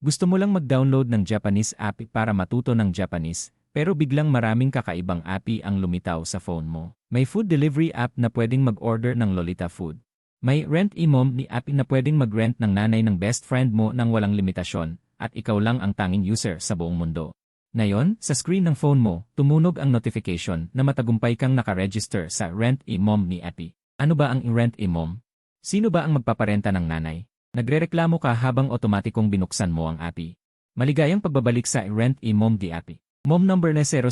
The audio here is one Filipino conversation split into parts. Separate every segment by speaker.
Speaker 1: Gusto mo lang mag-download ng Japanese app para matuto ng Japanese, pero biglang maraming kakaibang app ang lumitaw sa phone mo. May food delivery app na pwedeng mag-order ng Lolita Food. May Rent Mom ni app na pwedeng mag-rent ng nanay ng best friend mo nang walang limitasyon, at ikaw lang ang tanging user sa buong mundo. Ngayon, sa screen ng phone mo, tumunog ang notification na matagumpay kang nakaregister sa Rent Mom ni app. Ano ba ang Rent Mom? Sino ba ang magpaparenta ng nanay? Nagrereklamo ka habang otomatikong binuksan mo ang app. Maligayang pagbabalik sa Rent Mom di app. Mom number na 00001,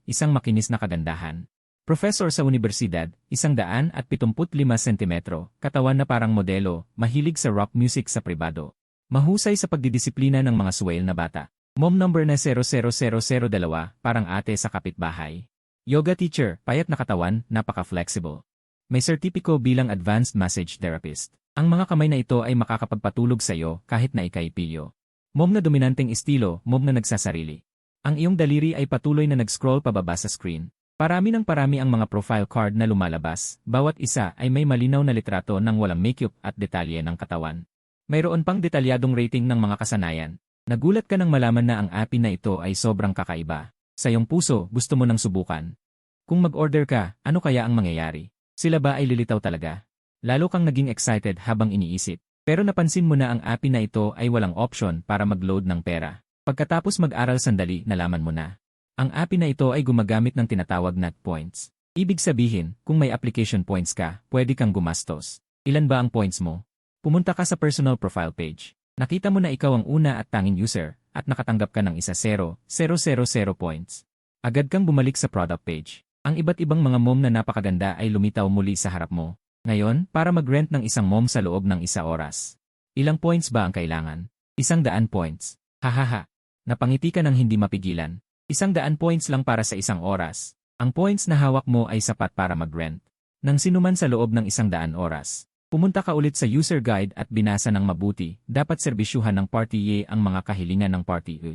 Speaker 1: isang makinis na kagandahan. Professor sa universidad, 175 sentimetro, katawan na parang modelo, mahilig sa rock music sa pribado. Mahusay sa pagdidisiplina ng mga swale na bata. Mom number na 00002, parang ate sa kapitbahay. Yoga teacher, payat na katawan, napaka-flexible. May sertipiko bilang advanced massage therapist. Ang mga kamay na ito ay makakapagpatulog sa iyo kahit na ikay pilyo. Mom na dominanteng estilo, mom na nagsasarili. Ang iyong daliri ay patuloy na nag-scroll pababa sa screen. Parami ang mga profile card na lumalabas, bawat isa ay may malinaw na litrato ng walang makeup at detalye ng katawan. Mayroon pang detalyadong rating ng mga kasanayan. Nagulat ka nang malaman na ang app na ito ay sobrang kakaiba. Sa iyong puso, gusto mo nang subukan. Kung mag-order ka, ano kaya ang mangyayari? Sila ba ay lilitaw talaga? Lalo kang naging excited habang iniisip. Pero napansin mo na ang app na ito ay walang option para mag-load ng pera. Pagkatapos mag-aral sandali, nalaman mo na. Ang app na ito ay gumagamit ng tinatawag na points. Ibig sabihin, kung may application points ka, pwede kang gumastos. Ilan ba ang points mo? Pumunta ka sa personal profile page. Nakita mo na ikaw ang una at tanging user, at nakatanggap ka ng 1,000 points. Agad kang bumalik sa product page. Ang iba't ibang mga mom na napakaganda ay lumitaw muli sa harap mo. Ngayon, para mag-rent ng isang mom sa loob ng 1 oras. Ilang points ba ang kailangan? 100 points. Hahaha. Napangiti ka ng hindi mapigilan. 100 points lang para sa 1 oras. Ang points na hawak mo ay sapat para mag-rent. Nang sinuman sa loob ng 100 oras. Pumunta ka ulit sa user guide at binasa ng mabuti, dapat serbisyuhan ng Party A ang mga kahilingan ng Party A.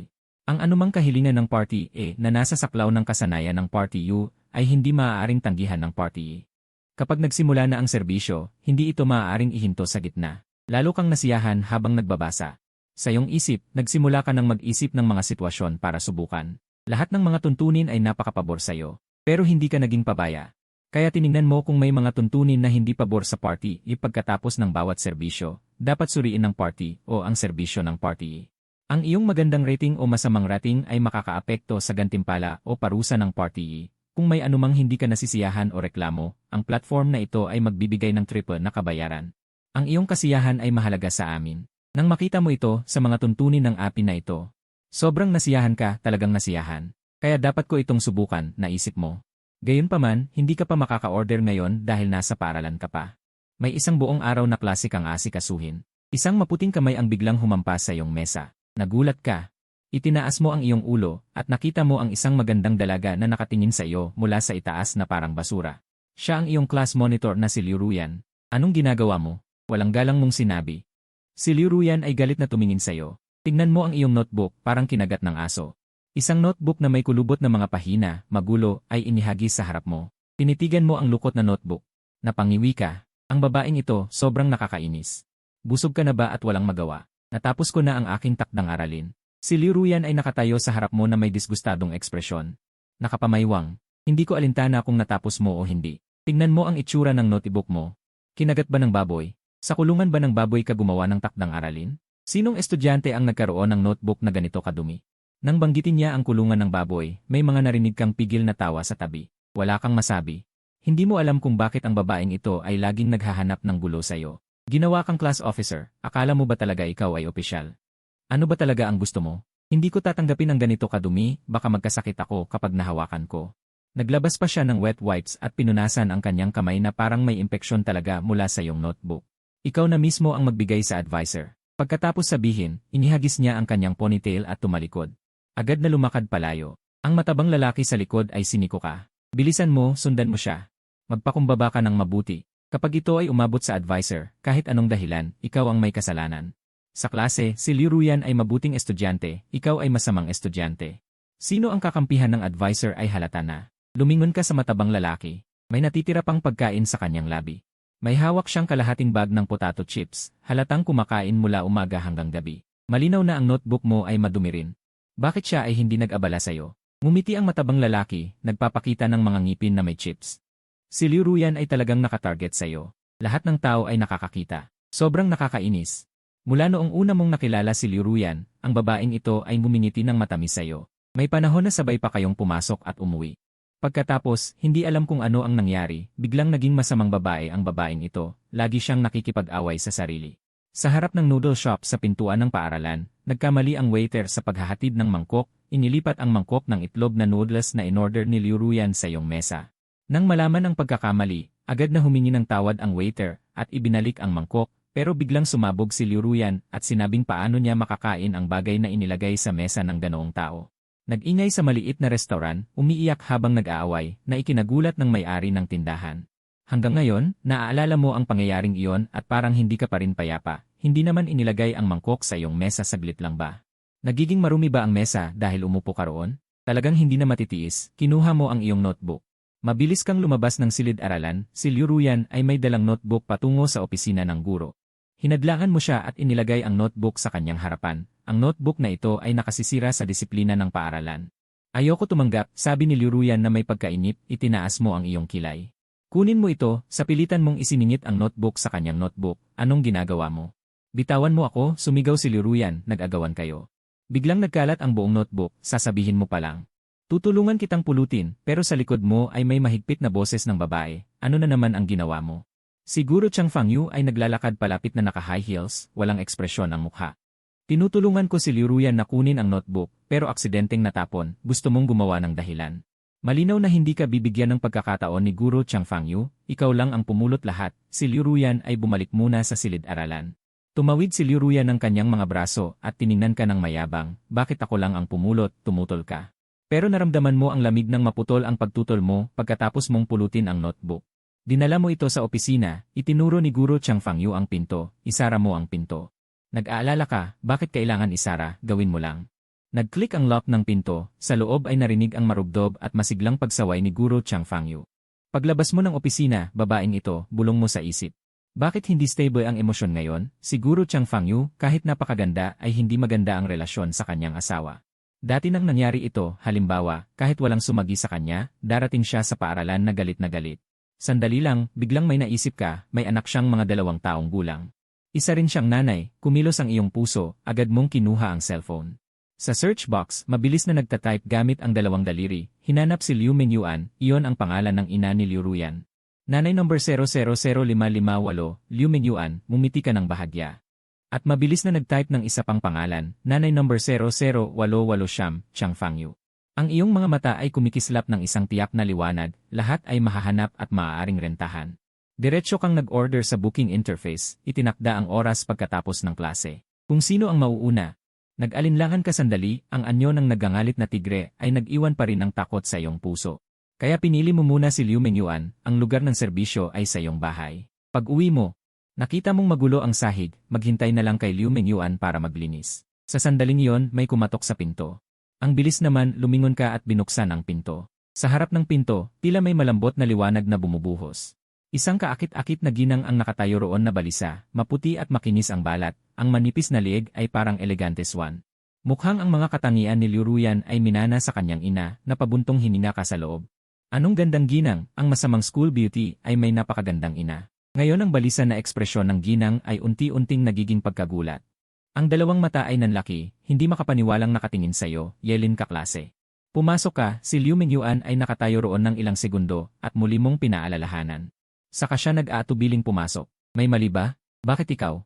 Speaker 1: Ang anumang kahilingan ng Party A na nasa saklaw ng kasanayan ng Party U ay hindi maaaring tanggihan ng Party A. Kapag nagsimula na ang serbisyo, hindi ito maaaring ihinto sa gitna. Lalo kang nasiyahan habang nagbabasa. Sa iyong isip, nagsimula ka ng mag-isip ng mga sitwasyon para subukan. Lahat ng mga tuntunin ay napakapabor sa iyo. Pero hindi ka naging pabaya. Kaya tiningnan mo kung may mga tuntunin na hindi pabor sa party pagkatapos ng bawat serbisyo, dapat suriin ng party o ang serbisyo ng party. Ang iyong magandang rating o masamang rating ay makakaapekto sa gantimpala o parusa ng party. Kung may anumang hindi ka nasisiyahan o reklamo, ang platform na ito ay magbibigay ng triple na kabayaran. Ang iyong kasiyahan ay mahalaga sa amin. Nang makita mo ito sa mga tuntunin ng app na ito, sobrang nasiyahan ka, talagang nasiyahan. Kaya dapat ko itong subukan, naisip mo. Gayunpaman, hindi ka pa makaka-order ngayon dahil nasa paaralan ka pa. May isang buong araw na klase kang asikasuhin. Isang maputing kamay ang biglang humampas sa iyong mesa. Nagulat ka. Itinaas mo ang iyong ulo at nakita mo ang isang magandang dalaga na nakatingin sa iyo mula sa itaas na parang basura. Siya ang iyong class monitor na si Liu Ruyan. Anong ginagawa mo? Walang galang mong sinabi. Si Liu Ruyan ay galit na tumingin sa iyo. Tingnan mo ang iyong notebook, parang kinagat ng aso. Isang notebook na may kulubot na mga pahina, magulo, ay inihagis sa harap mo. Tinitigan mo ang lukot na notebook. Napangiwi ka. Ang babaeng ito, sobrang nakakainis. Busog ka na ba at walang magawa? Natapos ko na ang aking takdang aralin. Si Liu Ruyan ay nakatayo sa harap mo na may disgustadong ekspresyon. Nakapamaywang. Hindi ko alintana kung natapos mo o hindi. Tingnan mo ang itsura ng notebook mo. Kinagat ba ng baboy? Sa kulungan ba ng baboy ka gumawa ng takdang aralin? Sinong estudyante ang nagkaroon ng notebook na ganito kadumi? Nang banggitin niya ang kulungan ng baboy, may mga narinig kang pigil na tawa sa tabi. Wala kang masabi. Hindi mo alam kung bakit ang babaeng ito ay laging naghahanap ng gulo sa iyo. Ginawa kang class officer, akala mo ba talaga ikaw ay opisyal? Ano ba talaga ang gusto mo? Hindi ko tatanggapin ang ganito kadumi, baka magkasakit ako kapag nahawakan ko. Naglabas pa siya ng wet wipes at pinunasan ang kanyang kamay na parang may impeksyon talaga mula sa iyong notebook. Ikaw na mismo ang magbigay sa advisor. Pagkatapos sabihin, inihagis niya ang kanyang ponytail at tumalikod. Agad na lumakad palayo. Ang matabang lalaki sa likod ay siniko ka. Bilisan mo, sundan mo siya. Magpakumbaba ka ng mabuti. Kapag ito ay umabot sa advisor, kahit anong dahilan, ikaw ang may kasalanan. Sa klase, si Liu Ruyan ay mabuting estudyante, ikaw ay masamang estudyante. Sino ang kakampihan ng advisor ay halata na. Lumingon ka sa matabang lalaki. May natitira pang pagkain sa kanyang labi. May hawak siyang kalahating bag ng potato chips, halatang kumakain mula umaga hanggang gabi. Malinaw na ang notebook mo ay madumi rin. Bakit siya ay hindi nag-abala sa'yo? Ngumiti ang matabang lalaki, nagpapakita ng mga ngipin na may chips. Si Liu Ruyan ay talagang nakatarget sa'yo. Lahat ng tao ay nakakakita. Sobrang nakakainis. Mula noong una mong nakilala si Liu Ruyan, ang babaeng ito ay ngumingiti ng matamis sa'yo. May panahon na sabay pa kayong pumasok at umuwi. Pagkatapos, hindi alam kung ano ang nangyari, biglang naging masamang babae ang babaeng ito, lagi siyang nakikipag-away sa sarili. Sa harap ng noodle shop sa pintuan ng paaralan, nagkamali ang waiter sa paghahatid ng mangkok, inilipat ang mangkok ng itlog na noodles na inorder ni Liu Ruyan sa iyong mesa. Nang malaman ang pagkakamali, agad na humingi ng tawad ang waiter at ibinalik ang mangkok, pero biglang sumabog si Liu Ruyan at sinabing paano niya makakain ang bagay na inilagay sa mesa ng ganoong tao. Nag-ingay sa maliit na restaurant, umiiyak habang nag-aaway, na ikinagulat ng may-ari ng tindahan. Hanggang ngayon, naaalala mo ang pangyayaring iyon at parang hindi ka pa rin payapa, hindi naman inilagay ang mangkok sa iyong mesa saglit lang ba? Nagiging marumi ba ang mesa dahil umupo ka roon? Talagang hindi na matitiis, kinuha mo ang iyong notebook. Mabilis kang lumabas ng silid-aralan, si Liu Ruyan ay may dalang notebook patungo sa opisina ng guro. Hinadlangan mo siya at inilagay ang notebook sa kanyang harapan. Ang notebook na ito ay nakasisira sa disiplina ng paaralan. Ayoko tumanggap, sabi ni Liu Ruyan na may pagkainip, itinaas mo ang iyong kilay. Kunin mo ito, sa pilitan mong isiningit ang notebook sa kanyang notebook, anong ginagawa mo? Bitawan mo ako, sumigaw si Liu Ruyan, nag-agawan kayo. Biglang nagkalat ang buong notebook, sasabihin mo pa lang. Tutulungan kitang pulutin, pero sa likod mo ay may mahigpit na boses ng babae, ano na naman ang ginawa mo? Siguro Chang Fangyu ay naglalakad palapit na naka-high heels, walang ekspresyon ang mukha. Tinutulungan ko si Liu Ruyan na kunin ang notebook, pero aksidenteng natapon, gusto mong gumawa ng dahilan. Malinaw na hindi ka bibigyan ng pagkakataon ni Guro Chang Fangyu, ikaw lang ang pumulot lahat, si Liu Ruyan ay bumalik muna sa silid-aralan. Tumawid si Liu Ruyan ng kanyang mga braso at tiningnan ka ng mayabang, bakit ako lang ang pumulot, tumutol ka. Pero naramdaman mo ang lamig ng maputol ang pagtutol mo pagkatapos mong pulutin ang notebook. Dinala mo ito sa opisina, itinuro ni Guro Chang Fangyu ang pinto, isara mo ang pinto. Nag-aalala ka, bakit kailangan isara, gawin mo lang. Nag-click ang lock ng pinto, sa loob ay narinig ang marugdob at masiglang pagsaway ni Guro Chang Fangyu. Paglabas mo ng opisina, babaeng ito, bulong mo sa isip. Bakit hindi stable ang emosyon ngayon? Si Guro Chang Fangyu, kahit napakaganda ay hindi maganda ang relasyon sa kanyang asawa. Dati nang nangyari ito, halimbawa, kahit walang sumagi sa kanya, darating siya sa paaralan na galit na galit. Sandali lang, biglang may naisip ka, may anak siyang mga 2 taong gulang. Isa rin siyang nanay, kumilos ang iyong puso, agad mong kinuha ang cellphone. Sa search box, mabilis na nagtatype gamit ang 2 daliri, hinanap si Liu Mengyuan, iyon ang pangalan ng ina ni Liu Ruyan. Nanay number 000558, Liu Mengyuan, mumiti ka ng bahagya. At mabilis na nagtype ng isa pang pangalan, nanay number 00880, Chang Fangyu. Ang iyong mga mata ay kumikislap ng isang tiyak na liwanag, lahat ay mahahanap at maaaring rentahan. Diretso kang nag-order sa booking interface, itinakda ang oras pagkatapos ng klase. Kung sino ang mauuna. Nag-alinlangan ka sandali, ang anyo ng nagangalit na tigre ay nag-iwan pa rin ng takot sa iyong puso. Kaya pinili mo muna si Liu Mengyuan, ang lugar ng serbisyo ay sa iyong bahay. Pag-uwi mo, nakita mong magulo ang sahig, maghintay na lang kay Liu Mengyuan para maglinis. Sa sandaling iyon, may kumatok sa pinto. Ang bilis naman, lumingon ka at binuksan ang pinto. Sa harap ng pinto, tila may malambot na liwanag na bumubuhos. Isang kaakit-akit na ginang ang nakatayo roon na balisa, maputi at makinis ang balat, ang manipis na lieg ay parang elegante swan. Mukhang ang mga katangian ni Liu Ruyan ay minana sa kanyang ina, na pabuntong hininga ka sa loob. Anong gandang ginang, ang masamang school beauty ay may napakagandang ina. Ngayon ang balisa na ekspresyon ng ginang ay unti-unting nagiging pagkagulat. Ang 2 mata ay nanlaki, hindi makapaniwalang nakatingin sa'yo, yelin kaklase. Pumasok ka, si Liu Mengyuan ay nakatayo roon ng ilang segundo, at muli mong pinaalalahanan. Saka siya nag-aatubiling pumasok. May mali ba? Bakit ikaw?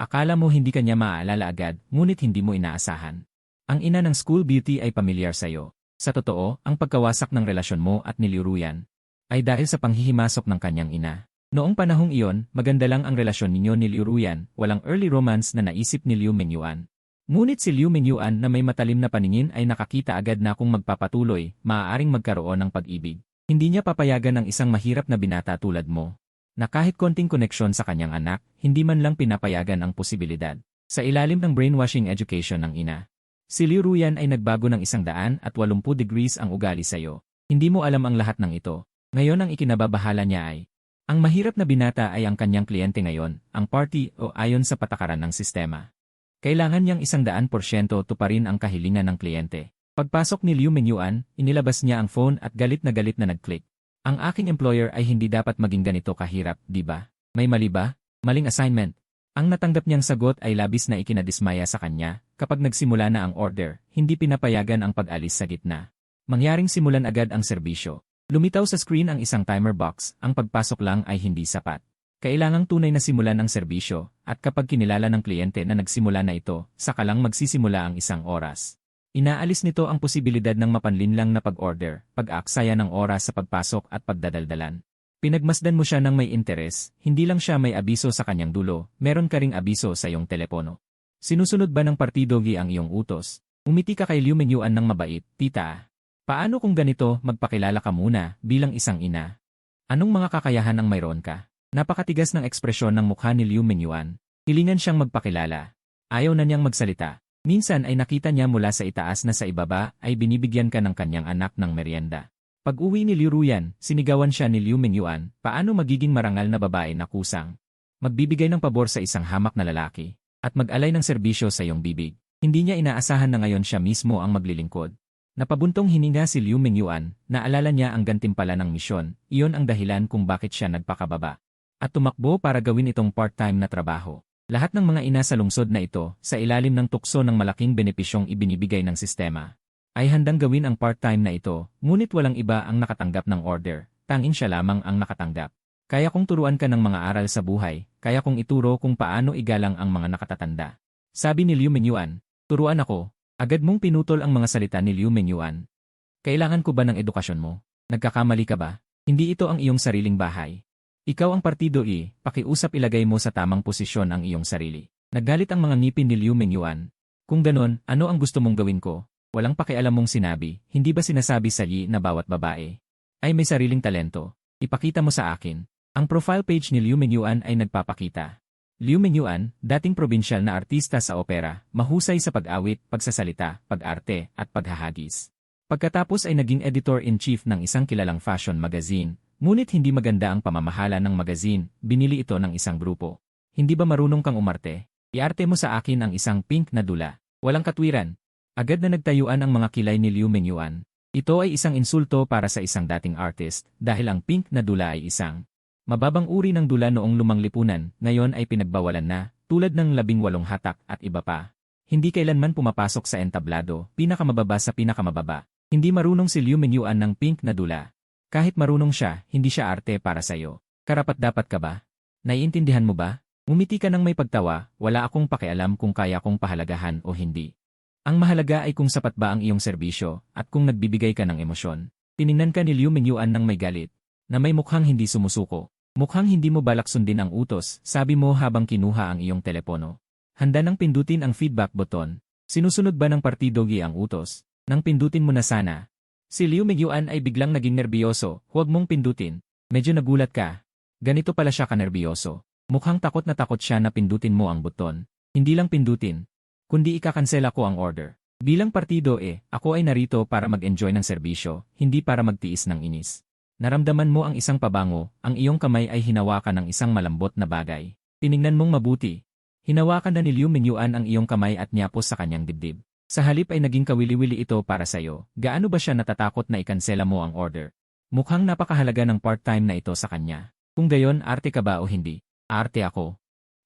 Speaker 1: Akala mo hindi kanya maaalala agad, ngunit hindi mo inaasahan. Ang ina ng school beauty ay pamilyar sa'yo. Sa totoo, ang pagkawasak ng relasyon mo at ni Liu Ruyan ay dahil sa panghihimasok ng kanyang ina. Noong panahong iyon, maganda lang ang relasyon ninyo ni Liu Ruyan, walang early romance na naisip ni Liu Mengyuan. Ngunit si Liu Mengyuan na may matalim na paningin ay nakakita agad na kung magpapatuloy, maaaring magkaroon ng pag-ibig. Hindi niya papayagan ang isang mahirap na binata tulad mo, na kahit konting koneksyon sa kanyang anak, hindi man lang pinapayagan ang posibilidad. Sa ilalim ng brainwashing education ng ina, si Liu Ruyan ay nagbago ng 180 degrees ang ugali sa'yo. Hindi mo alam ang lahat ng ito. Ngayon ang ikinababahala niya ay, ang mahirap na binata ay ang kanyang kliyente ngayon, ang party o ayon sa patakaran ng sistema. Kailangan niyang 100% tuparin ang kahilingan ng kliyente. Pagpasok ni Liu Mingyuan, inilabas niya ang phone at galit na nag-click. Ang aking employer ay hindi dapat maging ganito kahirap, di ba? May mali ba? Maling assignment. Ang natanggap niyang sagot ay labis na ikinadismaya sa kanya. Kapag nagsimula na ang order, hindi pinapayagan ang pag-alis sa gitna. Mangyaring simulan agad ang serbisyo. Lumitaw sa screen ang isang timer box, ang pagpasok lang ay hindi sapat. Kailangang tunay na simulan ang serbisyo, at kapag kinilala ng kliyente na nagsimula na ito, saka lang magsisimula ang isang oras. Inaalis nito ang posibilidad ng mapanlinlang na pag-order, pag-aaksaya ng oras sa pagpasok at pagdadaldalan. Pinagmasdan mo siya ng may interes, hindi lang siya may abiso sa kanyang dulo, meron ka ring abiso sa iyong telepono. Sinusunod ba ng partidogi ang iyong utos? Umiti ka kay Liu Mingyuan ng mabait, tita. Paano kung ganito, magpakilala ka muna, bilang isang ina? Anong mga kakayahan ang mayroon ka? Napakatigas ng ekspresyon ng mukha ni Liu Mingyuan. Hilingan siyang magpakilala. Ayaw na niyang magsalita. Minsan ay nakita niya mula sa itaas na sa ibaba ay binibigyan ka ng kanyang anak ng merienda. Pag-uwi ni Liu Ruyan, sinigawan siya ni Liu Mingyuan, paano magiging marangal na babae na kusang? Magbibigay ng pabor sa isang hamak na lalaki, at mag-alay ng serbisyo sa iyong bibig. Hindi niya inaasahan na ngayon siya mismo ang maglilingkod. Napabuntong hininga si Liu Mingyuan, naalala niya ang gantimpala ng misyon, iyon ang dahilan kung bakit siya nagpakababa. At tumakbo para gawin itong part-time na trabaho. Lahat ng mga ina sa lungsod na ito, sa ilalim ng tukso ng malaking benepisyong ibinibigay ng sistema, ay handang gawin ang part-time na ito, ngunit walang iba ang nakatanggap ng order, tanging siya lamang ang nakatanggap. Kaya kung turuan ka ng mga aral sa buhay, kaya kung ituro kung paano igalang ang mga nakatatanda. Sabi ni Liu Mingyuan, turuan ako. Agad mong pinutol ang mga salita ni Liu Mingyuan. Kailangan ko ba ng edukasyon mo? Nagkakamali ka ba? Hindi ito ang iyong sariling bahay. Ikaw ang partido pakiusap ilagay mo sa tamang posisyon ang iyong sarili. Naggalit ang mga ngipin ni Liu Mingyuan. Kung ganon, ano ang gusto mong gawin ko? Walang pakialam mong sinabi, hindi ba sinasabi sa Yi na bawat babae ay may sariling talento? Ipakita mo sa akin. Ang profile page ni Liu Mingyuan ay nagpapakita. Liu Mingyuan, dating probinsyal na artista sa opera, mahusay sa pag-awit, pagsasalita, pag-arte, at paghahagis. Pagkatapos ay naging editor-in-chief ng isang kilalang fashion magazine, ngunit hindi maganda ang pamamahala ng magazine, binili ito ng isang grupo. Hindi ba marunong kang umarte? Iarte mo sa akin ang isang pink na dula. Walang katwiran. Agad na nagtayuan ang mga kilay ni Liu Mingyuan. Ito ay isang insulto para sa isang dating artist, dahil ang pink na dula ay isang mababang uri ng dula noong lumang lipunan, ngayon ay pinagbawalan na, tulad ng 18 hatak at iba pa. Hindi kailanman pumapasok sa entablado, pinakamababa sa pinakamababa. Hindi marunong si Liu Mingyuan ng pink na dula. Kahit marunong siya, hindi siya arte para sa'yo. Karapat-dapat ka ba? Naiintindihan mo ba? Umiti ka ng may pagtawa, wala akong pakialam kung kaya kong pahalagahan o hindi. Ang mahalaga ay kung sapat ba ang iyong serbisyo, at kung nagbibigay ka ng emosyon. Tiningnan ka ni Liu Mingyuan ng may galit, na may mukhang hindi sumusuko. Mukhang hindi mo balak sundin ang utos, sabi mo habang kinuha ang iyong telepono. Handa nang pindutin ang feedback button. Sinusunod ba ng partidogi ang utos? Nang pindutin mo na sana. Si Liu Mingyuan ay biglang naging nerbiyoso, huwag mong pindutin. Medyo nagulat ka. Ganito pala siya kanerbiyoso. Mukhang takot siya na pindutin mo ang buton. Hindi lang pindutin, kundi ikakansela ko ang order. Bilang partido ako ay narito para mag-enjoy ng serbisyo, hindi para magtiis ng inis. Naramdaman mo ang isang pabango, ang iyong kamay ay hinawakan ng isang malambot na bagay. Tiningnan mong mabuti. Hinawakan na ni Liu Mingyuan ang iyong kamay at niyapos sa kanyang dibdib. Sa halip ay naging kawili-wili ito para sa'yo. Gaano ba siya natatakot na ikansela mo ang order? Mukhang napakahalaga ng part-time na ito sa kanya. Kung gayon, arte ka ba o hindi? Arte ako.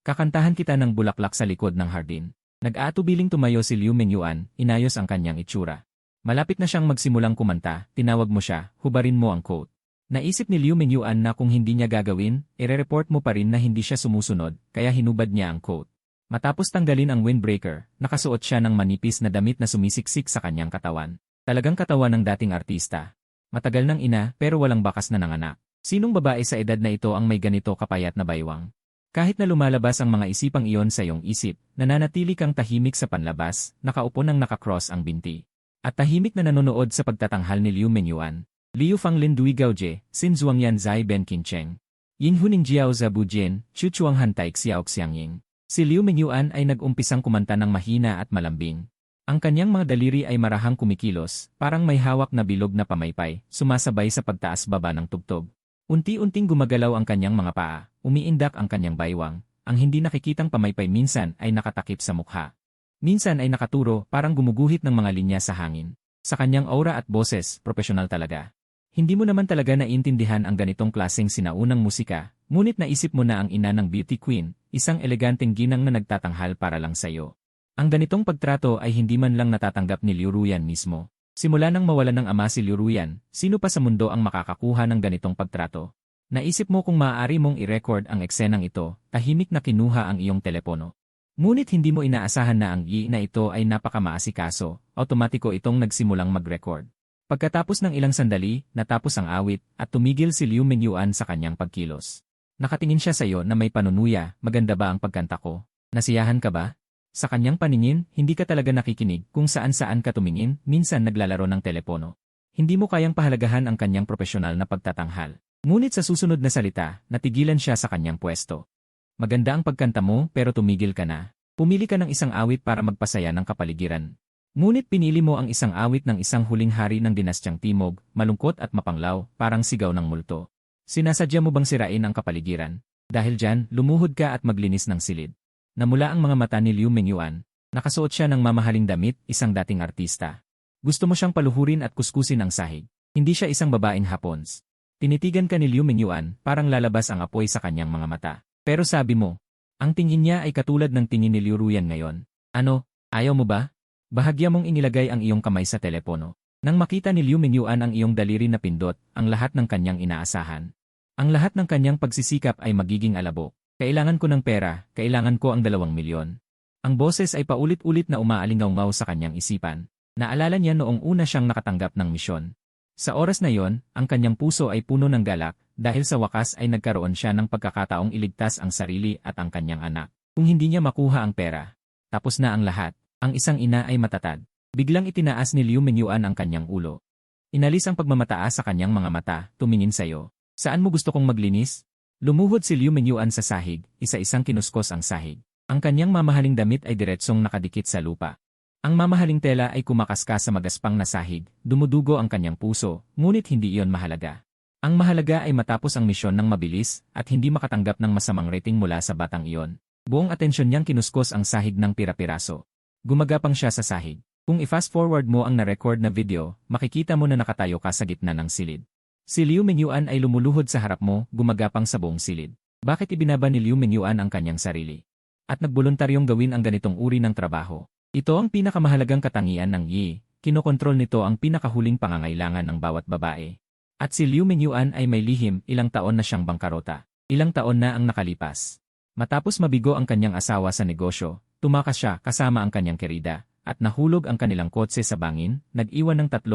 Speaker 1: Kakantahan kita ng bulaklak sa likod ng hardin. Nag-aatubiling tumayo si Liu Mingyuan, inayos ang kanyang itsura. Malapit na siyang magsimulang kumanta, tinawag mo siya, hubarin mo ang quote. Naisip ni Liu Mingyuan na kung hindi niya gagawin, ire-report mo pa rin na hindi siya sumusunod, kaya hinubad niya ang quote. Matapos tanggalin ang windbreaker, nakasuot siya ng manipis na damit na sumisiksik sa kanyang katawan. Talagang katawan ng dating artista. Matagal ng ina pero walang bakas na nanganak. Sinong babae sa edad na ito ang may ganito kapayat na baywang? Kahit na lumalabas ang mga isipang iyon sa iyong isip, nananatili kang tahimik sa panlabas, nakaupo nang nakakross ang binti. At tahimik na nanonood sa pagtatanghal ni Liu Mingyuan. Liu Fanglin Dui Gaoje, Xin Zhuangyan Zai Ben Qincheng. Yin Huning Jiao Zabu Jin, Chu Chuang Han Taik Xiao Xiangying. Si Liu Mingyuan ay nag-umpisang kumanta ng mahina at malambing. Ang kanyang mga daliri ay marahang kumikilos, parang may hawak na bilog na pamaypay, sumasabay sa pagtaas-baba ng tugtog. Unti-unting gumagalaw ang kanyang mga paa, umiindak ang kanyang baywang, ang hindi nakikitang pamaypay minsan ay nakatakip sa mukha. Minsan ay nakaturo, parang gumuguhit ng mga linya sa hangin. Sa kanyang aura at boses, profesional talaga. Hindi mo naman talaga naiintindihan ang ganitong klaseng sinaunang musika, ngunit naisip mo na ang ina ng beauty queen, isang eleganteng ginang na nagtatanghal para lang sa'yo. Ang ganitong pagtrato ay hindi man lang natatanggap ni Liu Ruyan mismo. Simula nang mawalan ng ama si Liu Ruyan, sino pa sa mundo ang makakakuha ng ganitong pagtrato? Naisip mo kung maaari mong i-record ang eksenang ito, tahimik na kinuha ang iyong telepono. Ngunit hindi mo inaasahan na ang yi na ito ay napakamaasikaso, automatiko itong nagsimulang mag-record. Pagkatapos ng ilang sandali, natapos ang awit at tumigil si Liu Mingyuan sa kanyang pagkilos. Nakatingin siya sa iyo na may panunuya, maganda ba ang pagkanta ko? Nasiyahan ka ba? Sa kanyang paningin, hindi ka talaga nakikinig kung saan-saan ka tumingin, minsan naglalaro ng telepono. Hindi mo kayang pahalagahan ang kanyang profesional na pagtatanghal. Ngunit sa susunod na salita, natigilan siya sa kanyang pwesto. Maganda ang pagkanta mo pero tumigil ka na. Pumili ka ng isang awit para magpasaya ng kapaligiran. Ngunit pinili mo ang isang awit ng isang huling hari ng dinastyang Timog, malungkot at mapanglaw, parang sigaw ng multo. Sinasadya mo bang sirain ang kapaligiran? Dahil dyan, lumuhod ka at maglinis ng silid. Namula ang mga mata ni Liu Mingyuan. Nakasuot siya ng mamahaling damit, isang dating artista. Gusto mo siyang paluhurin at kuskusin ang sahig. Hindi siya isang babaeng Hapons. Tinitigan ka ni Liu Mingyuan, parang lalabas ang apoy sa kanyang mga mata. Pero sabi mo, ang tingin niya ay katulad ng tingin ni Liu Ruyan ngayon. Ano, ayaw mo ba? Bahagya mong inilagay ang iyong kamay sa telepono. Nang makita ni Liu Mingyuan ang iyong daliri na pindot, ang lahat ng kanyang inaasahan. Ang lahat ng kanyang pagsisikap ay magiging alabo. Kailangan ko ng pera, kailangan ko ang 2 milyon. Ang boses ay paulit-ulit na umaalingaw-ngaw sa kanyang isipan. Naalala niya noong una siyang nakatanggap ng misyon. Sa oras na yon, ang kanyang puso ay puno ng galak, dahil sa wakas ay nagkaroon siya ng pagkakataong iligtas ang sarili at ang kanyang anak. Kung hindi niya makuha ang pera, tapos na ang lahat. Ang isang ina ay matatag. Biglang itinaas ni Liu Mingyuan ang kanyang ulo. Inalis ang pagmamataas sa kanyang mga mata, tumingin sa'yo. Saan mo gusto kong maglinis? Lumuhod si Liu Mingyuan sa sahig, isa-isang kinuskos ang sahig. Ang kanyang mamahaling damit ay diretsong nakadikit sa lupa. Ang mamahaling tela ay kumakaskas sa magaspang na sahig, dumudugo ang kanyang puso, ngunit hindi iyon mahalaga. Ang mahalaga ay matapos ang misyon ng mabilis at hindi makatanggap ng masamang rating mula sa batang iyon. Buong atensyon niyang kinuskos ang sahig ng pira-piraso. Gumagapang siya sa sahig. Kung i-fast forward mo ang na-record na video, makikita mo na nakatayo ka sa gitna ng silid. Si Liu Mingyuan ay lumuluhod sa harap mo, gumagapang sa buong silid. Bakit ibinaba ni Liu Mingyuan ang kanyang sarili? At nagboluntaryong gawin ang ganitong uri ng trabaho. Ito ang pinakamahalagang katangian ng yi, kinokontrol nito ang pinakahuling pangangailangan ng bawat babae. At si Liu Mingyuan ay may lihim, ilang taon na siyang bangkarota. Ilang taon na ang nakalipas. Matapos mabigo ang kanyang asawa sa negosyo, tumakas siya kasama ang kanyang kerida, at nahulog ang kanilang kotse sa bangin, nag-iwan ng 3.8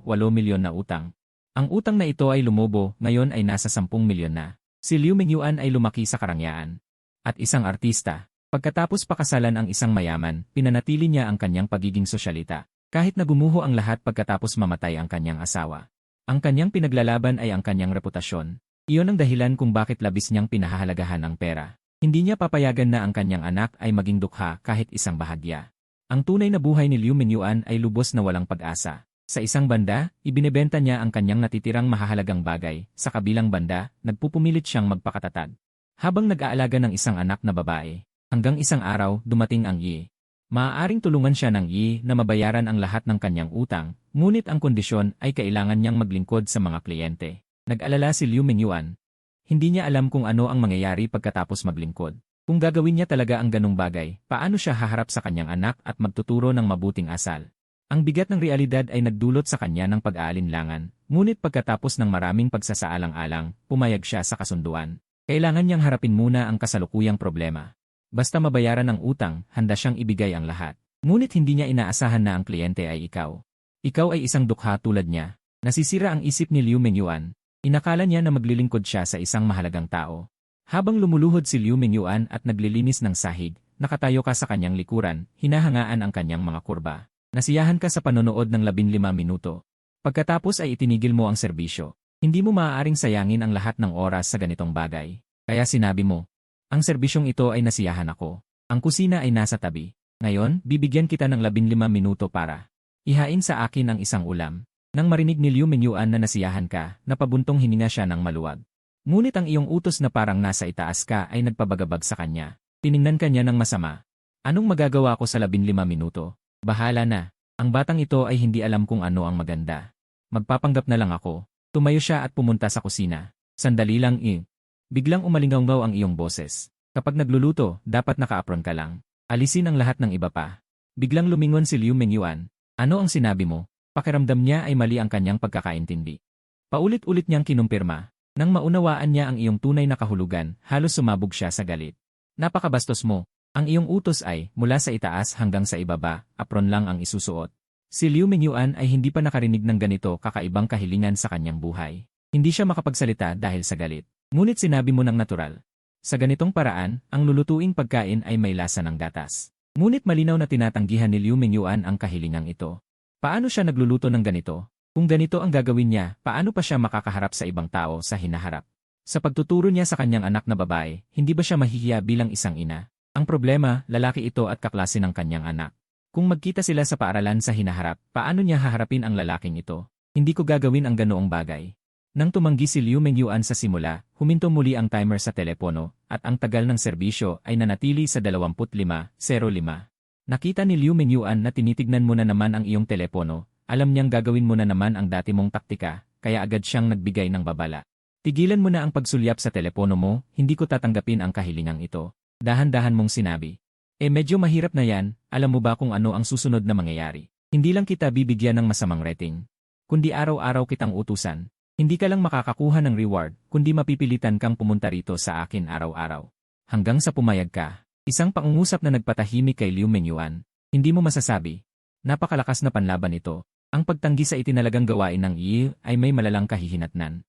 Speaker 1: milyon na utang. Ang utang na ito ay lumobo, ngayon ay nasa 10 milyon na. Si Liu Mingyuan ay lumaki sa karangyaan. At isang artista. Pagkatapos pakasalan ang isang mayaman, pinanatili niya ang kanyang pagiging sosyalita. Kahit na gumuho ang lahat pagkatapos mamatay ang kanyang asawa. Ang kanyang pinaglalaban ay ang kanyang reputasyon. Iyon ang dahilan kung bakit labis niyang pinahahalagahan ang pera. Hindi niya papayagan na ang kanyang anak ay maging dukha kahit isang bahagya. Ang tunay na buhay ni Liu Mingyuan ay lubos na walang pag-asa. Sa isang banda, ibinebenta niya ang kanyang natitirang mahahalagang bagay. Sa kabilang banda, nagpupumilit siyang magpakatatag. Habang nag-aalaga ng isang anak na babae, hanggang isang araw, dumating ang yi. Maaaring tulungan siya ng yi na mabayaran ang lahat ng kanyang utang, ngunit ang kondisyon ay kailangan niyang maglingkod sa mga kliyente. Nag-alala si Liu Mingyuan. Hindi niya alam kung ano ang mangyayari pagkatapos maglingkod. Kung gagawin niya talaga ang ganong bagay, paano siya haharap sa kanyang anak at magtuturo ng mabuting asal? Ang bigat ng realidad ay nagdulot sa kanya ng pag-aalinlangan, ngunit pagkatapos ng maraming pagsasaalang-alang, pumayag siya sa kasunduan. Kailangan niyang harapin muna ang kasalukuyang problema. Basta mabayaran ang utang, handa siyang ibigay ang lahat. Ngunit hindi niya inaasahan na ang kliyente ay ikaw. Ikaw ay isang dukha tulad niya. Nasisira ang isip ni Liu Mingyuan. Inakala niya na maglilingkod siya sa isang mahalagang tao. Habang lumuluhod si Liu Mingyuan at naglilinis ng sahig, nakatayo ka sa kanyang likuran, hinahangaan ang kanyang mga kurba. Nasiyahan ka sa panonood ng 15 minuto. Pagkatapos ay itinigil mo ang serbisyo. Hindi mo maaaring sayangin ang lahat ng oras sa ganitong bagay. Kaya sinabi mo, ang serbisyong ito ay nasiyahan ako. Ang kusina ay nasa tabi. Ngayon, bibigyan kita ng 15 minuto para ihain sa akin ang isang ulam. Nang marinig ni Liu Mingyuan na nasiyahan ka, napabuntong hininga siya ng maluwag. Ngunit ang iyong utos na parang nasa itaas ka ay nagpabagabag sa kanya. Tiningnan ka niya ng masama. Anong magagawa ko sa 15 minuto? Bahala na. Ang batang ito ay hindi alam kung ano ang maganda. Magpapanggap na lang ako. Tumayo siya at pumunta sa kusina. Sandali lang Biglang umalingaw ang iyong boses. Kapag nagluluto, dapat naka-apron ka lang. Alisin ang lahat ng iba pa. Biglang lumingon si Liu Mingyuan. Ano ang sinabi mo? Pakiramdam niya ay mali ang kanyang pagkakaintindi. Paulit-ulit niyang kinumpirma. Nang maunawaan niya ang iyong tunay na kahulugan, halos sumabog siya sa galit. Napakabastos mo. Ang iyong utos ay, mula sa itaas hanggang sa ibaba, apron lang ang isusuot. Si Liu Mingyuan ay hindi pa nakarinig ng ganito kakaibang kahilingan sa kanyang buhay. Hindi siya makapagsalita dahil sa galit. Ngunit sinabi mo ng natural. Sa ganitong paraan, ang lulutuing pagkain ay may lasa ng gatas. Ngunit malinaw na tinatanggihan ni Liu Mingyuan ang kahilingang ito. Paano siya nagluluto ng ganito? Kung ganito ang gagawin niya, paano pa siya makakaharap sa ibang tao sa hinaharap? Sa pagtuturo niya sa kanyang anak na babae, hindi ba siya mahihiya bilang isang ina? Ang problema, lalaki ito at kaklase ng kanyang anak. Kung magkita sila sa paaralan sa hinaharap, paano niya haharapin ang lalaking ito? Hindi ko gagawin ang ganoong bagay. Nang tumanggi si Liu Mingyuan sa simula, huminto muli ang timer sa telepono, at ang tagal ng serbisyo ay nanatili sa 25:05. Nakita ni Liu Mingyuan na tinitignan mo na naman ang iyong telepono, alam niyang gagawin mo na naman ang dati mong taktika, kaya agad siyang nagbigay ng babala. Tigilan mo na ang pagsulyap sa telepono mo, hindi ko tatanggapin ang kahilingang ito. Dahan-dahan mong sinabi. Medyo mahirap na yan, alam mo ba kung ano ang susunod na mangyayari? Hindi lang kita bibigyan ng masamang rating, kundi araw-araw kitang utusan. Hindi ka lang makakakuha ng reward, kundi mapipilitan kang pumunta rito sa akin araw-araw. Hanggang sa pumayag ka. Isang pangungusap na nagpatahimik kay Liu Mingyuan. Hindi mo masasabi. Napakalakas na panlaban ito. Ang pagtanggi sa itinalagang gawain ng Yi ay may malalang kahihinatnan.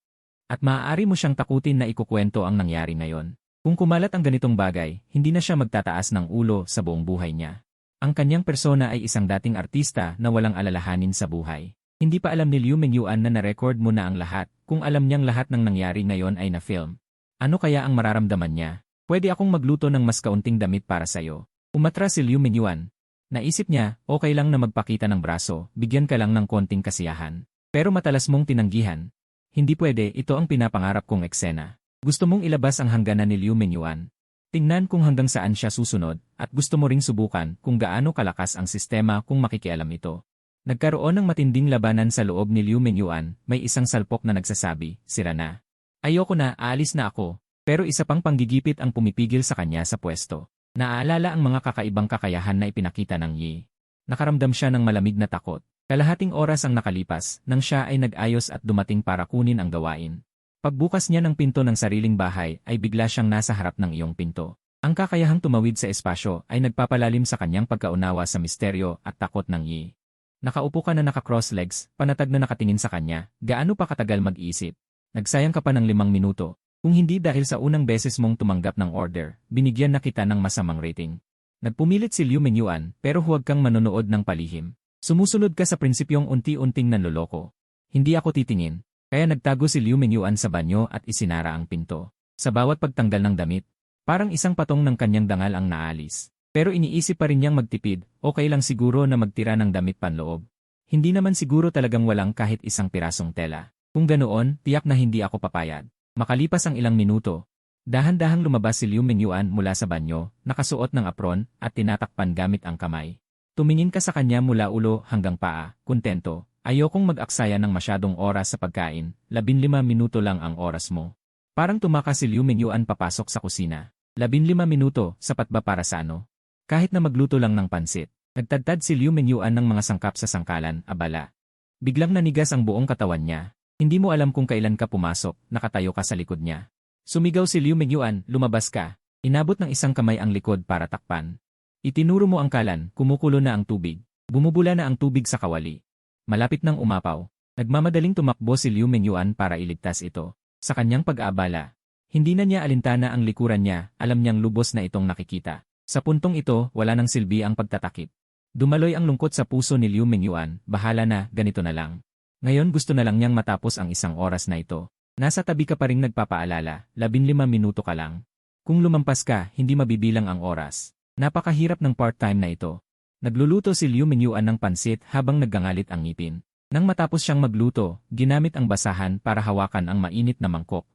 Speaker 1: At maaari mo siyang takutin na ikukwento ang nangyari ngayon. Kung kumalat ang ganitong bagay, hindi na siya magtataas ng ulo sa buong buhay niya. Ang kanyang persona ay isang dating artista na walang alalahanin sa buhay. Hindi pa alam ni Liu Mingyuan na na-record mo na ang lahat, kung alam niyang lahat ng nangyari ngayon ay na-film. Ano kaya ang mararamdaman niya? Pwede akong magluto ng mas kaunting damit para sa'yo. Umatras si Liu Mingyuan. Naisip niya, okay lang na magpakita ng braso, bigyan ka lang ng konting kasiyahan. Pero matalas mong tinanggihan. Hindi pwede, ito ang pinapangarap kong eksena. Gusto mong ilabas ang hangganan ni Liu Mingyuan. Tingnan kung hanggang saan siya susunod, at gusto mo ring subukan kung gaano kalakas ang sistema kung makikialam ito. Nagkaroon ng matinding labanan sa loob ni Liu Mingyuan, may isang salpok na nagsasabi, sira na. Ayoko na, aalis na ako. Pero isa pang panggigipit ang pumipigil sa kanya sa pwesto. Naaalala ang mga kakaibang kakayahan na ipinakita ng Yi. Nakaramdam siya ng malamig na takot. Kalahating oras ang nakalipas, nang siya ay nag-ayos at dumating para kunin ang gawain. Pagbukas niya ng pinto ng sariling bahay, ay bigla siyang nasa harap ng iyong pinto. Ang kakayahang tumawid sa espasyo ay nagpapalalim sa kanyang pagkaunawa sa misteryo at takot ng Yi. Nakaupo ka na naka-cross legs, panatag na nakatingin sa kanya, gaano pa katagal mag-iisip? Nagsayang ka pa ng 5 minuto. Kung hindi dahil sa unang beses mong tumanggap ng order, binigyan na kita ng masamang rating. Nagpumilit si Liu Mingyuan, pero huwag kang manonood ng palihim. Sumusunod ka sa prinsipyong unti-unting nanloloko. Hindi ako titingin. Kaya nagtago si Liu Mingyuan sa banyo at isinara ang pinto. Sa bawat pagtanggal ng damit, parang isang patong ng kanyang dangal ang naalis. Pero iniisip pa rin niyang magtipid, okay lang siguro na magtira ng damit panloob. Hindi naman siguro talagang walang kahit isang pirasong tela. Kung ganoon, tiyak na hindi ako papayag. Makalipas ang ilang minuto, dahan-dahang lumabas si Liu Mingyuan mula sa banyo, nakasuot ng apron, at tinatakpan gamit ang kamay. Tumingin ka sa kanya mula ulo hanggang paa, kontento. Ayokong mag-aksaya ng masyadong oras sa pagkain, 15 minuto lang ang oras mo. Parang tumakas si Liu Mingyuan papasok sa kusina. 15 minuto, sapat ba para sa ano? Kahit na magluto lang ng pansit. Nagtadtad si Liu Mingyuan ng mga sangkap sa sangkalan, abala. Biglang nanigas ang buong katawan niya. Hindi mo alam kung kailan ka pumasok, nakatayo ka sa likod niya. Sumigaw si Liu Mingyuan, lumabas ka. Inabot ng isang kamay ang likod para takpan. Itinuro mo ang kalan, kumukulo na ang tubig. Bumubula na ang tubig sa kawali. Malapit nang umapaw. Nagmamadaling tumakbo si Liu Mingyuan para iligtas ito. Sa kanyang pag-aabala. Hindi na niya alintana ang likuran niya, alam niyang lubos na itong nakikita. Sa puntong ito, wala nang silbi ang pagtatakip. Dumaloy ang lungkot sa puso ni Liu Mingyuan, bahala na, ganito na lang. Ngayon gusto na lang niyang matapos ang isang oras na ito. Nasa tabi ka pa ring nagpapaalala, 15 minuto ka lang. Kung lumampas ka, hindi mabibilang ang oras. Napakahirap ng part-time na ito. Nagluluto si Liu Mingyuan ng pansit habang naggangalit ang ngipin. Nang matapos siyang magluto, ginamit ang basahan para hawakan ang mainit na mangkok.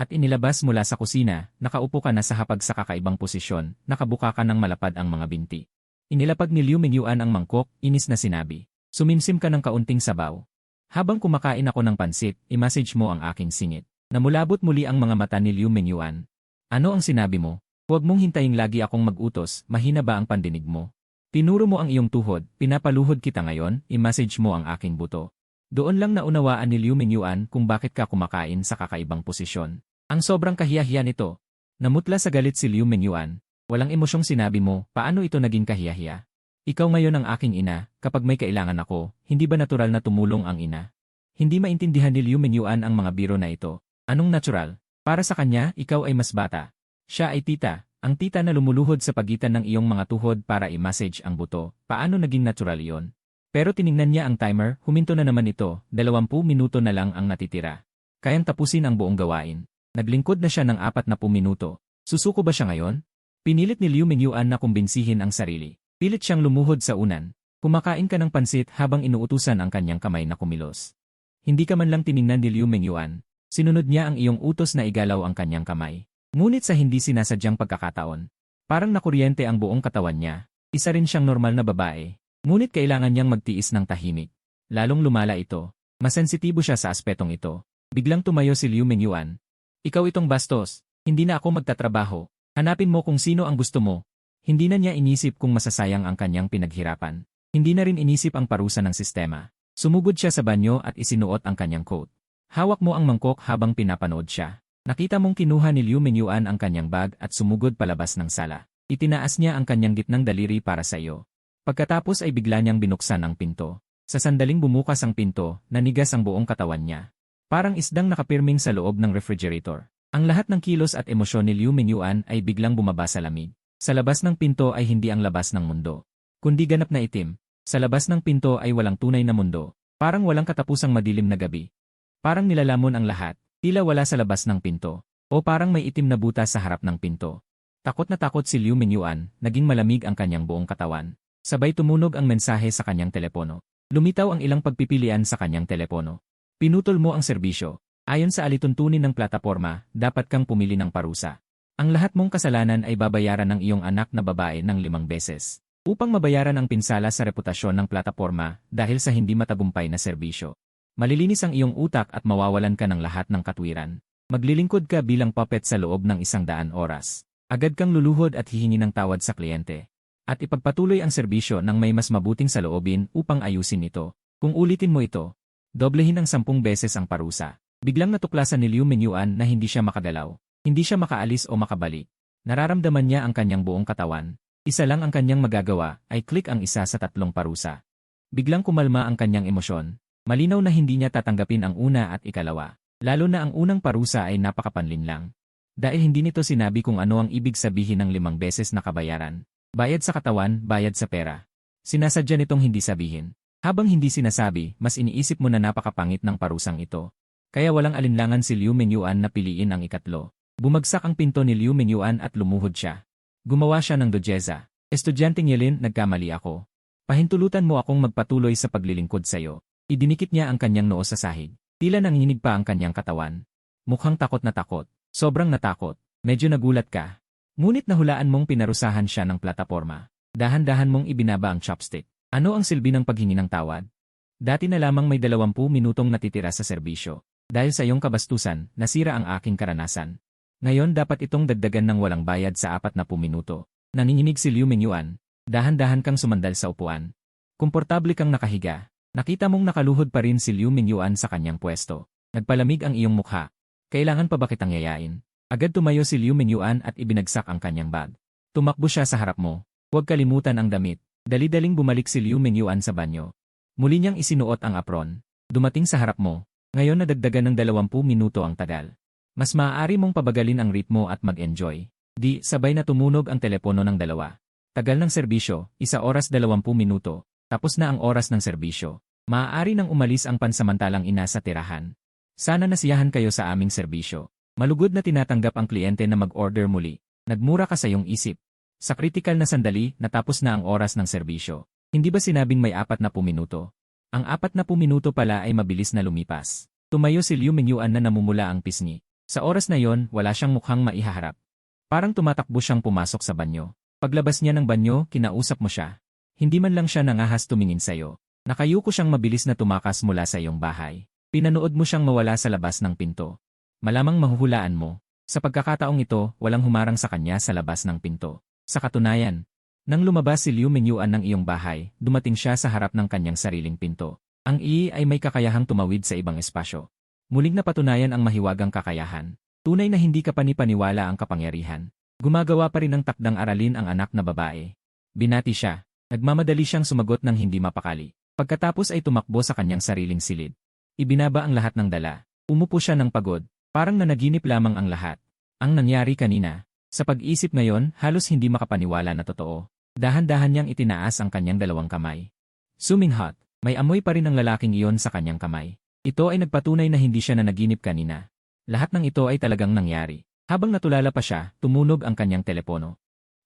Speaker 1: At inilabas mula sa kusina, nakaupo ka na sa hapag sa kakaibang posisyon, nakabuka ka ng malapad ang mga binti. Inilapag ni Liu Mingyuan ang mangkok, inis na sinabi. Sumimsim ka ng kaunting sabaw. Habang kumakain ako ng pansit, i-message mo ang aking singit. Namulabot muli ang mga mata ni Liu Mingyuan. Ano ang sinabi mo? Huwag mong hintayin lagi akong mag-utos, mahina ba ang pandinig mo? Tinuro mo ang iyong tuhod, pinapaluhod kita ngayon, i-message mo ang aking buto. Doon lang naunawaan ni Liu Mingyuan kung bakit ka kumakain sa kakaibang posisyon. Ang sobrang kahiyahiya nito. Namutla sa galit si Liu Mingyuan. Walang emosyong sinabi mo, paano ito naging kahiyahiya? Ikaw ngayon ang aking ina, kapag may kailangan ako, hindi ba natural na tumulong ang ina? Hindi maintindihan ni Liu Mingyuan ang mga biro na ito. Anong natural? Para sa kanya, ikaw ay mas bata. Siya ay tita, ang tita na lumuluhod sa pagitan ng iyong mga tuhod para i-massage ang buto. Paano naging natural iyon? Pero tiningnan niya ang timer, huminto na naman ito, 20 minuto na lang ang natitira. Kayang tapusin ang buong gawain. Naglingkod na siya ng 40 minuto. Susuko ba siya ngayon? Pinilit ni Liu Mingyuan na kumbinsihin ang sarili. Pilit siyang lumuhod sa unan. Kumakain ka ng pansit habang inuutusan ang kanyang kamay na kumilos. Hindi ka man lang tiningnan ni Liu Mingyuan. Sinunod niya ang iyong utos na igalaw ang kanyang kamay. Ngunit sa hindi sinasadyang pagkakataon, parang nakuryente ang buong katawan niya. Isa rin siyang normal na babae. Ngunit kailangan niyang magtiis ng tahimik. Lalong lumala ito. Masensitibo siya sa aspetong ito. Biglang tumayo si Liu Mingyuan. Ikaw itong bastos. Hindi na ako magtatrabaho. Hanapin mo kung sino ang gusto mo. Hindi na niya inisip kung masasayang ang kanyang pinaghirapan. Hindi na rin inisip ang parusa ng sistema. Sumugod siya sa banyo at isinuot ang kanyang coat. Hawak mo ang mangkok habang pinapanood siya. Nakita mong kinuha ni Liu Mingyuan ang kanyang bag at sumugod palabas ng sala. Itinaas niya ang kanyang gitnang daliri para sa iyo. Pagkatapos ay bigla niyang binuksan ang pinto. Sa sandaling bumukas ang pinto, nanigas ang buong katawan niya. Parang isdang nakapirming sa loob ng refrigerator. Ang lahat ng kilos at emosyon ni Liu Mingyuan ay biglang bumaba sa lamig. Sa labas ng pinto ay hindi ang labas ng mundo, kundi ganap na itim. Sa labas ng pinto ay walang tunay na mundo. Parang walang katapusang madilim na gabi. Parang nilalamon ang lahat, tila wala sa labas ng pinto. O parang may itim na butas sa harap ng pinto. Takot na takot si Liu Mingyuan, naging malamig ang kanyang buong katawan. Sabay tumunog ang mensahe sa kanyang telepono. Lumitaw ang ilang pagpipilian sa kanyang telepono. Pinutol mo ang serbisyo. Ayon sa alituntunin ng plataporma, dapat kang pumili ng parusa. Ang lahat mong kasalanan ay babayaran ng iyong anak na babae ng 5 beses. Upang mabayaran ang pinsala sa reputasyon ng plataporma dahil sa hindi matagumpay na serbisyo. Malilinis ang iyong utak at mawawalan ka ng lahat ng katwiran. Maglilingkod ka bilang puppet sa loob ng 100 oras. Agad kang luluhod at hihingi ng tawad sa kliyente. At ipagpatuloy ang serbisyo ng may mas mabuting saloobin upang ayusin ito. Kung ulitin mo ito, doblehin ang 10 beses ang parusa. Biglang natuklasan ni Liu Mingyuan na hindi siya makagalaw. Hindi siya makaalis o makabalik. Nararamdaman niya ang kanyang buong katawan. Isa lang ang kanyang magagawa, ay click ang isa sa 3 parusa. Biglang kumalma ang kanyang emosyon. Malinaw na hindi niya tatanggapin ang una at ikalawa. Lalo na ang unang parusa ay napakapanlin lang. Dahil hindi nito sinabi kung ano ang ibig sabihin ng 5 beses na kabayaran. Bayad sa katawan, bayad sa pera. Sinasadya nitong hindi sabihin. Habang hindi sinasabi, mas iniisip mo na napakapangit ng parusang ito. Kaya walang alinlangan si Liu Mingyuan na piliin ang ikatlo. Bumagsak ang pinto ni Liu Mingyuan at lumuhod siya. Gumawa siya ng dodyeza. Estudyanteng Yelin, nagkamali ako. Pahintulutan mo akong magpatuloy sa paglilingkod sa iyo. Idinikit niya ang kanyang noo sa sahig. Tila nanginginig pa ang kanyang katawan. Mukhang takot na takot. Sobrang natakot. Medyo nagulat ka. Ngunit nahulaan mong pinarusahan siya ng plataporma. Dahan-dahan mong ibinaba ang chopstick. Ano ang silbi ng paghingi ng tawad? Dati na lamang may 20 minutong natitira sa serbisyo. Dahil sa iyong kabastusan, nasira ang aking karanasan. Ngayon dapat itong dagdagan ng walang bayad sa 40 minuto. Nanginginig si Liu Mingyuan. Dahan-dahan kang sumandal sa upuan. Komportable kang nakahiga. Nakita mong nakaluhod pa rin si Liu Mingyuan sa kanyang pwesto. Nagpalamig ang iyong mukha. Kailangan pa ba kitang yayain? Agad tumayo si Liu Mingyuan at ibinagsak ang kanyang bag. Tumakbo siya sa harap mo. Huwag kalimutan ang damit. Dali-daling bumalik si Liu Mingyuan sa banyo. Muli niyang isinuot ang apron. Dumating sa harap mo. Ngayon nadagdagan ng 20 minuto ang tagal. Mas maaari mong pabagalin ang ritmo at mag-enjoy. Di, sabay na tumunog ang telepono ng dalawa. Tagal ng serbisyo, 1 oras 20 minuto. Tapos na ang oras ng serbisyo. Maaari nang umalis ang pansamantalang ina sa tirahan. Sana nasiyahan kayo sa aming serbisyo. Malugod na tinatanggap ang kliyente na mag-order muli. Nagmura ka sa iyong isip. Sa kritikal na sandali, natapos na ang oras ng serbisyo. Hindi ba sinabing may 40 minuto? Ang 40 minuto pala ay mabilis na lumipas. Tumayo si Liu Mingyuan na namumula ang pisngi. Sa oras na yon, wala siyang mukhang maihaharap. Parang tumatakbo siyang pumasok sa banyo. Paglabas niya ng banyo, kinausap mo siya. Hindi man lang siya nangahas tumingin sa'yo. Nakayuko siyang mabilis na tumakas mula sa iyong bahay. Pinanood mo siyang mawala sa labas ng pinto. Malamang mahuhulaan mo. Sa pagkakataong ito, walang humarang sa kanya sa labas ng pinto. Sa katunayan, nang lumabas si Liu Mingyuan ng iyong bahay, dumating siya sa harap ng kanyang sariling pinto. Ang Yi ay may kakayahang tumawid sa ibang espasyo. Muling napatunayan ang mahiwagang kakayahan. Tunay na hindi kapani-paniwala ang kapangyarihan. Gumagawa pa rin ng takdang aralin ang anak na babae. Binati siya. Nagmamadali siyang sumagot ng hindi mapakali. Pagkatapos ay tumakbo sa kanyang sariling silid. Ibinaba ang lahat ng dala. Umupo siya ng pagod. Parang nanaginip lamang ang lahat. Ang nangyari kanina. Sa pag-isip ngayon, halos hindi makapaniwala na totoo. Dahan-dahan niyang itinaas ang kanyang dalawang kamay. Suminghot. May amoy pa rin ang lalaking iyon sa kanyang kamay. Ito ay nagpatunay na hindi siya nanaginip kanina. Lahat ng ito ay talagang nangyari. Habang natulala pa siya, tumunog ang kanyang telepono.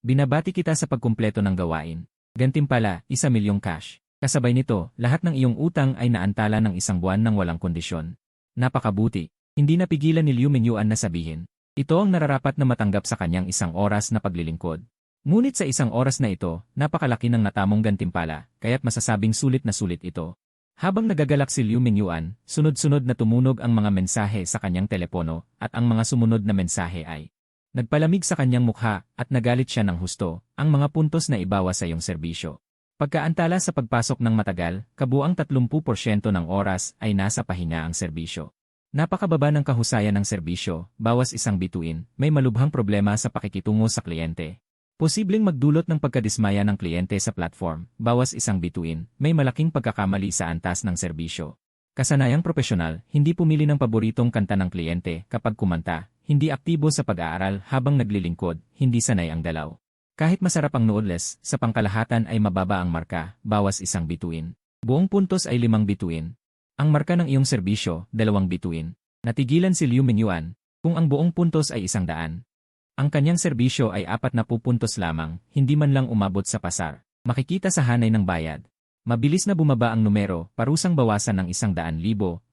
Speaker 1: Binabati kita sa pagkumpleto ng gawain. Gantimpala, 1,000,000 cash. Kasabay nito, lahat ng iyong utang ay naantala ng 1 buwan ng walang kondisyon. Napakabuti. Hindi napigilan ni Liu Mingyuan na sabihin. Ito ang nararapat na matanggap sa kanyang 1 oras na paglilingkod. Ngunit sa 1 oras na ito, napakalaki ng natamong gantimpala, kaya't masasabing sulit na sulit ito. Habang nagagalak si Liu Mingyuan, sunod-sunod na tumunog ang mga mensahe sa kanyang telepono at ang mga sumunod na mensahe ay nagpalamig sa kanyang mukha at nagalit siya ng husto, ang mga puntos na ibawas sa iyong serbisyo. Pagkaantala sa pagpasok ng matagal, kabuang 30% ng oras ay nasa pahinga ang serbisyo. Napakababa ng kahusayan ng serbisyo, bawas isang bituin, may malubhang problema sa pakikitungo sa kliyente. Posibleng magdulot ng pagkadismaya ng kliyente sa platform, bawas isang bituin, may malaking pagkakamali sa antas ng serbisyo. Kasanayang propesyonal, hindi pumili ng paboritong kanta ng kliyente kapag kumanta, hindi aktibo sa pag-aaral habang naglilingkod, hindi sanay ang dalaw. Kahit masarap ang noodles, sa pangkalahatan ay mababa ang marka, bawas isang bituin. Buong puntos ay 5 bituin. Ang marka ng iyong serbisyo, 2 bituin. Natigilan si Liu Mingyuan, kung ang buong puntos ay 100. Ang kanyang serbisyo ay 40 puntos lamang, hindi man lang umabot sa pasar. Makikita sa hanay ng bayad. Mabilis na bumaba ang numero, parusang bawasan ng 100,000,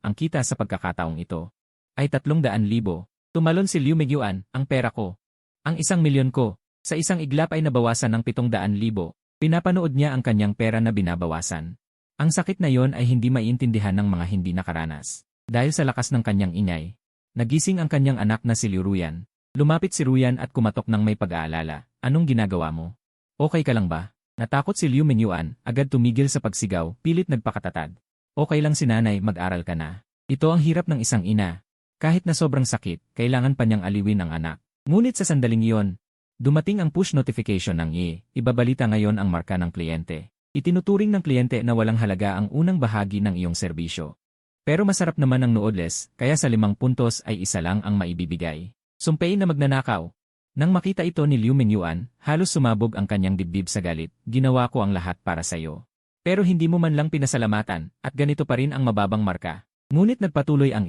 Speaker 1: ang kita sa pagkakataong ito ay 300,000. Tumalon si Liu Mingyuan, ang pera ko. Ang 1,000,000 ko. Sa isang iglap ay nabawasan ng 700,000. Pinapanood niya ang kanyang pera na binabawasan. Ang sakit na yon ay hindi maiintindihan ng mga hindi nakaranas. Dahil sa lakas ng kanyang ingay, nagising ang kanyang anak na si Liu Ruyan. Lumapit si Ruyan at kumatok ng may pag-aalala. Anong ginagawa mo? Okay ka lang ba? Natakot si Liu Mingyuan, agad tumigil sa pagsigaw, pilit nagpakatatag. Okay lang si nanay, mag-aral ka na. Ito ang hirap ng isang ina. Kahit na sobrang sakit, kailangan pa niyang aliwin ang anak. Ngunit sa sandaling iyon, dumating ang push notification ng ibabalita ngayon ang marka ng kliyente. Itinuturing ng kliyente na walang halaga ang unang bahagi ng iyong serbisyo. Pero masarap naman ang noodles, kaya sa 5 puntos ay 1 lang ang maibibigay. Sumpain na magnanakaw. Nang makita ito ni Liu Mingyuan, halos sumabog ang kanyang dibdib sa galit. Ginawa ko ang lahat para sa iyo. Pero hindi mo man lang pinasalamatan, at ganito pa rin ang mababang marka. Ngunit nagpatuloy ang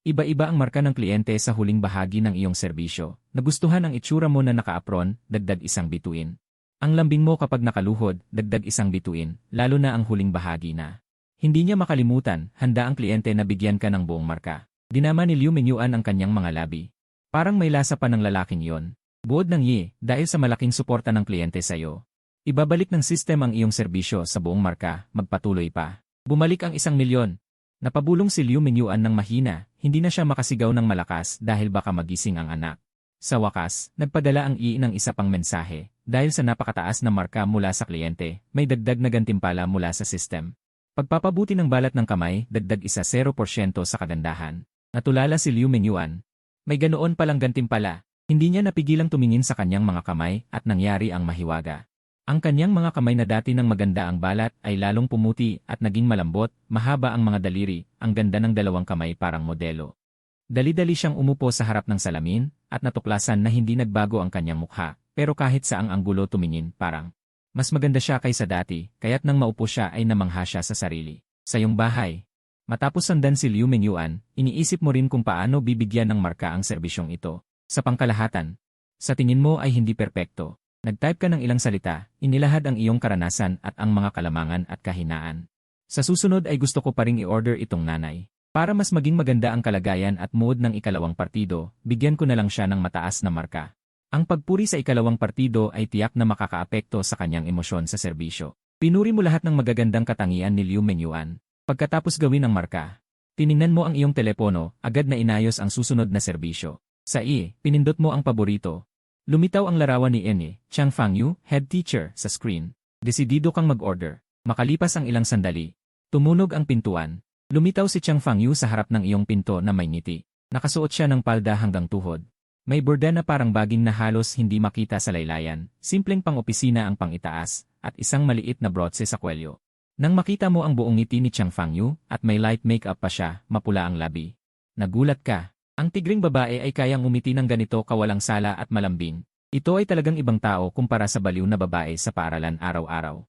Speaker 1: Iba-iba ang marka ng kliyente sa huling bahagi ng iyong serbisyo. Nagustuhan ang itsura mo na naka-apron, dagdag 1 bituin. Ang lambing mo kapag nakaluhod, dagdag 1 bituin, lalo na ang huling bahagi na. Hindi niya makalimutan, handa ang kliyente na bigyan ka ng buong marka. Dinama ni Liu Mingyuan ang kanyang mga labi. Parang may lasa pa ng lalaking yon. Buod ng dahil sa malaking suporta ng kliyente sa iyo. Ibabalik ng sistem ang iyong serbisyo sa buong marka, magpatuloy pa. Bumalik ang 1,000,000. Napabulong si Liu Mingyuan ng mahina, hindi na siya makasigaw ng malakas dahil baka magising ang anak. Sa wakas, nagpadala ang ng isa pang mensahe, dahil sa napakataas na marka mula sa kliyente, may dagdag na gantimpala mula sa sistem. Pagpapabuti ng balat ng kamay, dagdag 0% sa kagandahan. Natulala si Liu Mingyuan. May ganoon palang gantimpala. Hindi niya napigilang tumingin sa kanyang mga kamay at nangyari ang mahiwaga. Ang kanyang mga kamay na dati ng maganda ang balat ay lalong pumuti at naging malambot, mahaba ang mga daliri, ang ganda ng 2 kamay parang modelo. Dali-dali siyang umupo sa harap ng salamin at natuklasan na hindi nagbago ang kanyang mukha, pero kahit saang anggulo tumingin parang mas maganda siya kaysa dati, kaya't nang maupo siya ay namangha siya sa sarili. Sa iyong bahay. Matapos sundan si Liu Mingyuan, iniisip mo rin kung paano bibigyan ng marka ang serbisyong ito. Sa pangkalahatan, sa tingin mo ay hindi perpekto. Nag-type ka ng ilang salita, inilahad ang iyong karanasan at ang mga kalamangan at kahinaan. Sa susunod ay gusto ko pa ring i-order itong nanay. Para mas maging maganda ang kalagayan at mood ng ikalawang partido, bigyan ko na lang siya ng mataas na marka. Ang pagpuri sa ikalawang partido ay tiyak na makakaapekto sa kanyang emosyon sa serbisyo. Pinuri mo lahat ng magagandang katangian ni Liu Mengyuan. Pagkatapos gawin ang marka, tiningnan mo ang iyong telepono, agad na inayos ang susunod na serbisyo. Sa pinindot mo ang paborito. Lumitaw ang larawan ni Chang Fangyu, head teacher, sa screen. Desidido kang mag-order. Makalipas ang ilang sandali, tumunog ang pintuan. Lumitaw si Chang Fangyu sa harap ng iyong pinto na may ngiti. Nakasuot siya ng palda hanggang tuhod. May borda na parang baging na halos hindi makita sa laylayan, simpleng pang-opisina ang pang-itaas, at isang maliit na brotse sa kwelyo. Nang makita mo ang buong ngiti ni Chang Fangyu, at may light makeup pa siya, mapula ang labi. Nagulat ka. Ang tigring babae ay kayang umiti ng ganito kawalang sala at malambing. Ito ay talagang ibang tao kumpara sa baliw na babae sa paaralan araw-araw.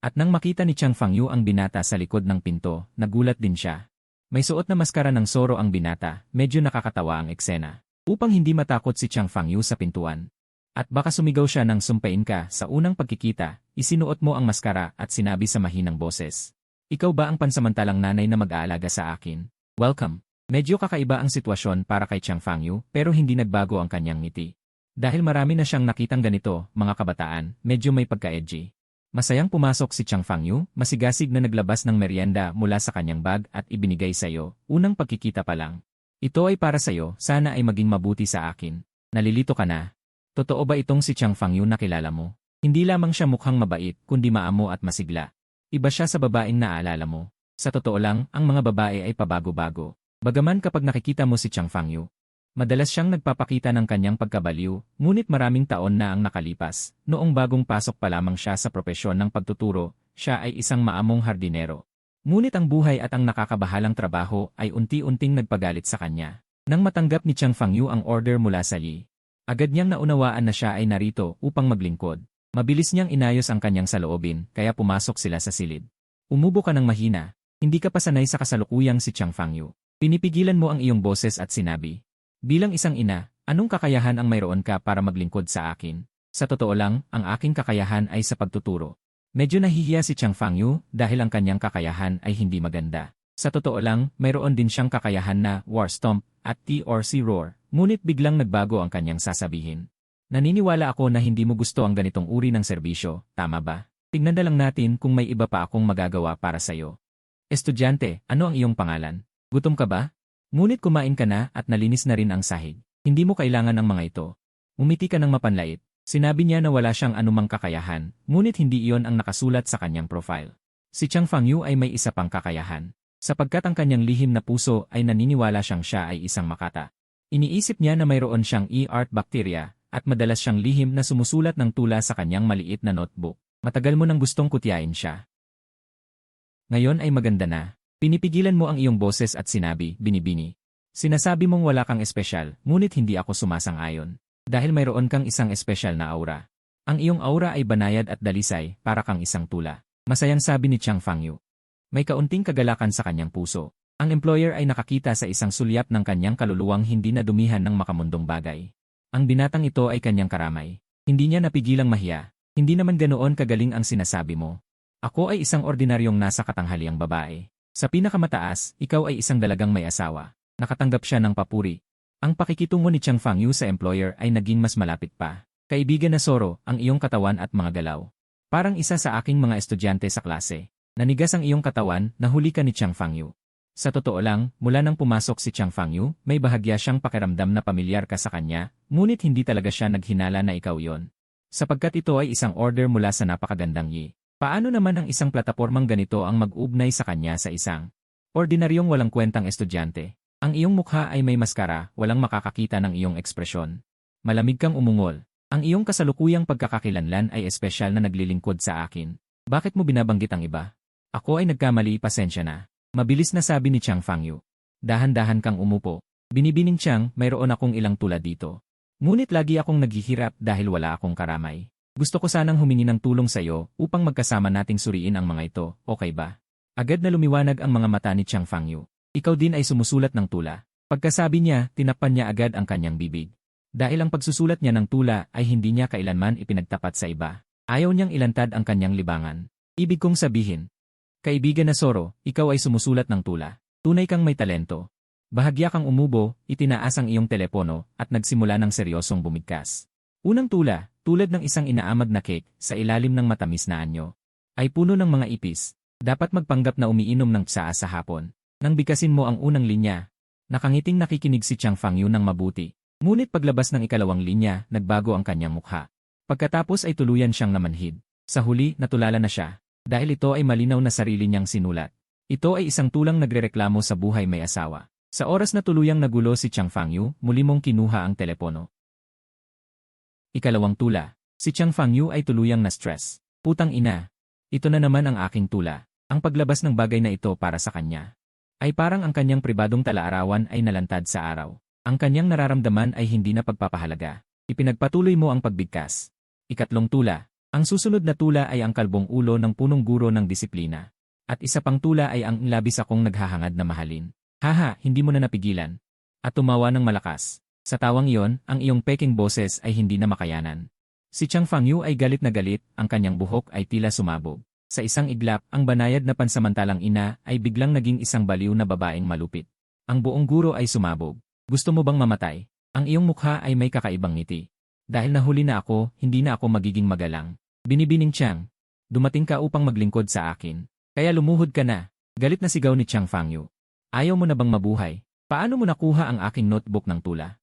Speaker 1: At nang makita ni Chang Fangyu ang binata sa likod ng pinto, nagulat din siya. May suot na maskara ng Zorro ang binata, medyo nakakatawa ang eksena. Upang hindi matakot si Chang Fangyu sa pintuan. At baka sumigaw siya nang sumpain ka sa unang pagkikita, isinuot mo ang maskara at sinabi sa mahinang boses. Ikaw ba ang pansamantalang nanay na mag-aalaga sa akin? Welcome. Medyo kakaiba ang sitwasyon para kay Chang Fangyu pero hindi nagbago ang kanyang ngiti. Dahil marami na siyang nakitang ganito, mga kabataan, medyo may pagka-edgy. Masayang pumasok si Chang Fangyu, masigasig na naglabas ng merienda mula sa kanyang bag at ibinigay sa iyo, unang pagkikita pa lang. Ito ay para sa'yo, sana ay maging mabuti sa akin. Nalilito ka na. Totoo ba itong si Chang Fangyu na kilala mo? Hindi lamang siya mukhang mabait, kundi maamo at masigla. Iba siya sa babaeng naaalala mo. Sa totoo lang, ang mga babae ay pabago-bago. Bagaman kapag nakikita mo si Chang Fangyu, madalas siyang nagpapakita ng kanyang pagkabaliw, ngunit maraming taon na ang nakalipas. Noong bagong pasok pa lamang siya sa propesyon ng pagtuturo, siya ay isang maamong hardinero. Ngunit ang buhay at ang nakakabahalang trabaho ay unti-unting nagpagalit sa kanya. Nang matanggap ni Chang Fangyu ang order mula sa Yi, agad niyang naunawaan na siya ay narito upang maglingkod. Mabilis niyang inayos ang kanyang saloobin, kaya pumasok sila sa silid. Umubo ka ng mahina, hindi ka pa sanay sa kasalukuyang si Chang Fangyu. Pinipigilan mo ang iyong boses at sinabi, bilang isang ina, anong kakayahan ang mayroon ka para maglingkod sa akin? Sa totoo lang, ang aking kakayahan ay sa pagtuturo. Medyo nahihiya si Chang Fangyu dahil ang kanyang kakayahan ay hindi maganda. Sa totoo lang, mayroon din siyang kakayahan na War Stomp at T-or-C Roar, ngunit biglang nagbago ang kanyang sasabihin. Naniniwala ako na hindi mo gusto ang ganitong uri ng serbisyo, tama ba? Tignan na lang natin kung may iba pa akong magagawa para sa'yo. Estudyante, ano ang iyong pangalan? Gutom ka ba? Ngunit kumain ka na at nalinis na rin ang sahig. Hindi mo kailangan ng mga ito. Umiti ka ng mapanlait. Sinabi niya na wala siyang anumang kakayahan, ngunit hindi iyon ang nakasulat sa kanyang profile. Si Chang Fangyu ay may isa pang kakayahan, sapagkat ang kanyang lihim na puso ay naniniwala siya ay isang makata. Iniisip niya na mayroon siyang E-art bacteria, at madalas siyang lihim na sumusulat ng tula sa kanyang maliit na notebook. Matagal mo nang gustong kutyain siya. Ngayon ay maganda na. Pinipigilan mo ang iyong boses at sinabi, binibini. Sinasabi mong wala kang espesyal, ngunit hindi ako sumasang-ayon. Dahil mayroon kang isang espesyal na aura. Ang iyong aura ay banayad at dalisay, para kang isang tula. Masayang sabi ni Chang Fangyu. May kaunting kagalakan sa kanyang puso. Ang employer ay nakakita sa isang sulyap ng kanyang kaluluwang hindi na dumihan ng makamundong bagay. Ang binatang ito ay kanyang karamay. Hindi niya napigilang mahiya. Hindi naman ganoon kagaling ang sinasabi mo. Ako ay isang ordinaryong nasa katanghaliang babae. Sa pinakamataas, ikaw ay isang dalagang may asawa. Nakatanggap siya ng papuri. Ang pakikitungo ni Chang Fangyu sa employer ay naging mas malapit pa. Kaibigan na Zorro, ang iyong katawan at mga galaw. Parang isa sa aking mga estudyante sa klase. Nanigas ang iyong katawan, nahuli ka ni Chang Fangyu. Sa totoo lang, mula nang pumasok si Chang Fangyu, may bahagya siyang pakiramdam na pamilyar ka sa kanya, ngunit hindi talaga siya naghinala na ikaw yon. Sapagkat ito ay isang order mula sa napakagandang Yi. Paano naman ang isang platapormang ganito ang mag-ugnay sa kanya sa isang ordinaryong walang kwentang estudyante? Ang iyong mukha ay may maskara, walang makakakita ng iyong ekspresyon. Malamig kang umungol. Ang iyong kasalukuyang pagkakakilanlan ay espesyal na naglilingkod sa akin. Bakit mo binabanggit ang iba? Ako ay nagkamali, pasensya na. Mabilis na sabi ni Chang Fangyu. Dahan-dahan kang umupo. Binibining Chang, mayroon akong ilang tulad dito. Ngunit lagi akong naghihirap dahil wala akong karamay. Gusto ko sanang humingi ng tulong sa iyo upang magkasama nating suriin ang mga ito, okay ba? Agad na lumiwanag ang mga mata ni Chang Fangyu. Ikaw din ay sumusulat ng tula. Pagkasabi niya, tinakpan niya agad ang kanyang bibig. Dahil ang pagsusulat niya ng tula ay hindi niya kailanman ipinagtapat sa iba. Ayaw niyang ilantad ang kanyang libangan. Ibig kong sabihin, kaibigan na Zorro, ikaw ay sumusulat ng tula. Tunay kang may talento. Bahagya kang umubo, itinaas ang iyong telepono, at nagsimula ng seryosong bumigkas. Unang tula, tulad ng isang inaamag na cake sa ilalim ng matamis na anyo, ay puno ng mga ipis. Dapat magpanggap na umiinom ng tsaa sa hapon. Nang bigkasin mo ang unang linya, nakangiting nakikinig si Chang Fangyu ng mabuti. Ngunit paglabas ng ikalawang linya, nagbago ang kanyang mukha. Pagkatapos ay tuluyan siyang namanhid. Sa huli, natulala na siya. Dahil ito ay malinaw na sarili niyang sinulat. Ito ay isang tulang nagrereklamo sa buhay may asawa. Sa oras na tuluyang nagulo si Chang Fangyu, muli mong kinuha ang telepono. Ikalawang tula. Si Chang Fangyu ay tuluyang na-stress. Putang ina. Ito na naman ang aking tula. Ang paglabas ng bagay na ito para sa kanya ay parang ang kanyang pribadong talaarawan ay nalantad sa araw. Ang kanyang nararamdaman ay hindi na pagpapahalaga. Ipinagpatuloy mo ang pagbigkas. Ikatlong tula. Ang susunod na tula ay ang kalbong ulo ng punong guro ng disiplina. At isa pang tula ay ang labis akong naghahangad na mahalin. Haha, hindi mo na napigilan. At tumawa ng malakas. Sa tawang iyon, ang iyong peking boses ay hindi na makayanan. Si Chang Fangyu ay galit na galit, ang kanyang buhok ay tila sumabog. Sa isang iglap, ang banayad na pansamantalang ina ay biglang naging isang baliw na babaeng malupit. Ang buong guro ay sumabog. Gusto mo bang mamatay? Ang iyong mukha ay may kakaibang ngiti. Dahil nahuli na ako, hindi na ako magiging magalang. Binibining Chang, dumating ka upang maglingkod sa akin. Kaya lumuhod ka na. Galit na sigaw ni Chang Fangyu. Ayaw mo na bang mabuhay? Paano mo nakuha ang aking notebook ng tula?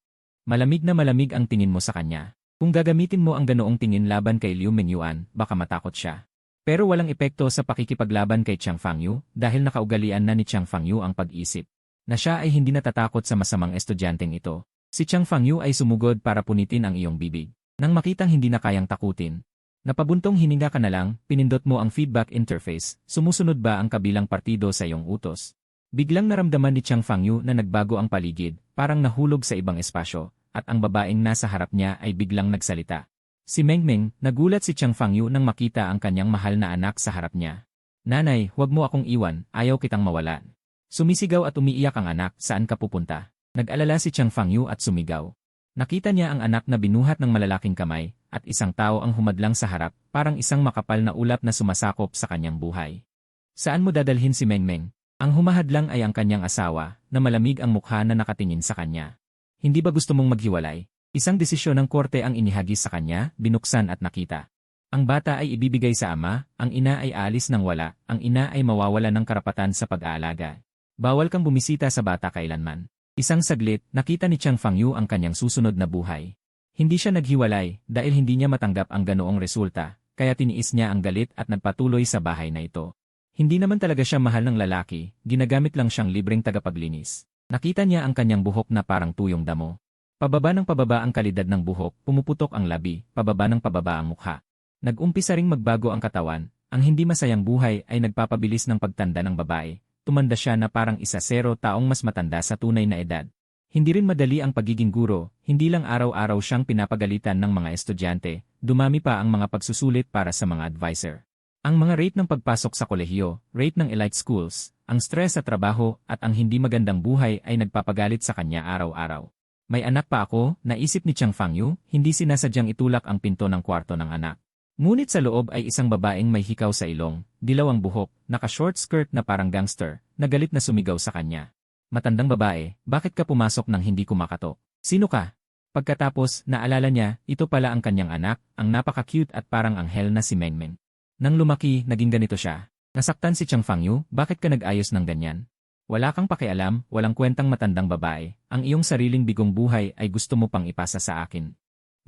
Speaker 1: Malamig na malamig ang tingin mo sa kanya. Kung gagamitin mo ang ganoong tingin laban kay Liu Mingyuan, baka matakot siya. Pero walang epekto sa pakikipaglaban kay Chang Fangyu dahil nakaugalian na ni Chang Fangyu ang pag-isip na siya ay hindi natatakot sa masamang estudyanteng ito. Si Chang Fangyu ay sumugod para punitin ang iyong bibig. Nang makitang hindi na kayang takutin, napabuntong hininga ka na lang, pinindot mo ang feedback interface, sumusunod ba ang kabilang partido sa iyong utos? Biglang naramdaman ni Chang Fangyu na nagbago ang paligid, parang nahulog sa ibang espasyo, at ang babaeng nasa harap niya ay biglang nagsalita. Si Mengmeng, nagulat si Chang Fangyu nang makita ang kanyang mahal na anak sa harap niya. Nanay, huwag mo akong iwan, ayaw kitang mawalan. Sumisigaw at umiiyak ang anak, saan ka pupunta? Nag-alala si Chang Fangyu at sumigaw. Nakita niya ang anak na binuhat ng malalaking kamay, at isang tao ang humadlang sa harap, parang isang makapal na ulap na sumasakop sa kanyang buhay. Saan mo dadalhin si Mengmeng? Ang humahadlang ay ang kanyang asawa, na malamig ang mukha na nakatingin sa kanya. Hindi ba gusto mong maghiwalay? Isang desisyon ng korte ang inihagis sa kanya, binuksan at nakita. Ang bata ay ibibigay sa ama, ang ina ay aalis ng wala, ang ina ay mawawala ng karapatan sa pag-aalaga. Bawal kang bumisita sa bata kailanman. Isang saglit, nakita ni Chang Fangyu ang kanyang susunod na buhay. Hindi siya naghiwalay dahil hindi niya matanggap ang ganoong resulta, kaya tiniis niya ang galit at nagpatuloy sa bahay na ito. Hindi naman talaga siya mahal ng lalaki, ginagamit lang siyang libreng tagapaglinis. Nakita niya ang kanyang buhok na parang tuyong damo. Pababa ng pababa ang kalidad ng buhok, pumuputok ang labi, pababa ng pababa ang mukha. Nag-umpisa ring magbago ang katawan, ang hindi masayang buhay ay nagpapabilis ng pagtanda ng babae. Tumanda siya na parang 1-0 taong mas matanda sa tunay na edad. Hindi rin madali ang pagiging guro, hindi lang araw-araw siyang pinapagalitan ng mga estudyante, dumami pa ang mga pagsusulit para sa mga advisor. Ang mga rate ng pagpasok sa kolehiyo, rate ng elite schools, ang stress sa trabaho at ang hindi magandang buhay ay nagpapagalit sa kanya araw-araw. May anak pa ako, naisip ni Chang Fangyu, hindi sinasadyang itulak ang pinto ng kwarto ng anak. Ngunit sa loob ay isang babaeng may hikaw sa ilong, dilaw ang buhok, naka-short skirt na parang gangster, na galit na sumigaw sa kanya. Matandang babae, bakit ka pumasok nang hindi kumakatok? Sino ka? Pagkatapos, naalala niya, ito pala ang kanyang anak, ang napaka-cute at parang anghel na si Mengmeng. Nang lumaki, naging ganito siya. Nasaktan si Chang Fangyu, bakit ka nag-ayos ng ganyan? Wala kang pakialam, walang kwentang matandang babae, ang iyong sariling bigong buhay ay gusto mo pang ipasa sa akin.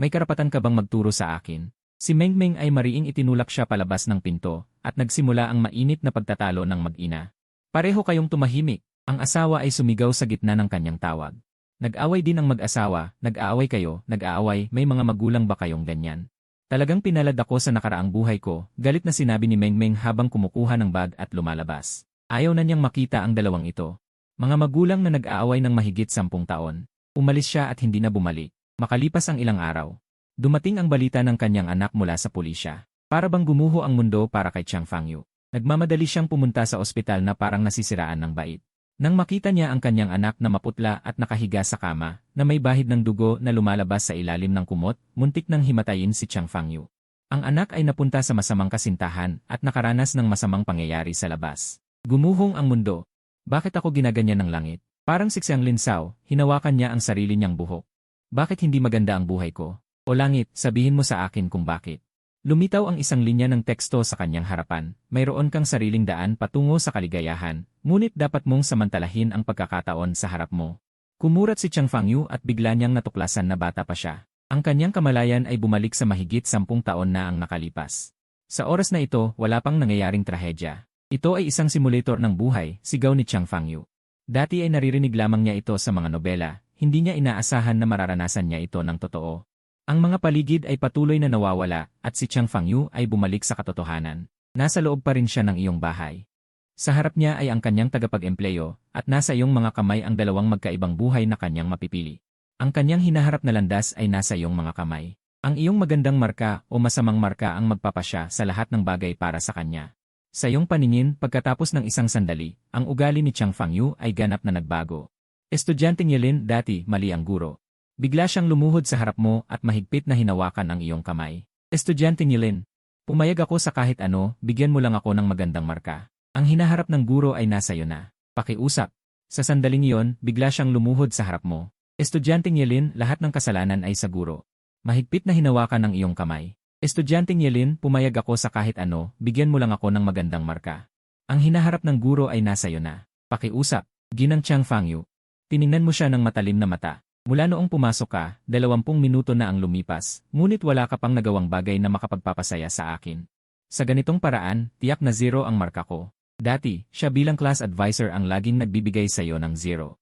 Speaker 1: May karapatan ka bang magturo sa akin? Si Mengmeng ay mariing itinulak siya palabas ng pinto, at nagsimula ang mainit na pagtatalo ng mag-ina. Pareho kayong tumahimik, ang asawa ay sumigaw sa gitna ng kanyang tawag. Nag-away din ang mag-asawa, nag-aaway kayo, nag-aaway, may mga magulang ba kayong ganyan? Talagang pinalad ako sa nakaraang buhay ko, galit na sinabi ni Mengmeng habang kumukuha ng bag at lumalabas. Ayaw na niyang makita ang dalawang ito. Mga magulang na nag-aaway ng mahigit 10 taon. Umalis siya at hindi na bumalik. Makalipas ang ilang araw. Dumating ang balita ng kanyang anak mula sa pulisya. Para bang gumuho ang mundo para kay Chang Fangyu. Nagmamadali siyang pumunta sa ospital na parang nasisiraan ng bait. Nang makita niya ang kanyang anak na maputla at nakahiga sa kama, na may bahid ng dugo na lumalabas sa ilalim ng kumot, muntik nang himatayin si Chang Fangyu. Ang anak ay napunta sa masamang kasintahan at nakaranas ng masamang pangyayari sa labas. Gumuhong ang mundo. Bakit ako ginaganyan ng langit? Parang siksang linsaw, hinawakan niya ang sarili niyang buhok. Bakit hindi maganda ang buhay ko? O langit, sabihin mo sa akin kung bakit. Lumitaw ang isang linya ng teksto sa kanyang harapan. Mayroon kang sariling daan patungo sa kaligayahan, ngunit dapat mong samantalahin ang pagkakataon sa harap mo. Kumurat si Chang Fangyu at bigla niyang natuklasan na bata pa siya. Ang kanyang kamalayan ay bumalik sa mahigit 10 taon na ang nakalipas. Sa oras na ito, wala pang nangyayaring trahedya. Ito ay isang simulator ng buhay, sigaw ni Chang Fangyu. Dati ay naririnig lamang niya ito sa mga nobela, hindi niya inaasahan na mararanasan niya ito ng totoo. Ang mga paligid ay patuloy na nawawala at si Chang Fangyu ay bumalik sa katotohanan. Nasa loob pa rin siya ng iyong bahay. Sa harap niya ay ang kanyang tagapag-empleyo at nasa iyong mga kamay ang dalawang magkaibang buhay na kanyang mapipili. Ang kanyang hinaharap na landas ay nasa iyong mga kamay. Ang iyong magandang marka o masamang marka ang magpapasya sa lahat ng bagay para sa kanya. Sa iyong paningin, pagkatapos ng isang sandali, ang ugali ni Chang Fangyu ay ganap na nagbago. Estudyanteng Yelin, dati mali ang guro. Bigla siyang lumuhod sa harap mo at mahigpit na hinawakan ang iyong kamay. Estudyanteng Yelin, pumayag ako sa kahit ano, bigyan mo lang ako ng magandang marka. Ang hinaharap ng guro ay nasa iyo na. Pakiusap. Sa sandaling iyon, bigla siyang lumuhod sa harap mo. Estudyanteng Yelin, lahat ng kasalanan ay sa guro. Mahigpit na hinawakan ang iyong kamay. Estudyanteng Yelin, pumayag ako sa kahit ano, bigyan mo lang ako ng magandang marka. Ang hinaharap ng guro ay nasa iyo na. Pakiusap. Ginang Chang Fangyu. Tiningnan mo siya ng matalim na mata. Mula noong pumasok ka, 20 minuto na ang lumipas, ngunit wala ka pang nagawang bagay na makapagpapasaya sa akin. Sa ganitong paraan, tiyak na 0 ang marka ko. Dati, siya bilang class advisor ang laging nagbibigay sa iyo ng 0.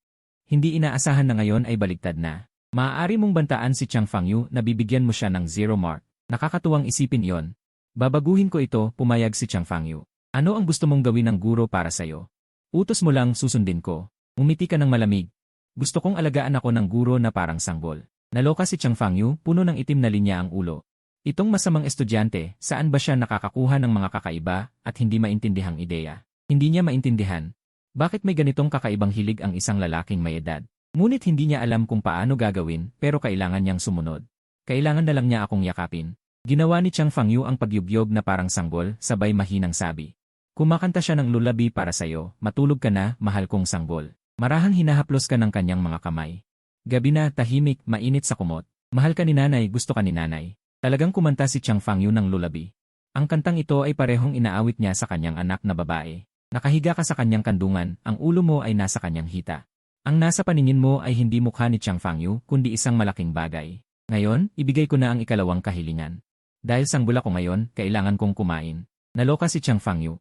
Speaker 1: Hindi inaasahan na ngayon ay baliktad na. Maaari mong bantaan si Chang Fangyu na bibigyan mo siya ng 0 mark. Nakakatuwang isipin iyon. Babaguhin ko ito, pumayag si Chang Fangyu. Ano ang gusto mong gawin ng guro para sa'yo? Utos mo lang, susundin ko. Umiti ka ng malamig. Gusto kong alagaan ako ng guro na parang sanggol. Naloka si Chang Fangyu, puno ng itim na linya ang ulo. Itong masamang estudyante, saan ba siya nakakakuha ng mga kakaiba at hindi maintindihang ideya? Hindi niya maintindihan. Bakit may ganitong kakaibang hilig ang isang lalaking may edad? Ngunit hindi niya alam kung paano gagawin, pero kailangan niyang sumunod. Kailangan na lang niya akong yakapin. Ginawa ni Chang Fangyu ang pagyugyog na parang sanggol, sabay mahinang sabi. Kumakanta siya ng lullaby para sa'yo, matulog ka na, mahal kong sanggol. Marahang hinahaplos ka ng kanyang mga kamay. Gabi na, tahimik, mainit sa kumot. Mahal ka ni nanay, gusto ka ni nanay. Talagang kumanta si Chang Fangyu ng lullaby. Ang kantang ito ay parehong inaawit niya sa kanyang anak na babae. Nakahiga ka sa kanyang kandungan, ang ulo mo ay nasa kanyang hita. Ang nasa paningin mo ay hindi mukha ni Chang Fangyu, kundi isang malaking bagay. Ngayon, ibigay ko na ang ikalawang kahilingan. Dahil sanggol ako ngayon, kailangan kong kumain. Naloka si Chang Fangyu.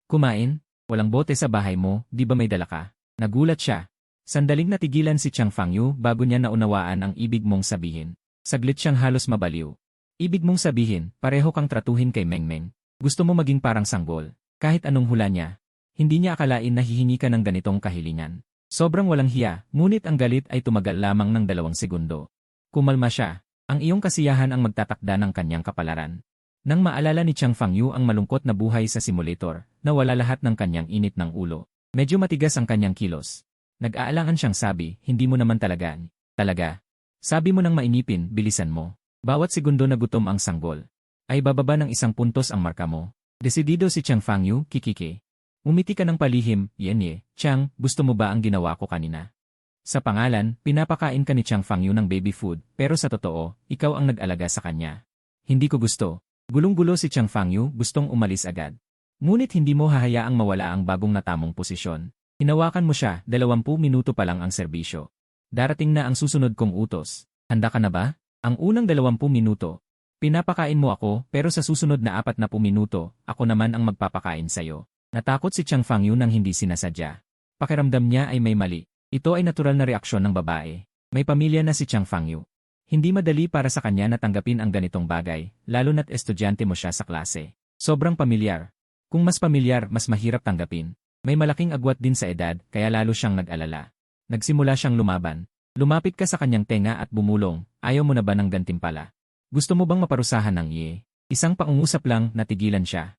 Speaker 1: Kumain? Walang bote sa bahay mo, di ba may dala ka? Nagulat siya. Sandaling natigilan si Chang Fangyu bago niya naunawaan ang ibig mong sabihin. Saglit siyang halos mabaliw. Ibig mong sabihin, pareho kang tratuhin kay Mengmeng. Gusto mo maging parang sanggol. Kahit anong hula niya. Hindi niya akalain na hihingi ka ng ganitong kahilingan. Sobrang walang hiya, ngunit ang galit ay tumagal lamang ng 2 segundo. Kumalma siya. Ang iyong kasiyahan ang magtatakda ng kanyang kapalaran. Nang maalala ni Chang Fangyu ang malungkot na buhay sa simulator, nawala lahat ng kanyang init ng ulo. Medyo matigas ang kanyang kilos. Nag-aalangan siyang sabi, hindi mo naman talaga. Talaga. Sabi mo nang mainipin, bilisan mo. Bawat segundo na gutom ang sanggol. Ay bababa ng 1 puntos ang marka mo. Desidido si Chang Fangyu, kikiki. Umiti ka ng palihim, Yenye, Chang, gusto mo ba ang ginawa ko kanina? Sa pangalan, pinapakain ka ni Chang Fangyu ng baby food, pero sa totoo, ikaw ang nag-alaga sa kanya. Hindi ko gusto. Gulong-gulo si Chang Fangyu, gustong umalis agad. Ngunit hindi mo hahayaang mawala ang bagong natamong posisyon. Hinawakan mo siya, 20 minuto pa lang ang serbisyo. Darating na ang susunod kong utos. Handa ka na ba? Ang unang 20 minuto. Pinapakain mo ako, pero sa susunod na 40 minuto, ako naman ang magpapakain sa'yo. Natakot si Chang Fangyu nang hindi sinasadya. Pakiramdam niya ay may mali. Ito ay natural na reaksyon ng babae. May pamilya na si Chang Fangyu. Hindi madali para sa kanya na tanggapin ang ganitong bagay, lalo na't estudyante mo siya sa klase. Sobrang pamilyar. Kung mas pamilyar, mas mahirap tanggapin. May malaking agwat din sa edad, kaya lalo siyang nag-alala. Nagsimula siyang lumaban. Lumapit ka sa kanyang tenga at bumulong, ayaw mo na ba ng gantimpala? Gusto mo bang maparusahan ng iye? Isang pangungusap lang, natigilan siya.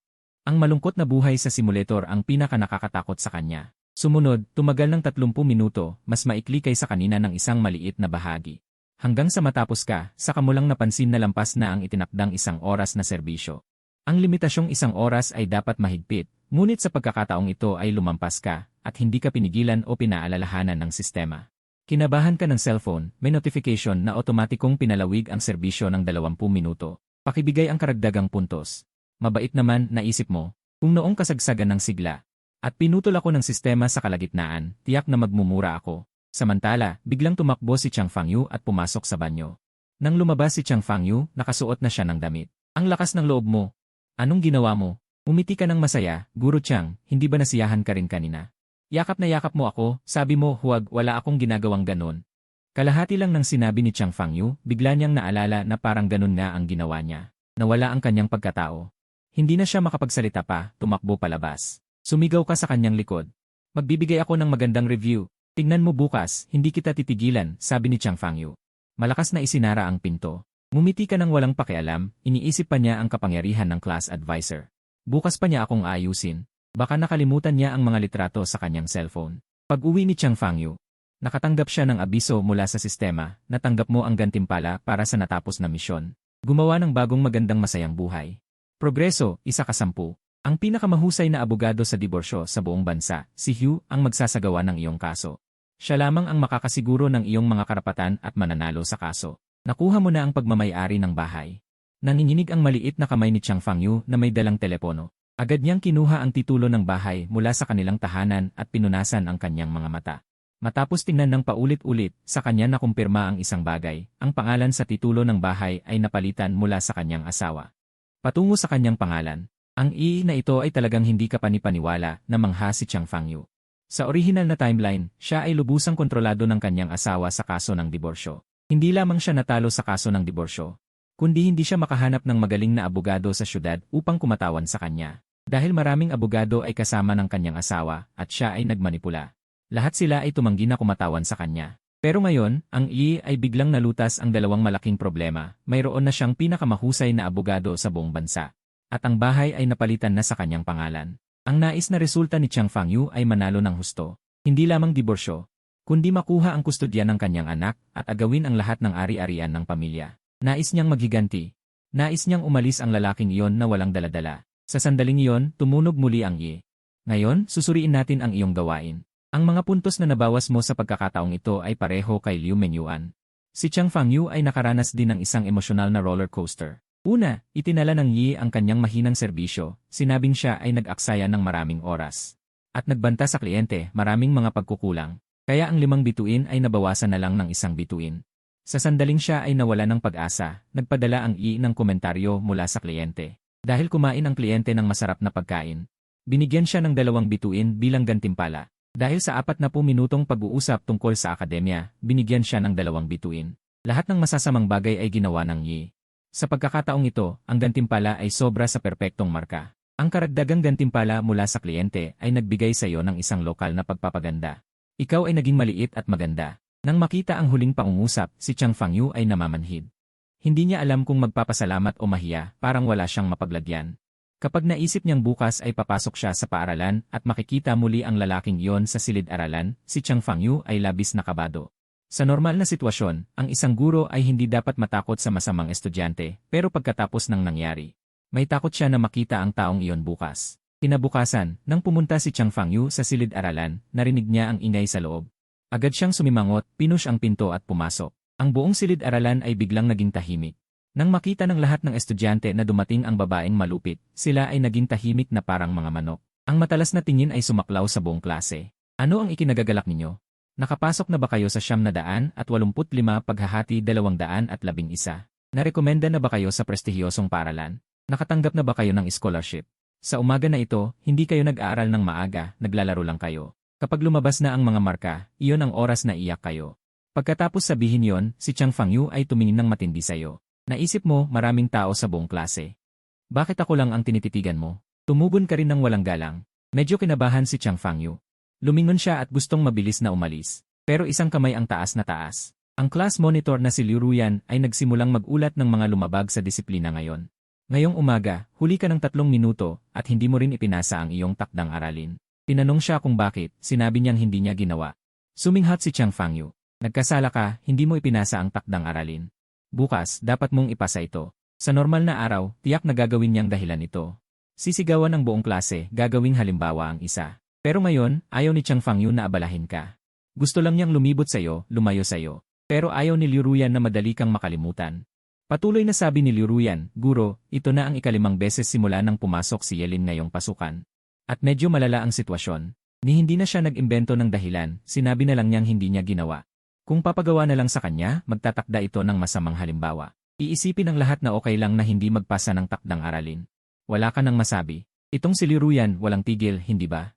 Speaker 1: Ang malungkot na buhay sa simulator ang pinaka-nakakatakot sa kanya. Sumunod, tumagal ng 30 minuto, mas maikli kaysa kanina ng isang maliit na bahagi. Hanggang sa matapos ka, saka mo lang napansin na lampas na ang itinakdang 1 oras na serbisyo. Ang limitasyong 1 oras ay dapat mahigpit, ngunit sa pagkakataong ito ay lumampas ka at hindi ka pinigilan o pinaalalahanan ng sistema. Kinabahan ka ng cellphone, may notification na otomatikong pinalawig ang serbisyo ng 20 minuto. Pakibigay ang karagdagang puntos. Mabait naman, naisip mo, kung noong kasagsagan ng sigla. At pinutol ako ng sistema sa kalagitnaan, tiyak na magmumura ako. Samantala, biglang tumakbo si Chang Fangyu at pumasok sa banyo. Nang lumabas si Chang Fangyu, nakasuot na siya ng damit. Ang lakas ng loob mo. Anong ginawa mo? Umiti ka ng masaya, Guro Chang, hindi ba nasiyahan ka rin kanina? Yakap na yakap mo ako, sabi mo huwag, wala akong ginagawang ganon. Kalahati lang ng sinabi ni Chang Fangyu, bigla niyang naalala na parang ganun nga ang ginawa niya. Nawala ang kanyang pagkatao. Hindi na siya makapagsalita pa, tumakbo palabas. Sumigaw ka sa kanyang likod. Magbibigay ako ng magandang review. Tingnan mo bukas, hindi kita titigilan, sabi ni Chang Fangyu. Malakas na isinara ang pinto. Ngumiti ka ng walang pakialam, iniisip pa niya ang kapangyarihan ng class advisor. Bukas pa niya akong ayusin. Baka nakalimutan niya ang mga litrato sa kanyang cellphone. Pag-uwi ni Chang Fangyu, nakatanggap siya ng abiso mula sa sistema, natanggap mo ang gantimpala para sa natapos na misyon. Gumawa ng bagong magandang masayang buhay. Progreso, 1/10. Ang pinakamahusay na abogado sa diborsyo sa buong bansa, si Hugh, ang magsasagawa ng iyong kaso. Siya lamang ang makakasiguro ng iyong mga karapatan at mananalo sa kaso. Nakuha mo na ang pagmamay-ari ng bahay. Nanginginig ang maliit na kamay ni Chang Fangyu na may dalang telepono. Agad niyang kinuha ang titulo ng bahay mula sa kanilang tahanan at pinunasan ang kanyang mga mata. Matapos tingnan ng paulit-ulit, sa kanya nakumpirma ang isang bagay, ang pangalan sa titulo ng bahay ay napalitan mula sa kanyang asawa. Patungo sa kanyang pangalan, ang na ito ay talagang hindi kapanipaniwala na mangha si Chang Fangyu. Sa orihinal na timeline, siya ay lubusang kontrolado ng kanyang asawa sa kaso ng diborsyo. Hindi lamang siya natalo sa kaso ng diborsyo, kundi hindi siya makahanap ng magaling na abogado sa syudad upang kumatawan sa kanya. Dahil maraming abogado ay kasama ng kanyang asawa at siya ay nagmanipula. Lahat sila ay tumanggi na kumatawan sa kanya. Pero ngayon, ang ay biglang nalutas ang dalawang malaking problema. Mayroon na siyang pinakamahusay na abogado sa buong bansa. At ang bahay ay napalitan na sa kanyang pangalan. Ang nais na resulta ni Chang Fangyu ay manalo ng husto. Hindi lamang diborsyo, kundi makuha ang kustodya ng kanyang anak at agawin ang lahat ng ari-arian ng pamilya. Nais niyang maghiganti. Nais niyang umalis ang lalaking iyon na walang daladala. Sa sandaling iyon, tumunog muli ang Ngayon, susuriin natin ang iyong gawain. Ang mga puntos na nabawas mo sa pagkakataong ito ay pareho kay Liu Menyuan. Si Chang Fangyu ay nakaranas din ng isang emosyonal na roller coaster. Una, itinala ng ang kanyang mahinang serbisyo, sinabing siya ay nag-aksaya ng maraming oras. At nagbanta sa kliyente, maraming mga pagkukulang. Kaya ang 5 bituin ay nabawasan na lang ng 1 bituin. Sa sandaling siya ay nawala ng pag-asa, nagpadala ang ng komentaryo mula sa kliyente. Dahil kumain ang kliyente ng masarap na pagkain, binigyan siya ng 2 bituin bilang gantimpala. Dahil sa 40 minutong pag-uusap tungkol sa akademya, binigyan siya ng 2 bituin. Lahat ng masasamang bagay ay ginawa ng Sa pagkakataong ito, ang gantimpala ay sobra sa perpektong marka. Ang karagdagang gantimpala mula sa kliyente ay nagbigay sa iyo ng isang lokal na pagpapaganda. Ikaw ay naging maliit at maganda. Nang makita ang huling pangungusap, si Chang Fangyu ay namamanhid. Hindi niya alam kung magpapasalamat o mahiya, parang wala siyang mapaglagyan. Kapag naisip niyang bukas ay papasok siya sa paaralan at makikita muli ang lalaking iyon sa silid-aralan, si Chang Fangyu ay labis na kabado. Sa normal na sitwasyon, ang isang guro ay hindi dapat matakot sa masamang estudyante, pero pagkatapos ng nangyari, may takot siya na makita ang taong iyon bukas. Kinabukasan, nang pumunta si Chang Fangyu sa silid-aralan, narinig niya ang ingay sa loob. Agad siyang sumimangot, pinush ang pinto at pumasok. Ang buong silid-aralan ay biglang naging tahimik. Nang makita ng lahat ng estudyante na dumating ang babaeng malupit, sila ay naging tahimik na parang mga manok. Ang matalas na tingin ay sumaklaw sa buong klase. Ano ang ikinagagalak ninyo? Nakapasok na ba kayo sa 985 paghahati 211? Narekomenda na ba kayo sa prestihiyosong paaralan? Nakatanggap na ba kayo ng scholarship? Sa umaga na ito, hindi kayo nag-aaral ng maaga, naglalaro lang kayo. Kapag lumabas na ang mga marka, iyon ang oras na iyak kayo. Pagkatapos sabihin yon, si Chang Fangyu ay tumingin ng matindi sa'yo. Naisip mo, maraming tao sa buong klase. Bakit ako lang ang tinititigan mo? Tumugon ka rin ng walang galang. Medyo kinabahan si Chang Fangyu. Lumingon siya at gustong mabilis na umalis. Pero isang kamay ang taas na taas. Ang class monitor na si Liu Ruyan ay nagsimulang mag-ulat ng mga lumabag sa disiplina ngayon. Ngayong umaga, huli ka ng 3 minuto at hindi mo rin ipinasa ang iyong takdang aralin. Tinanong siya kung bakit, sinabi niyang hindi niya ginawa. Suminghat si Chang Fangyu. Nagkasala ka, hindi mo ipinasa ang takdang aralin. Bukas, dapat mong ipasa ito. Sa normal na araw, tiyak na gagawin niyang dahilan ito. Sisigawan ng buong klase, gagawing halimbawa ang isa. Pero ngayon, ayaw ni Chang Fangyu na abalahin ka. Gusto lang niyang lumibot sa'yo, lumayo sa'yo. Pero ayaw ni Liu Ruyan na madali kang makalimutan. Patuloy na sabi ni Liu Ruyan, Guro, ito na ang ikalimang beses simula nang pumasok si Yelin ngayong pasukan. At medyo malala ang sitwasyon. Ni hindi na siya nag-imbento ng dahilan, sinabi na lang niyang hindi niya ginawa. Kung papagawa na lang sa kanya, magtatakda ito ng masamang halimbawa. Iisipin ng lahat na okay lang na hindi magpasa ng takdang aralin. Wala ka nang masabi. Itong si Liu Ruyan, walang tigil, hindi ba?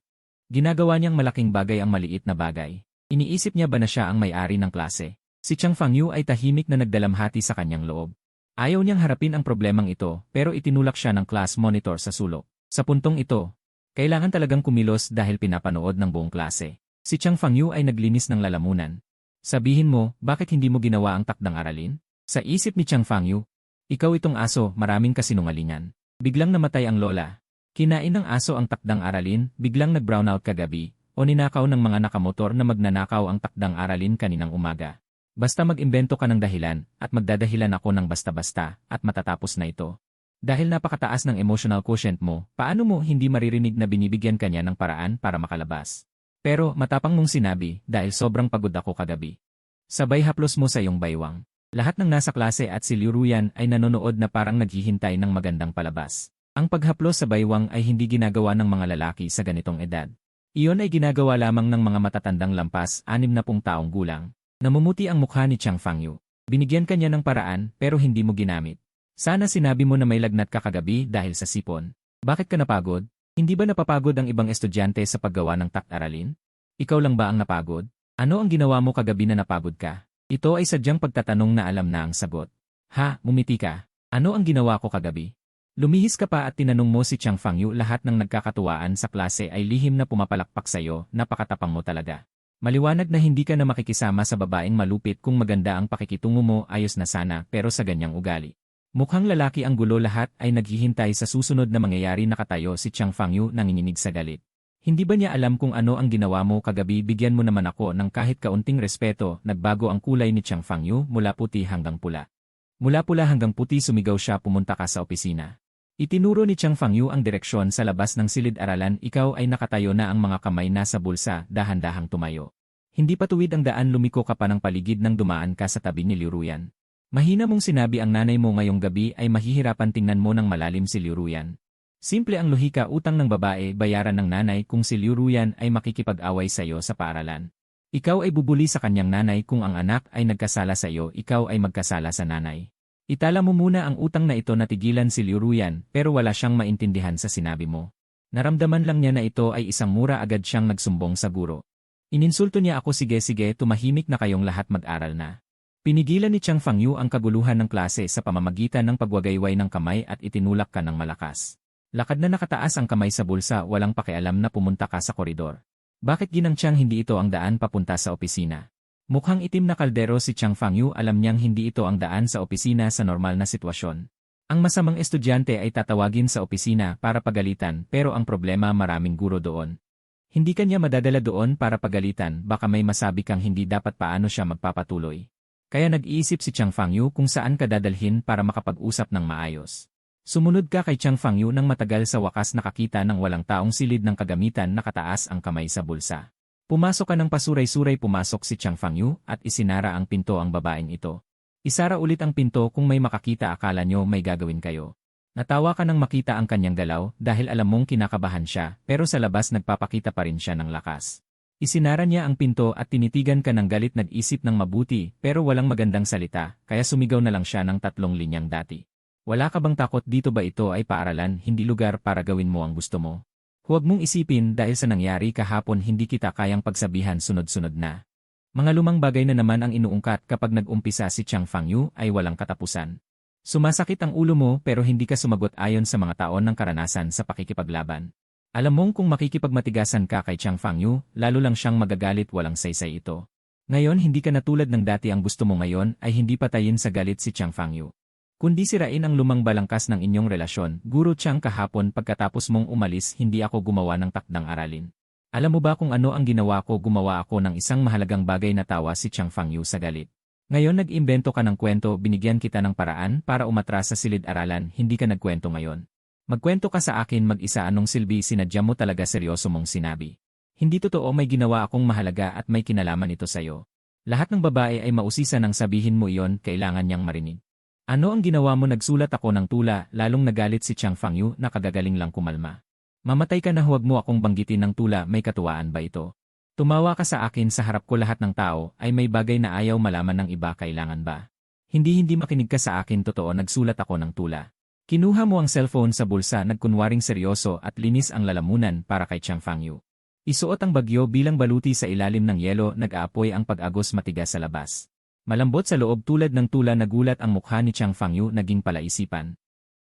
Speaker 1: Ginagawa niyang malaking bagay ang maliit na bagay. Iniisip niya ba na siya ang may-ari ng klase? Si Chang Fangyu ay tahimik na nagdalamhati sa kanyang loob. Ayaw niyang harapin ang problemang ito, pero itinulak siya ng class monitor sa sulok. Sa puntong ito, kailangan talagang kumilos dahil pinapanood ng buong klase. Si Chang Fangyu ay naglinis ng lalamunan. Sabihin mo, bakit hindi mo ginawa ang takdang aralin? Sa isip ni Chang Fangyu, ikaw itong aso, maraming kasinungalingan. Biglang namatay ang lola. Kinain ng aso ang takdang aralin, biglang nag-brownout kagabi, o ninakaw ng mga nakamotor na magnanakaw ang takdang aralin kaninang umaga. Basta mag-imbento ka ng dahilan, at magdadahilan ako ng basta-basta, at matatapos na ito. Dahil napakataas ng emotional quotient mo, paano mo hindi maririnig na binibigyan ka niya ng paraan para makalabas? Pero matapang mong sinabi, dahil sobrang pagod ako kagabi. Sabay haplos mo sa iyong baywang. Lahat ng nasa klase at si Liu Ruyan ay nanonood na parang naghihintay ng magandang palabas. Ang paghaplos sa baywang ay hindi ginagawa ng mga lalaki sa ganitong edad. Iyon ay ginagawa lamang ng mga matatandang lampas, 60 taong gulang. Namumuti ang mukha ni Chang Fangyu. Binigyan ka niya ng paraan pero hindi mo ginamit. Sana sinabi mo na may lagnat ka kagabi dahil sa sipon. Bakit ka napagod? Hindi ba napapagod ang ibang estudyante sa paggawa ng takdaralin? Ikaw lang ba ang napagod? Ano ang ginawa mo kagabi na napagod ka? Ito ay sadyang pagtatanong na alam na ang sagot. Ha, mumiti ka. Ano ang ginawa ko kagabi? Lumihis ka pa at tinanong mo si Chang Fangyu. Lahat ng nagkakatuwaan sa klase ay lihim na pumapalakpak sa'yo, napakatapang mo talaga. Maliwanag na hindi ka na makikisama sa babaeng malupit kung maganda ang pakikitungo mo ayos na sana pero sa ganyang ugali. Mukhang lalaki ang gulo lahat ay naghihintay sa susunod na mangyayari nakatayo si Chang Fangyu nanginginig sa galit. Hindi ba niya alam kung ano ang ginawa mo kagabi? Bigyan mo naman ako ng kahit kaunting respeto. Nagbago ang kulay ni Chang Fangyu mula puti hanggang pula. Mula pula hanggang puti sumigaw siya pumunta ka sa opisina. Itinuro ni Chang Fangyu ang direksyon sa labas ng silid-aralan. Ikaw ay nakatayo na ang mga kamay nasa bulsa, dahan-dahang tumayo. Hindi pa tuwid ang daan lumiko ka pa ng paligid nang dumaan ka sa tabi ni Liu Ruyan. Mahina mong sinabi ang nanay mo ngayong gabi ay mahihirapan tingnan mo ng malalim si Liu Ruyan. Simple ang lohika, utang ng babae, bayaran ng nanay. Kung si Liu Ruyan ay makikipag-away sa iyo sa paaralan. Ikaw ay bubuli sa kanyang nanay. Kung ang anak ay nagkasala sa iyo, ikaw ay magkasala sa nanay. Itala mo muna ang utang na ito. Natigilan si Liu Ruyan pero wala siyang maintindihan sa sinabi mo. Naramdaman lang niya na ito ay isang mura, agad siyang nagsumbong sa guro. Ininsulto niya ako. Sige, tumahimik na kayong lahat, mag-aral na. Pinigilan ni Chang Fangyu ang kaguluhan ng klase sa pamamagitan ng pagwagayway ng kamay at itinulak ka ng malakas. Lakad na nakataas ang kamay sa bulsa, walang pakialam na pumunta ka sa koridor. Bakit ginangtiyang hindi ito ang daan papunta sa opisina? Mukhang itim na kaldero si Chang Fangyu, alam niyang hindi ito ang daan sa opisina sa normal na sitwasyon. Ang masamang estudyante ay tatawagin sa opisina para pagalitan pero ang problema maraming guro doon. Hindi kanya madadala doon para pagalitan, baka may masabi kang hindi dapat paano siya magpapatuloy. Kaya nag-iisip si Chang Fangyu kung saan ka dadalhin para makapag-usap ng maayos. Sumunod ka kay Chang Fangyu nang matagal sa wakas nakakita ng walang taong silid ng kagamitan, nakataas ang kamay sa bulsa. Pumasok ka ng pasuray-suray. Pumasok si Chang Fangyu at isinara ang pinto ang babaeng ito. Isara ulit ang pinto. Kung may makakita akala nyo may gagawin kayo. Natawa ka nang makita ang kanyang galaw dahil alam mong kinakabahan siya pero sa labas nagpapakita pa rin siya ng lakas. Isinara niya ang pinto at tinitigan ka ng galit. Nag-isip ng mabuti pero walang magandang salita kaya sumigaw na lang siya ng 3 linyang dati. Wala ka bang takot dito? Ba ito ay paaralan, hindi lugar para gawin mo ang gusto mo? Huwag mong isipin dahil sa nangyari kahapon hindi kita kayang pagsabihan sunod-sunod na. Mga lumang bagay na naman ang inuungkat kapag nag-umpisa si Chang Fangyu ay walang katapusan. Sumasakit ang ulo mo pero hindi ka sumagot ayon sa mga taon ng karanasan sa pakikipaglaban. Alam mong kung makikipagmatigasan ka kay Chang Fangyu, lalo lang siyang magagalit, walang saysay ito. Ngayon hindi ka na tulad ng dati, ang gusto mo ngayon ay hindi patayin sa galit si Chang Fangyu. Kundi sirain ang lumang balangkas ng inyong relasyon. Guro Chang, kahapon pagkatapos mong umalis hindi ako gumawa ng takdang aralin. Alam mo ba kung ano ang ginawa ko? Gumawa ako ng isang mahalagang bagay. Natawa si Chang Fangyu sa galit. Ngayon nag-imbento ka ng kwento, binigyan kita ng paraan para umatras sa silid-aralan, hindi ka nagkwento ngayon. Magkwento ka sa akin mag-isa, anong silbi, sinadya mo talaga seryoso mong sinabi. Hindi totoo, may ginawa akong mahalaga at may kinalaman ito sa'yo. Lahat ng babae ay mausisa nang sabihin mo iyon, kailangan niyang marinig. Ano ang ginawa mo? Nagsulat ako ng tula, lalong nagalit si Chang Fangyu na kagagaling lang kumalma. Mamatay ka na, huwag mo akong banggitin ng tula, may katuwaan ba ito? Tumawa ka sa akin sa harap ko, lahat ng tao ay may bagay na ayaw malaman ng iba, kailangan ba? Hindi makinig ka sa akin, totoo, nagsulat ako ng tula. Kinuha mo ang cellphone sa bulsa, nagkunwaring seryoso at linis ang lalamunan para kay Chang Fangyu. Isuot ang bagyo bilang baluti sa ilalim ng yelo, nag-aapoy ang pag-agos, matigas sa labas. Malambot sa loob tulad ng tula, nagulat ang mukha ni Chang Fangyu, naging palaisipan.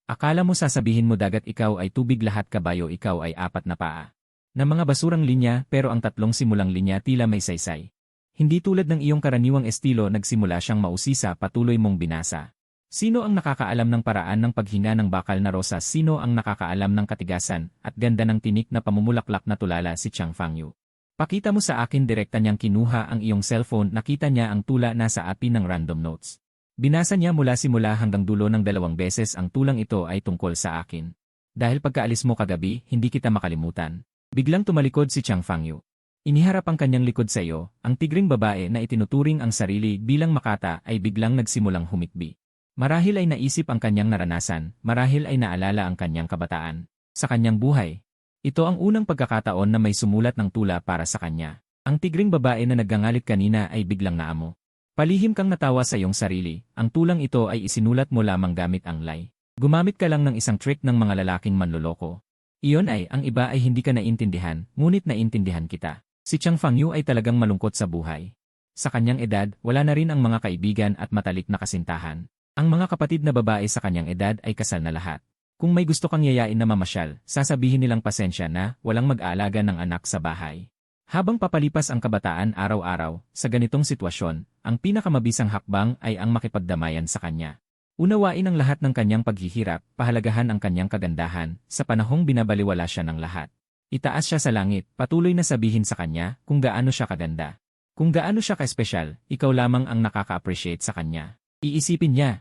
Speaker 1: Akala mo sasabihin mo dagat, ikaw ay tubig, lahat kabayo, ikaw ay apat na paa. Na mga basurang linya, pero ang tatlong simulang linya tila may saysay. Hindi tulad ng iyong karaniwang estilo, nagsimula siyang mausisa, patuloy mong binasa. Sino ang nakakaalam ng paraan ng paghinga ng bakal na rosas? Sino ang nakakaalam ng katigasan at ganda ng tinik na pamumulaklak na tulala? Si Chang Fangyu. Pakita mo sa akin, direkta niyang kinuha ang iyong cellphone, nakita niya ang tula nasa api ng random notes. Binasa niya mula simula hanggang dulo ng 2 beses, ang tulang ito ay tungkol sa akin. Dahil pagkaalis mo kagabi, hindi kita makalimutan. Biglang tumalikod si Chang Fangyu. Iniharap ang kanyang likod sa iyo, ang tigring babae na itinuturing ang sarili bilang makata ay biglang nagsimulang humikbi. Marahil ay naisip ang kanyang naranasan, marahil ay naalala ang kanyang kabataan. Sa kanyang buhay, ito ang unang pagkakataon na may sumulat ng tula para sa kanya. Ang tigring babae na naggangalit kanina ay biglang naamo. Palihim kang natawa sa iyong sarili, ang tulang ito ay isinulat mo lamang gamit ang lie. Gumamit ka lang ng isang trick ng mga lalaking manloloko. Iyon ay, ang iba ay hindi ka naintindihan, ngunit naintindihan kita. Si Chang Fangyu ay talagang malungkot sa buhay. Sa kanyang edad, wala na rin ang mga kaibigan at matalik na kasintahan. Ang mga kapatid na babae sa kanyang edad ay kasal na lahat. Kung may gusto kang yayain na mamasyal, sasabihin nilang pasensya na, walang mag-aalaga ng anak sa bahay. Habang papalipas ang kabataan araw-araw, sa ganitong sitwasyon, ang pinakamabisang hakbang ay ang makipagdamayan sa kanya. Unawain ang lahat ng kanyang paghihirap, pahalagahan ang kanyang kagandahan, sa panahong binabaliwala siya ng lahat. Itaas siya sa langit, patuloy na sabihin sa kanya kung gaano siya kaganda. Kung gaano siya ka-espesyal, ikaw lamang ang nakaka-appreciate sa kanya. Iisipin niya,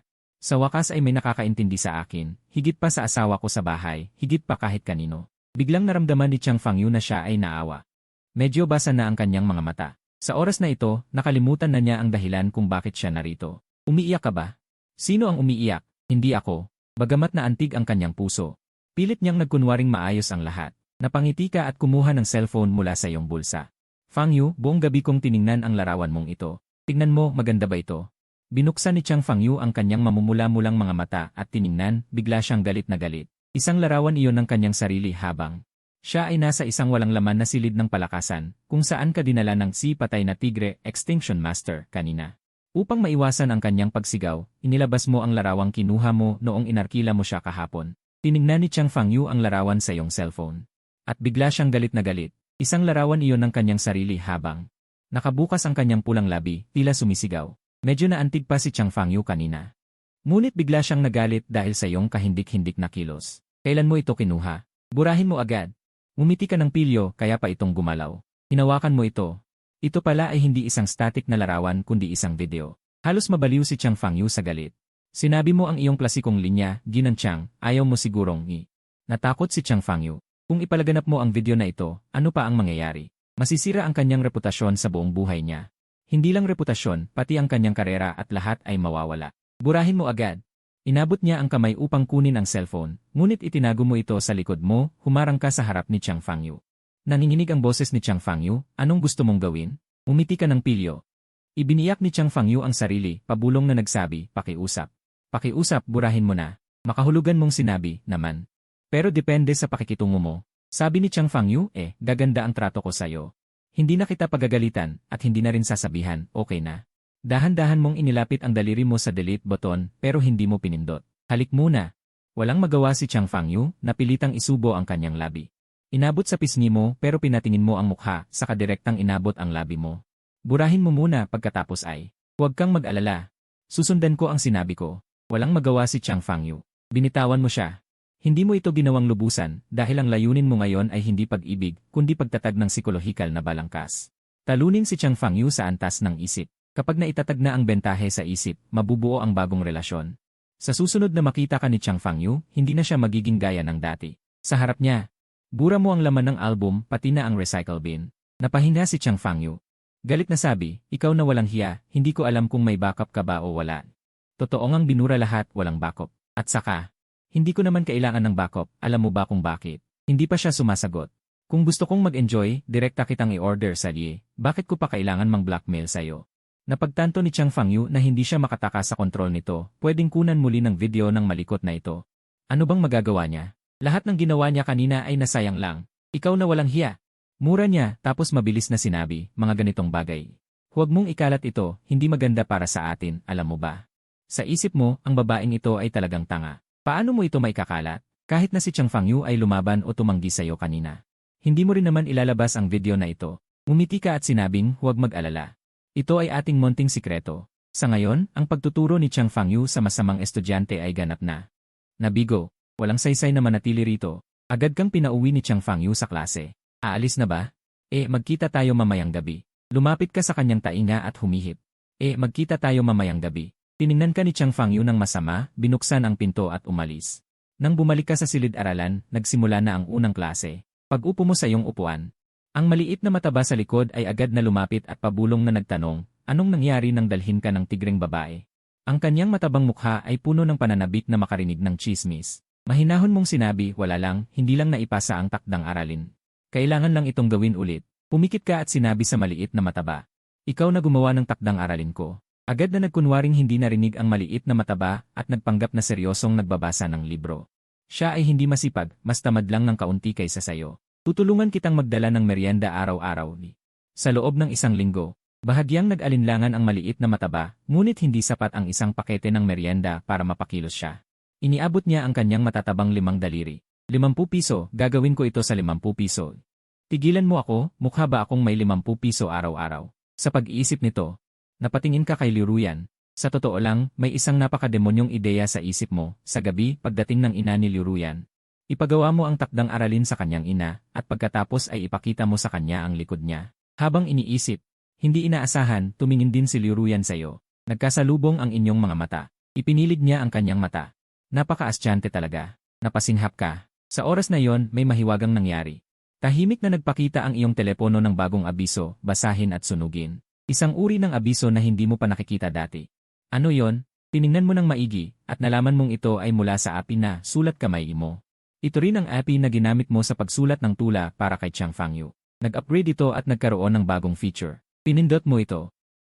Speaker 1: sa wakas ay may nakakaintindi sa akin, higit pa sa asawa ko sa bahay, higit pa kahit kanino. Biglang naramdaman ni Chang Fangyu na siya ay naawa. Medyo basa na ang kanyang mga mata. Sa oras na ito, nakalimutan na niya ang dahilan kung bakit siya narito. Umiiyak ka ba? Sino ang umiiyak? Hindi ako. Bagamat na antig ang kanyang puso. Pilit niyang nagkunwaring maayos ang lahat. Napangiti ka at kumuha ng cellphone mula sa iyong bulsa. Fangyu, buong gabi kong tiningnan ang larawan mong ito. Tignan mo, maganda ba ito? Binuksan ni Chang Fangyu ang kanyang mamumula-mulang mga mata at tiningnan, bigla siyang galit na galit. Isang larawan iyon ng kanyang sarili habang siya ay nasa isang walang laman na silid ng palakasan, kung saan ka dinala ng si patay na tigre, Extinction Master, kanina. Upang maiwasan ang kanyang pagsigaw, inilabas mo ang larawang kinuha mo noong inarkila mo siya kahapon. Tiningnan ni Chang Fangyu ang larawan sa iyong cellphone. At bigla siyang galit na galit. Isang larawan iyon ng kanyang sarili habang nakabukas ang kanyang pulang labi, tila sumisigaw. Medyo naantig pa si Chang Fangyu kanina. Ngunit bigla siyang nagalit dahil sa iyong kahindik-hindik na kilos. Kailan mo ito kinuha? Burahin mo agad. Ngumiti ka ng pilyo, kaya pa itong gumalaw. Hinawakan mo ito. Ito pala ay hindi isang static na larawan kundi isang video. Halos mabaliw si Chang Fangyu sa galit. Sinabi mo ang iyong klasikong linya, Ginang Chang, ayaw mo sigurong Natakot si Chang Fangyu. Kung ipalaganap mo ang video na ito, ano pa ang mangyayari? Masisira ang kanyang reputasyon sa buong buhay niya. Hindi lang reputasyon, pati ang kanyang karera at lahat ay mawawala. Burahin mo agad. Inabot niya ang kamay upang kunin ang cellphone, ngunit itinago mo ito sa likod mo, humarang ka sa harap ni Chang Fangyu. Nanginginig ang boses ni Chang Fangyu, anong gusto mong gawin? Umiti ka ng pilyo. Ibiniyak ni Chang Fangyu ang sarili, pabulong na nagsabi, pakiusap. Pakiusap, burahin mo na. Makahulugan mong sinabi, naman. Pero depende sa pakikitungo mo. Sabi ni Chang Fangyu, gaganda ang trato ko sa'yo. Hindi na kita pagagalitan, at hindi na rin sasabihan, okay na. Dahan-dahan mong inilapit ang daliri mo sa delete button, pero hindi mo pinindot. Halik muna. Walang magawa si Chang Fangyu, napilitang isubo ang kanyang labi. Inabot sa pisngi mo pero pinatingin mo ang mukha, saka direktang inabot ang labi mo. Burahin mo muna pagkatapos ay. Huwag kang mag-alala. Susundan ko ang sinabi ko. Walang magawa si Chang Fangyu. Binitawan mo siya. Hindi mo ito ginawang lubusan dahil ang layunin mo ngayon ay hindi pag-ibig, kundi pagtatag ng psikolohikal na balangkas. Talunin si Chang Fangyu sa antas ng isip. Kapag naitatag na ang bentahe sa isip, mabubuo ang bagong relasyon. Sa susunod na makita ka ni Chang Fangyu, hindi na siya magiging gaya ng dati. Sa harap niya, bura mo ang laman ng album pati na ang recycle bin. Napahinga si Chang Fangyu. Galit na sabi, ikaw na walang hiya, hindi ko alam kung may backup ka ba o wala. Totoo ngang binura lahat, walang backup. At saka, hindi ko naman kailangan ng backup, alam mo ba kung bakit? Hindi pa siya sumasagot. Kung gusto kong mag-enjoy, direkta kitang i-order sa Lie. Bakit ko pa kailangan mang-blackmail sa'yo? Napagtanto ni Chang Fangyu na hindi siya makatakas sa kontrol nito, pwedeng kunan muli ng video ng malikot na ito. Ano bang magagawa niya? Lahat ng ginawa niya kanina ay nasayang lang. Ikaw na walang hiya. Mura niya, tapos mabilis na sinabi, mga ganitong bagay. Huwag mong ikalat ito, hindi maganda para sa atin, alam mo ba? Sa isip mo, ang babaeng ito ay talagang tanga. Paano mo ito maikakalat? Kahit na si Chang Fangyu ay lumaban o tumanggi sa'yo kanina. Hindi mo rin naman ilalabas ang video na ito. Ngumiti ka at sinabing, huwag mag-alala. Ito ay ating munting sikreto. Sa ngayon, ang pagtuturo ni Chang Fangyu sa masamang estudyante ay ganap na. Nabigo, walang saysay na manatili rito. Agad kang pinauwi ni Chang Fangyu sa klase. Aalis na ba? Magkita tayo mamayang gabi. Lumapit ka sa kanyang tainga at humihip. Magkita tayo mamayang gabi. Tiningnan ka ni Chang Fangyu ng masama, binuksan ang pinto at umalis. Nang bumalik ka sa silid-aralan, nagsimula na ang unang klase. Pag-upo mo sa iyong upuan. Ang maliit na mataba sa likod ay agad na lumapit at pabulong na nagtanong, anong nangyari nang dalhin ka ng tigreng babae? Ang kanyang matabang mukha ay puno ng pananabik na makarinig ng chismis. Mahinahon mong sinabi, wala lang, hindi lang naipasa ang takdang aralin. Kailangan lang itong gawin ulit. Pumikit ka at sinabi sa maliit na mataba. Ikaw na gumawa ng takdang aralin ko. Agad na nagkunwaring hindi narinig ang maliit na mataba at nagpanggap na seryosong nagbabasa ng libro. Siya ay hindi masipag, mas tamad lang ng kaunti kaysa sayo. Tutulungan kitang magdala ng merienda araw-araw. Sa loob ng isang linggo, bahagyang nag-alinlangan ang maliit na mataba, ngunit hindi sapat ang isang pakete ng merienda para mapakilos siya. Iniabot niya ang kanyang matatabang 5 daliri. 50 piso, gagawin ko ito sa 50 piso. Tigilan mo ako, mukha ba akong may 50 piso araw-araw? Sa pag-iisip nito, napatingin ka kay Liuruyan. Sa totoo lang, may isang napakademonyong ideya sa isip mo. Sa gabi, pagdating ng ina ni Liuruyan, ipagawa mo ang takdang aralin sa kanyang ina, at pagkatapos ay ipakita mo sa kanya ang likod niya. Habang iniisip, hindi inaasahan, tumingin din si Liuruyan sa'yo. Nagkasalubong ang inyong mga mata. Ipinilig niya ang kanyang mata. Napaka-astyante talaga. Napasinghap ka. Sa oras na yon, may mahiwagang nangyari. Tahimik na nagpakita ang iyong telepono ng bagong abiso, basahin at sunugin. Isang uri ng abiso na hindi mo pa nakikita dati. Ano yon? Tiningnan mo ng maigi, at nalaman mong ito ay mula sa API na sulat kamay mo. Ito rin ang API na ginamit mo sa pagsulat ng tula para kay Chang Fangyu. Nag-upgrade ito at nagkaroon ng bagong feature. Pinindot mo ito.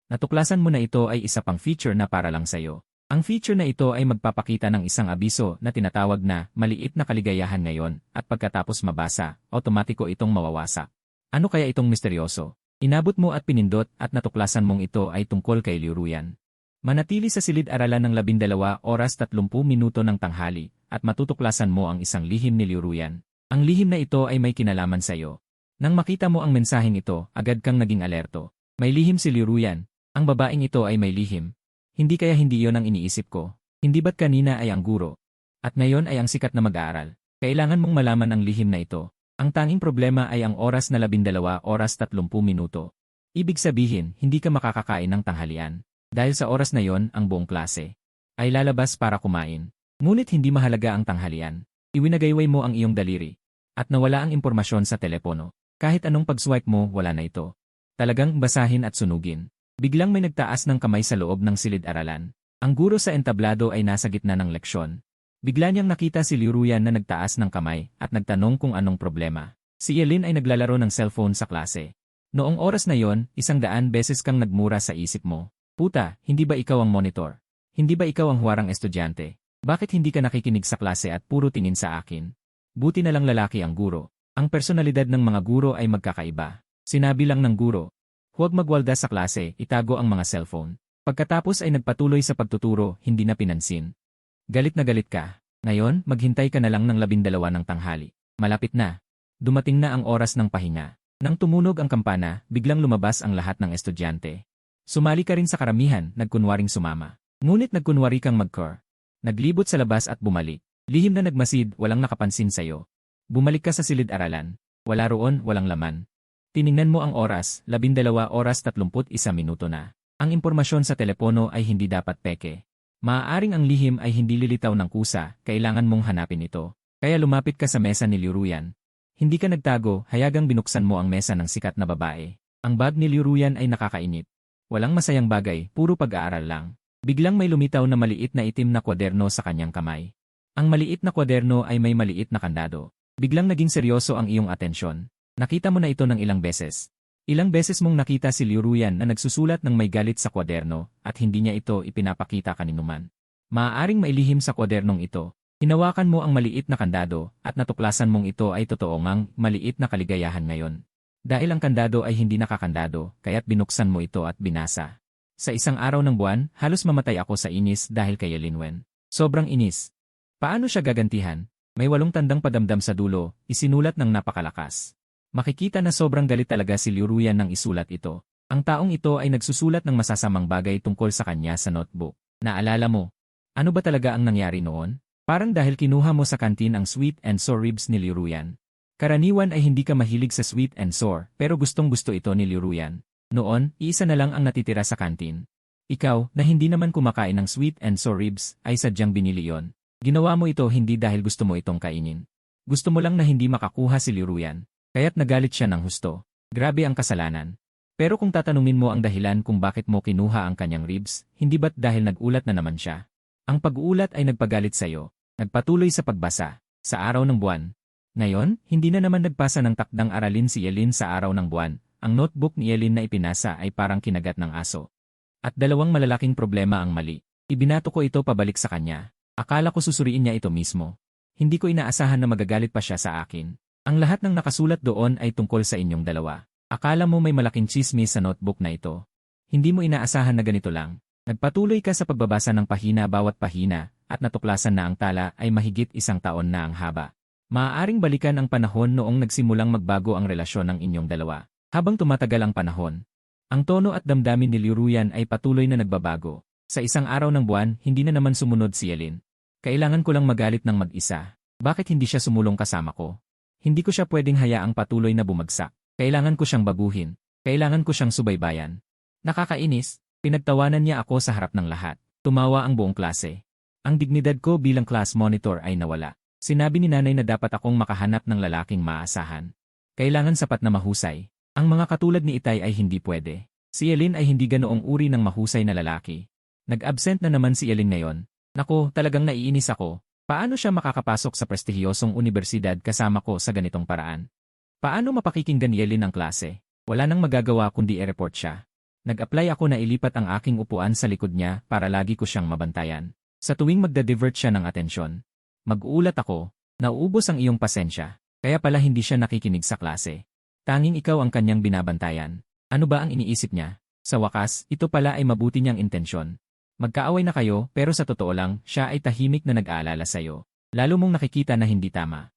Speaker 1: Natuklasan mo na ito ay isa pang feature na para lang sa'yo. Ang feature na ito ay magpapakita ng isang abiso na tinatawag na maliit na kaligayahan ngayon at pagkatapos mabasa, otomatiko itong mawawasak. Ano kaya itong misteryoso? Inabot mo at pinindot at natuklasan mong ito ay tungkol kay Liuruyan. Manatili sa silid-aralan ng 12 oras 30 minuto ng tanghali at matutuklasan mo ang isang lihim ni Liuruyan. Ang lihim na ito ay may kinalaman sa iyo. Nang makita mo ang mensaheng ito, agad kang naging alerto. May lihim si Liuruyan. Ang babaeng ito ay may lihim. Hindi kaya hindi yon ang iniisip ko. Hindi ba't kanina ay ang guro? At ngayon ay ang sikat na mag-aaral. Kailangan mong malaman ang lihim na ito. Ang tanging problema ay ang oras na 12 oras 30 minuto. Ibig sabihin, hindi ka makakakain ng tanghalian. Dahil sa oras na yon, ang buong klase ay lalabas para kumain. Ngunit hindi mahalaga ang tanghalian. Iwinagayway mo ang iyong daliri. At nawala ang impormasyon sa telepono. Kahit anong pag-swipe mo, wala na ito. Talagang basahin at sunugin. Biglang may nagtaas ng kamay sa loob ng silid-aralan. Ang guro sa entablado ay nasa gitna ng leksyon. Bigla niyang nakita si Liuruyan na nagtaas ng kamay at nagtanong kung anong problema. Si Elin ay naglalaro ng cellphone sa klase. Noong oras na yon, 100 beses kang nagmura sa isip mo. Puta, hindi ba ikaw ang monitor? Hindi ba ikaw ang huwarang estudyante? Bakit hindi ka nakikinig sa klase at puro tingin sa akin? Buti na lang lalaki ang guro. Ang personalidad ng mga guro ay magkakaiba. Sinabi lang ng guro, huwag magwalda sa klase, itago ang mga cellphone. Pagkatapos ay nagpatuloy sa pagtuturo, hindi na pinansin. Galit na galit ka. Ngayon, maghintay ka na lang ng 12 ng tanghali. Malapit na. Dumating na ang oras ng pahinga. Nang tumunog ang kampana, biglang lumabas ang lahat ng estudyante. Sumali ka rin sa karamihan, nagkunwaring sumama. Ngunit nagkunwari kang mag-core. Naglibot sa labas at bumalik. Lihim na nagmasid, walang nakapansin sa'yo. Bumalik ka sa silid-aralan. Wala roon, walang laman. Tiningnan mo ang oras, 12 oras 31 minuto na. Ang impormasyon sa telepono ay hindi dapat peke. Maaaring ang lihim ay hindi lilitaw ng kusa, kailangan mong hanapin ito. Kaya lumapit ka sa mesa ni Liu Ruyan. Hindi ka nagtago, hayagang binuksan mo ang mesa ng sikat na babae. Ang bag ni Liu Ruyan ay nakakainip. Walang masayang bagay, puro pag-aaral lang. Biglang may lumitaw na maliit na itim na kwaderno sa kanyang kamay. Ang maliit na kwaderno ay may maliit na kandado. Biglang naging seryoso ang iyong atensyon. Nakita mo na ito ng ilang beses. Ilang beses mong nakita si Liu Ruyan na nagsusulat ng may galit sa kwaderno at hindi niya ito ipinapakita kaninuman. Maaaring mailihim sa kwadernong ito. Hinawakan mo ang maliit na kandado at natuklasan mong ito ay totoo ngang maliit na kaligayahan ngayon. Dahil ang kandado ay hindi nakakandado, kaya't binuksan mo ito at binasa. Sa isang araw ng buwan, halos mamatay ako sa inis dahil kay Linwen. Sobrang inis. Paano siya gagantihan? May 8 tandang padamdam sa dulo, isinulat ng napakalakas. Makikita na sobrang galit talaga si Liu Ruyan nang isulat ito. Ang taong ito ay nagsusulat ng masasamang bagay tungkol sa kanya sa notebook. Naalala mo? Ano ba talaga ang nangyari noon? Parang dahil kinuha mo sa kantin ang sweet and sour ribs ni Liu Ruyan. Karaniwan ay hindi ka mahilig sa sweet and sour, pero gustong-gusto ito ni Liu Ruyan. Noon, iisa na lang ang natitira sa kantin. Ikaw, na hindi naman kumakain ng sweet and sour ribs, ay sadyang binili yon. Ginawa mo ito hindi dahil gusto mo itong kainin. Gusto mo lang na hindi makakuha si Liu Ruyan. Kaya't nagalit siya ng husto. Grabe ang kasalanan. Pero kung tatanungin mo ang dahilan kung bakit mo kinuha ang kanyang ribs, hindi ba't dahil nag-ulat na naman siya? Ang pag-uulat ay nagpagalit sa'yo. Nagpatuloy sa pagbasa. Sa araw ng buwan. Ngayon, hindi na naman nagpasa ng takdang aralin si Yelin sa araw ng buwan. Ang notebook ni Yelin na ipinasa ay parang kinagat ng aso. At 2 malalaking problema ang mali. Ibinato ko ito pabalik sa kanya. Akala ko susuriin niya ito mismo. Hindi ko inaasahan na magagalit pa siya sa akin. Ang lahat ng nakasulat doon ay tungkol sa inyong dalawa. Akala mo may malaking chismis sa notebook na ito. Hindi mo inaasahan na ganito lang. Nagpatuloy ka sa pagbabasa ng pahina bawat pahina, at natuklasan na ang tala ay mahigit 1 taon na ang haba. Maaaring balikan ang panahon noong nagsimulang magbago ang relasyon ng inyong dalawa. Habang tumatagal ang panahon, ang tono at damdamin ni Liu Ruyan ay patuloy na nagbabago. Sa isang araw ng buwan, hindi na naman sumunod si Yelin. Kailangan ko lang magalit ng mag-isa. Bakit hindi siya sumulong kasama ko? Hindi ko siya pwedeng hayaang patuloy na bumagsak. Kailangan ko siyang baguhin. Kailangan ko siyang subaybayan. Nakakainis, pinagtawanan niya ako sa harap ng lahat. Tumawa ang buong klase. Ang dignidad ko bilang class monitor ay nawala. Sinabi ni nanay na dapat akong makahanap ng lalaking maaasahan. Kailangan sapat na mahusay. Ang mga katulad ni Itay ay hindi pwede. Si Yelin ay hindi ganoong uri ng mahusay na lalaki. Nag-absent na naman si Yelin ngayon. Naku, talagang naiinis ako. Paano siya makakapasok sa prestihiyosong universidad kasama ko sa ganitong paraan? Paano mapakikinggan ni Yelin ang klase? Wala nang magagawa kundi i-report siya. Nag-apply ako na ilipat ang aking upuan sa likod niya para lagi ko siyang mabantayan. Sa tuwing magda-divert siya ng atensyon. Mag-uulat ako, nauubos ang iyong pasensya. Kaya pala hindi siya nakikinig sa klase. Tanging ikaw ang kanyang binabantayan. Ano ba ang iniisip niya? Sa wakas, ito pala ay mabuti niyang intensyon. Magkaaway na kayo pero sa totoo lang, siya ay tahimik na nag-aalala sa'yo. Lalo mong nakikita na hindi tama.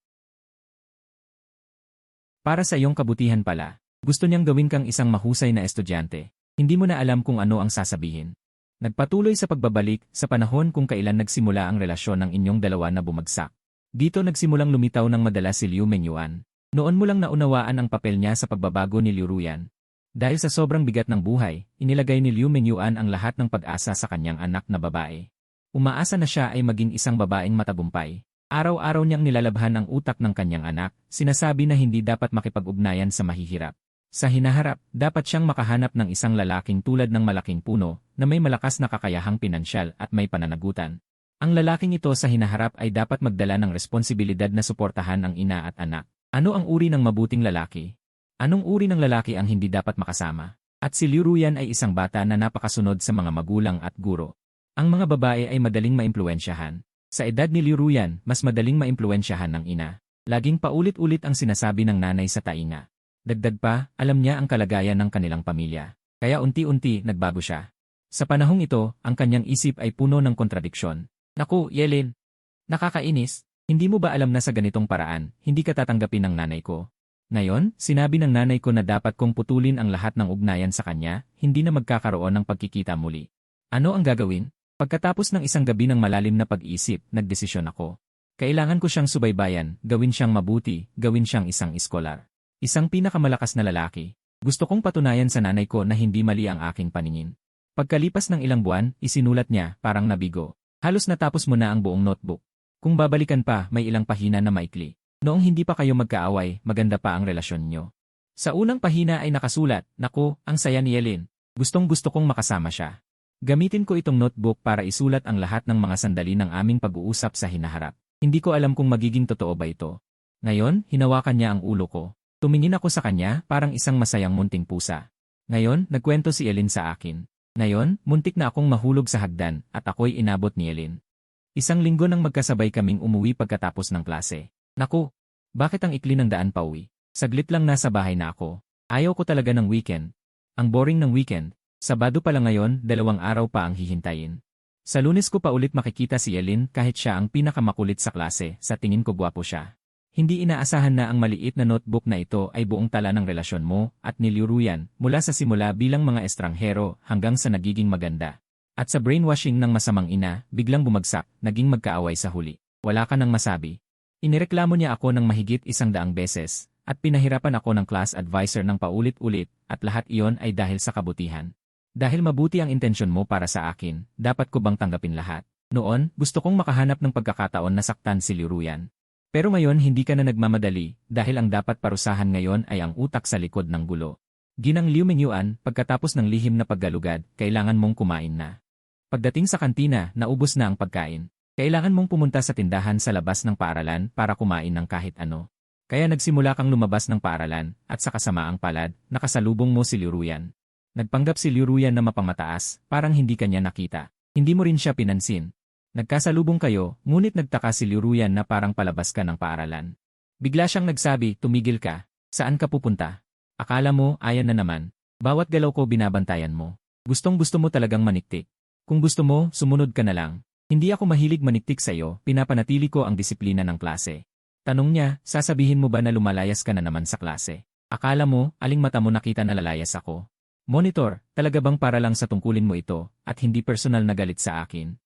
Speaker 1: Para sa iyong kabutihan pala, gusto niyang gawin kang isang mahusay na estudyante. Hindi mo na alam kung ano ang sasabihin. Nagpatuloy sa pagbabalik sa panahon kung kailan nagsimula ang relasyon ng inyong dalawa na bumagsak. Dito nagsimulang lumitaw ng madalas si Liu Mengyuan. Noon mo lang naunawaan ang papel niya sa pagbabago ni Liu Ruyan. Dahil sa sobrang bigat ng buhay, inilagay ni Liu Mengyuan ang lahat ng pag-asa sa kanyang anak na babae. Umaasa na siya ay maging isang babaeng matagumpay. Araw-araw niyang nilalabhan ang utak ng kanyang anak, sinasabi na hindi dapat makipag-ugnayan sa mahihirap. Sa hinaharap, dapat siyang makahanap ng isang lalaking tulad ng malaking puno, na may malakas na kakayahang pinansyal at may pananagutan. Ang lalaking ito sa hinaharap ay dapat magdala ng responsibilidad na suportahan ang ina at anak. Ano ang uri ng mabuting lalaki? Anong uri ng lalaki ang hindi dapat makasama? At si Liu Ruyan ay isang bata na napakasunod sa mga magulang at guro. Ang mga babae ay madaling maimpluwensyahan. Sa edad ni Liu Ruyan, mas madaling maimpluwensyahan ng ina. Laging paulit-ulit ang sinasabi ng nanay sa tainga. Dagdag pa, alam niya ang kalagayan ng kanilang pamilya. Kaya unti-unti nagbago siya. Sa panahong ito, ang kanyang isip ay puno ng kontradiksyon. Naku, Yelin! Nakakainis! Hindi mo ba alam na sa ganitong paraan, hindi ka tatanggapin ng nanay ko? Ngayon, sinabi ng nanay ko na dapat kong putulin ang lahat ng ugnayan sa kanya, hindi na magkakaroon ng pagkikita muli. Ano ang gagawin? Pagkatapos ng isang gabi ng malalim na pag-iisip, nagdesisyon ako. Kailangan ko siyang subaybayan, gawin siyang mabuti, gawin siyang isang iskolar. Isang pinakamalakas na lalaki. Gusto kong patunayan sa nanay ko na hindi mali ang aking paningin. Pagkalipas ng ilang buwan, isinulat niya, parang nabigo. Halos natapos mo na ang buong notebook. Kung babalikan pa, may ilang pahina na maikli. Noong hindi pa kayo magkaaway, maganda pa ang relasyon nyo. Sa unang pahina ay nakasulat, naku, ang saya ni Yelin. Gustong-gusto kong makasama siya. Gamitin ko itong notebook para isulat ang lahat ng mga sandali ng aming pag-uusap sa hinaharap. Hindi ko alam kung magiging totoo ba ito. Ngayon, hinawakan niya ang ulo ko. Tumingin ako sa kanya, parang isang masayang munting pusa. Ngayon, nagkwento si Yelin sa akin. Ngayon, muntik na akong mahulog sa hagdan at ako'y inabot ni Yelin. Isang linggo nang magkasabay kaming umuwi pagkatapos ng klase. Naku, bakit ang ikli ng daan pauwi? Saglit lang nasa bahay na ako. Ayaw ko talaga ng weekend. Ang boring ng weekend. Sabado pa lang ngayon, 2 araw pa ang hihintayin. Sa Lunes ko pa ulit makikita si Yelin kahit siya ang pinakamakulit sa klase, sa tingin ko gwapo siya. Hindi inaasahan na ang maliit na notebook na ito ay buong tala ng relasyon mo at niliruyan mula sa simula bilang mga estranghero hanggang sa nagiging maganda. At sa brainwashing ng masamang ina, biglang bumagsak, naging magkaaway sa huli. Wala ka nang masabi. Inireklamo niya ako ng mahigit 100 beses at pinahirapan ako ng class advisor ng paulit-ulit at lahat iyon ay dahil sa kabutihan. Dahil mabuti ang intensyon mo para sa akin, dapat ko bang tanggapin lahat? Noon, gusto kong makahanap ng pagkakataon na saktan si Liruyan. Pero ngayon hindi ka na nagmamadali dahil ang dapat parusahan ngayon ay ang utak sa likod ng gulo. Ginang Liu Mingyuan, pagkatapos ng lihim na paggalugad, kailangan mong kumain na. Pagdating sa kantina, naubos na ang pagkain. Kailangan mong pumunta sa tindahan sa labas ng paaralan para kumain ng kahit ano. Kaya nagsimula kang lumabas ng paaralan at sa kasamaang palad, nakasalubong mo si Liruyan. Nagpanggap si Liruyan na mapamataas, parang hindi kanya nakita. Hindi mo rin siya pinansin. Nagkasalubong kayo, ngunit nagtaka si Liruyan na parang palabas ka ng paaralan. Bigla siyang nagsabi, tumigil ka. Saan ka pupunta? Akala mo, ayan na naman. Bawat galaw ko binabantayan mo. Gustong-gusto mo talagang maniktik. Kung gusto mo, sumunod ka na lang. Hindi ako mahilig maniktik sa'yo, pinapanatili ko ang disiplina ng klase. Tanong niya, sasabihin mo ba na lumalayas ka na naman sa klase? Akala mo, aling mata mo nakita na lalayas ako? Monitor, talaga bang para lang sa tungkulin mo ito, at hindi personal na galit sa akin?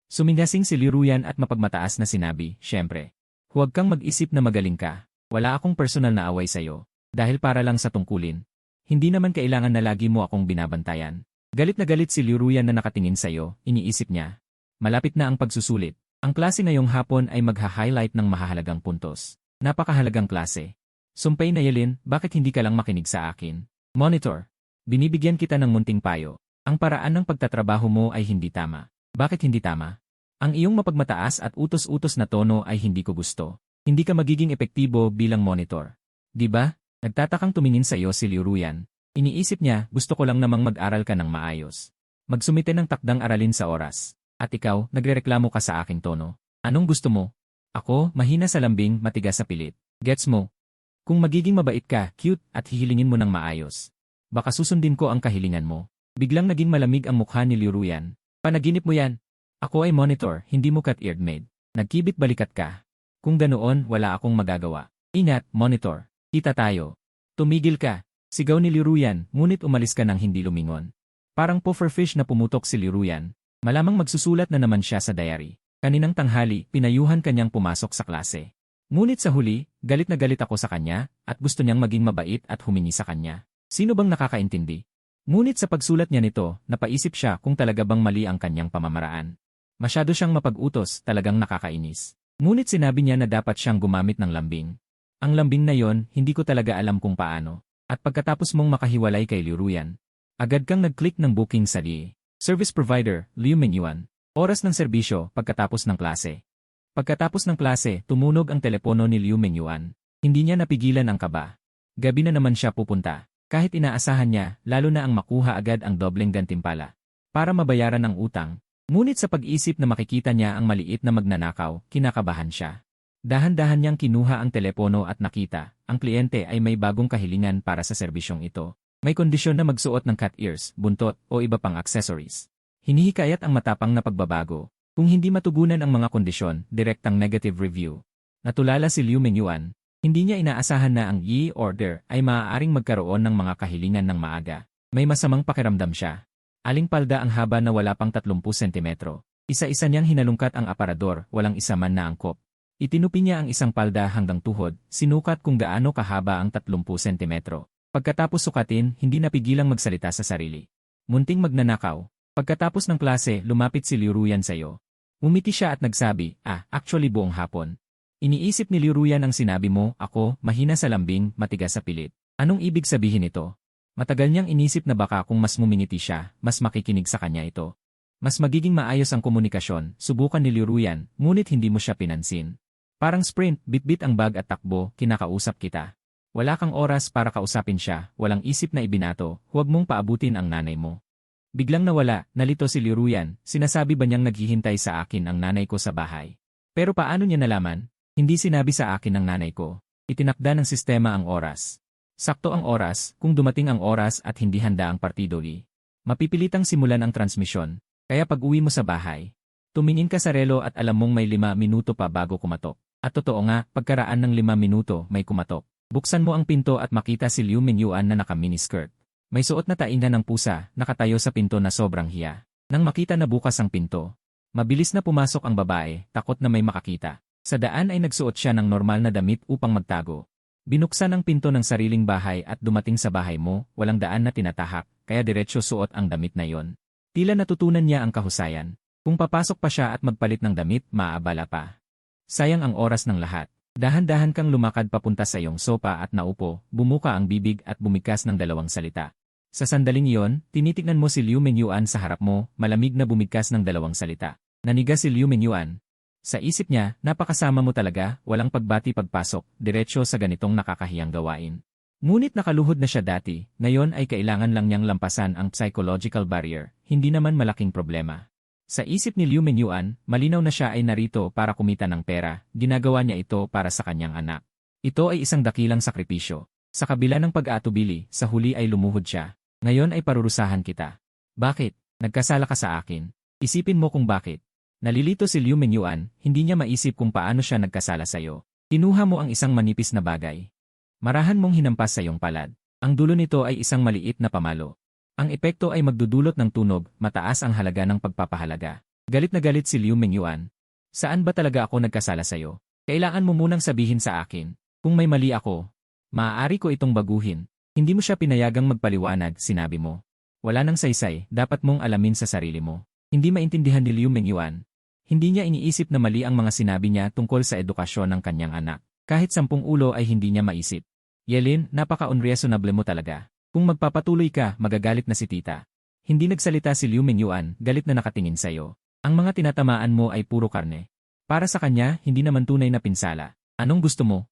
Speaker 1: Sumingasing si Liruyan at mapagmataas na sinabi, syempre. Huwag kang mag-isip na magaling ka. Wala akong personal na away sa'yo. Dahil para lang sa tungkulin. Hindi naman kailangan na lagi mo akong binabantayan. Galit na galit si Liruyan na nakatingin sa'yo, iniisip niya. Malapit na ang pagsusulit. Ang klase ngayong hapon ay magha-highlight ng mahahalagang puntos. Napakahalagang klase. Sumpay na Yelin, bakit hindi ka lang makinig sa akin? Monitor. Binibigyan kita ng munting payo. Ang paraan ng pagtatrabaho mo ay hindi tama. Bakit hindi tama? Ang iyong mapagmataas at utos-utos na tono ay hindi ko gusto. Hindi ka magiging epektibo bilang monitor. Di ba? Nagtatakang tumingin sa iyo si Liruyan. Iniisip niya, gusto ko lang namang mag-aral ka ng maayos. Magsumite ng takdang aralin sa oras. At ikaw, nagrereklamo ka sa aking tono. Anong gusto mo? Ako, mahina sa lambing, matigas sa pilit. Gets mo? Kung magiging mabait ka, cute, at hihilingin mo ng maayos. Baka susundin ko ang kahilingan mo. Biglang naging malamig ang mukha ni Liruyan. Panaginip mo yan. Ako ay monitor, hindi mo cat-eared maid. Nagkibit balikat ka. Kung ganoon, wala akong magagawa. Ingat, monitor. Kita tayo. Tumigil ka. Sigaw ni Liruyan, ngunit umalis ka nang hindi lumingon. Parang pufferfish na pumutok si Liruyan. Malamang magsusulat na naman siya sa diary. Kaninang tanghali, pinayuhan kanyang pumasok sa klase. Ngunit sa huli, galit na galit ako sa kanya, at gusto niyang maging mabait at humingi sa kanya. Sino bang nakakaintindi? Ngunit sa pagsulat niya nito, napaisip siya kung talaga bang mali ang kanyang pamamaraan. Masyado siyang mapag-utos, talagang nakakainis. Ngunit sinabi niya na dapat siyang gumamit ng lambing. Ang lambing na yon, hindi ko talaga alam kung paano. At pagkatapos mong makahiwalay kay Liruyan, agad kang nag-click ng booking sa DE. Service provider, Liu Mingyuan. Oras ng serbisyo, pagkatapos ng klase. Pagkatapos ng klase, tumunog ang telepono ni Liu Mingyuan. Hindi niya napigilan ang kaba. Gabi na naman siya pupunta. Kahit inaasahan niya, lalo na ang makuha agad ang dobleng gantimpala. Para mabayaran ang utang. Ngunit sa pag-isip na makikita niya ang maliit na magnanakaw, kinakabahan siya. Dahan-dahan niyang kinuha ang telepono at nakita, ang kliyente ay may bagong kahilingan para sa serbisyong ito. May kondisyon na magsuot ng cat ears, buntot, o iba pang accessories. Hinihikayat ang matapang na pagbabago. Kung hindi matugunan ang mga kondisyon, direktang negative review. Natulala si Liu Mingyuan. Hindi niya inaasahan na ang order ay maaaring magkaroon ng mga kahilingan ng maaga. May masamang pakiramdam siya. Aling palda ang haba na wala pang 30 sentimetro. Isa-isa niyang hinalungkat ang aparador, walang isa man na angkop. Itinupi niya ang isang palda hanggang tuhod, sinukat kung gaano kahaba ang 30 sentimetro. Pagkatapos sukatin, hindi napigilang magsalita sa sarili. Munting magnanakaw. Pagkatapos ng klase, lumapit si Liu Ruyan sa'yo. Umiti siya at nagsabi, actually buong hapon. Iniisip ni Liu Ruyan ang sinabi mo, ako, mahina sa lambing, matigas sa pilit. Anong ibig sabihin ito? Matagal niyang inisip na baka kung mas ngumingiti siya, mas makikinig sa kanya ito. Mas magiging maayos ang komunikasyon, subukan ni Liu Ruyan, ngunit hindi mo siya pinansin. Parang sprint, bitbit ang bag at takbo, kinakausap kita. Wala kang oras para kausapin siya, walang isip na ibinato, huwag mong paabutin ang nanay mo. Biglang nawala, nalito si Liu Ruyan, sinasabi ba niyang naghihintay sa akin ang nanay ko sa bahay? Pero paano niya nalaman? Hindi sinabi sa akin ng nanay ko. Itinakda ng sistema ang oras. Sakto ang oras, kung dumating ang oras at hindi handa ang partidoli. Mapipilitang simulan ang transmisyon, kaya pag uwi mo sa bahay, tumingin ka sa relo at alam mong may 5 minuto pa bago kumatok. At totoo nga, pagkaraan ng 5 minuto may kumatok. Buksan mo ang pinto at makita si Liu Mingyuan na naka-miniskirt. May suot na tainga ng pusa, nakatayo sa pinto na sobrang hiya. Nang makita na bukas ang pinto, mabilis na pumasok ang babae, takot na may makakita. Sa daan ay nagsuot siya ng normal na damit upang magtago. Binuksan ang pinto ng sariling bahay at dumating sa bahay mo, walang daan na tinatahak, kaya diretsyo suot ang damit na yon. Tila natutunan niya ang kahusayan. Kung papasok pa siya at magpalit ng damit, maaabala pa. Sayang ang oras ng lahat. Dahan-dahan kang lumakad papunta sa iyong sopa at naupo, bumuka ang bibig at bumikas ng 2 salita. Sa sandaling iyon, tinitignan mo si Liu Mingyuan sa harap mo, malamig na bumigkas ng 2 salita. Naniga si Liu Mingyuan. Sa isip niya, napakasama mo talaga, walang pagbati pagpasok, diretsyo sa ganitong nakakahiyang gawain. Ngunit nakaluhod na siya dati, ngayon ay kailangan lang niyang lampasan ang psychological barrier, hindi naman malaking problema. Sa isip ni Liu Mingyuan, malinaw na siya ay narito para kumita ng pera, ginagawa niya ito para sa kanyang anak. Ito ay isang dakilang sakripisyo. Sa kabila ng pag-aatubili, sa huli ay lumuhod siya. Ngayon ay parurusahan kita. Bakit? Nagkasala ka sa akin. Isipin mo kung bakit. Nalilito si Liu Mingyuan, hindi niya maisip kung paano siya nagkasala sa'yo. Kinuha mo ang isang manipis na bagay. Marahan mong hinampas sa iyong palad. Ang dulo nito ay isang maliit na pamalo. Ang epekto ay magdudulot ng tunog, mataas ang halaga ng pagpapahalaga. Galit na galit si Liu Mingyuan. Saan ba talaga ako nagkasala sa'yo? Kailangan mo munang sabihin sa akin. Kung may mali ako, maaari ko itong baguhin. Hindi mo siya pinayagang magpaliwanag, sinabi mo. Wala nang saysay, dapat mong alamin sa sarili mo. Hindi maintindihan ni Liu Mingyuan. Hindi niya iniisip na mali ang mga sinabi niya tungkol sa edukasyon ng kanyang anak. Kahit 10 ulo ay hindi niya maisip. Yelin, napaka-unreasonable mo talaga. Kung magpapatuloy ka, magagalit na si tita. Hindi nagsalita si Liu Mingyuan, galit na nakatingin sa'yo. Ang mga tinatamaan mo ay puro karne. Para sa kanya, hindi naman tunay na pinsala. Anong gusto mo?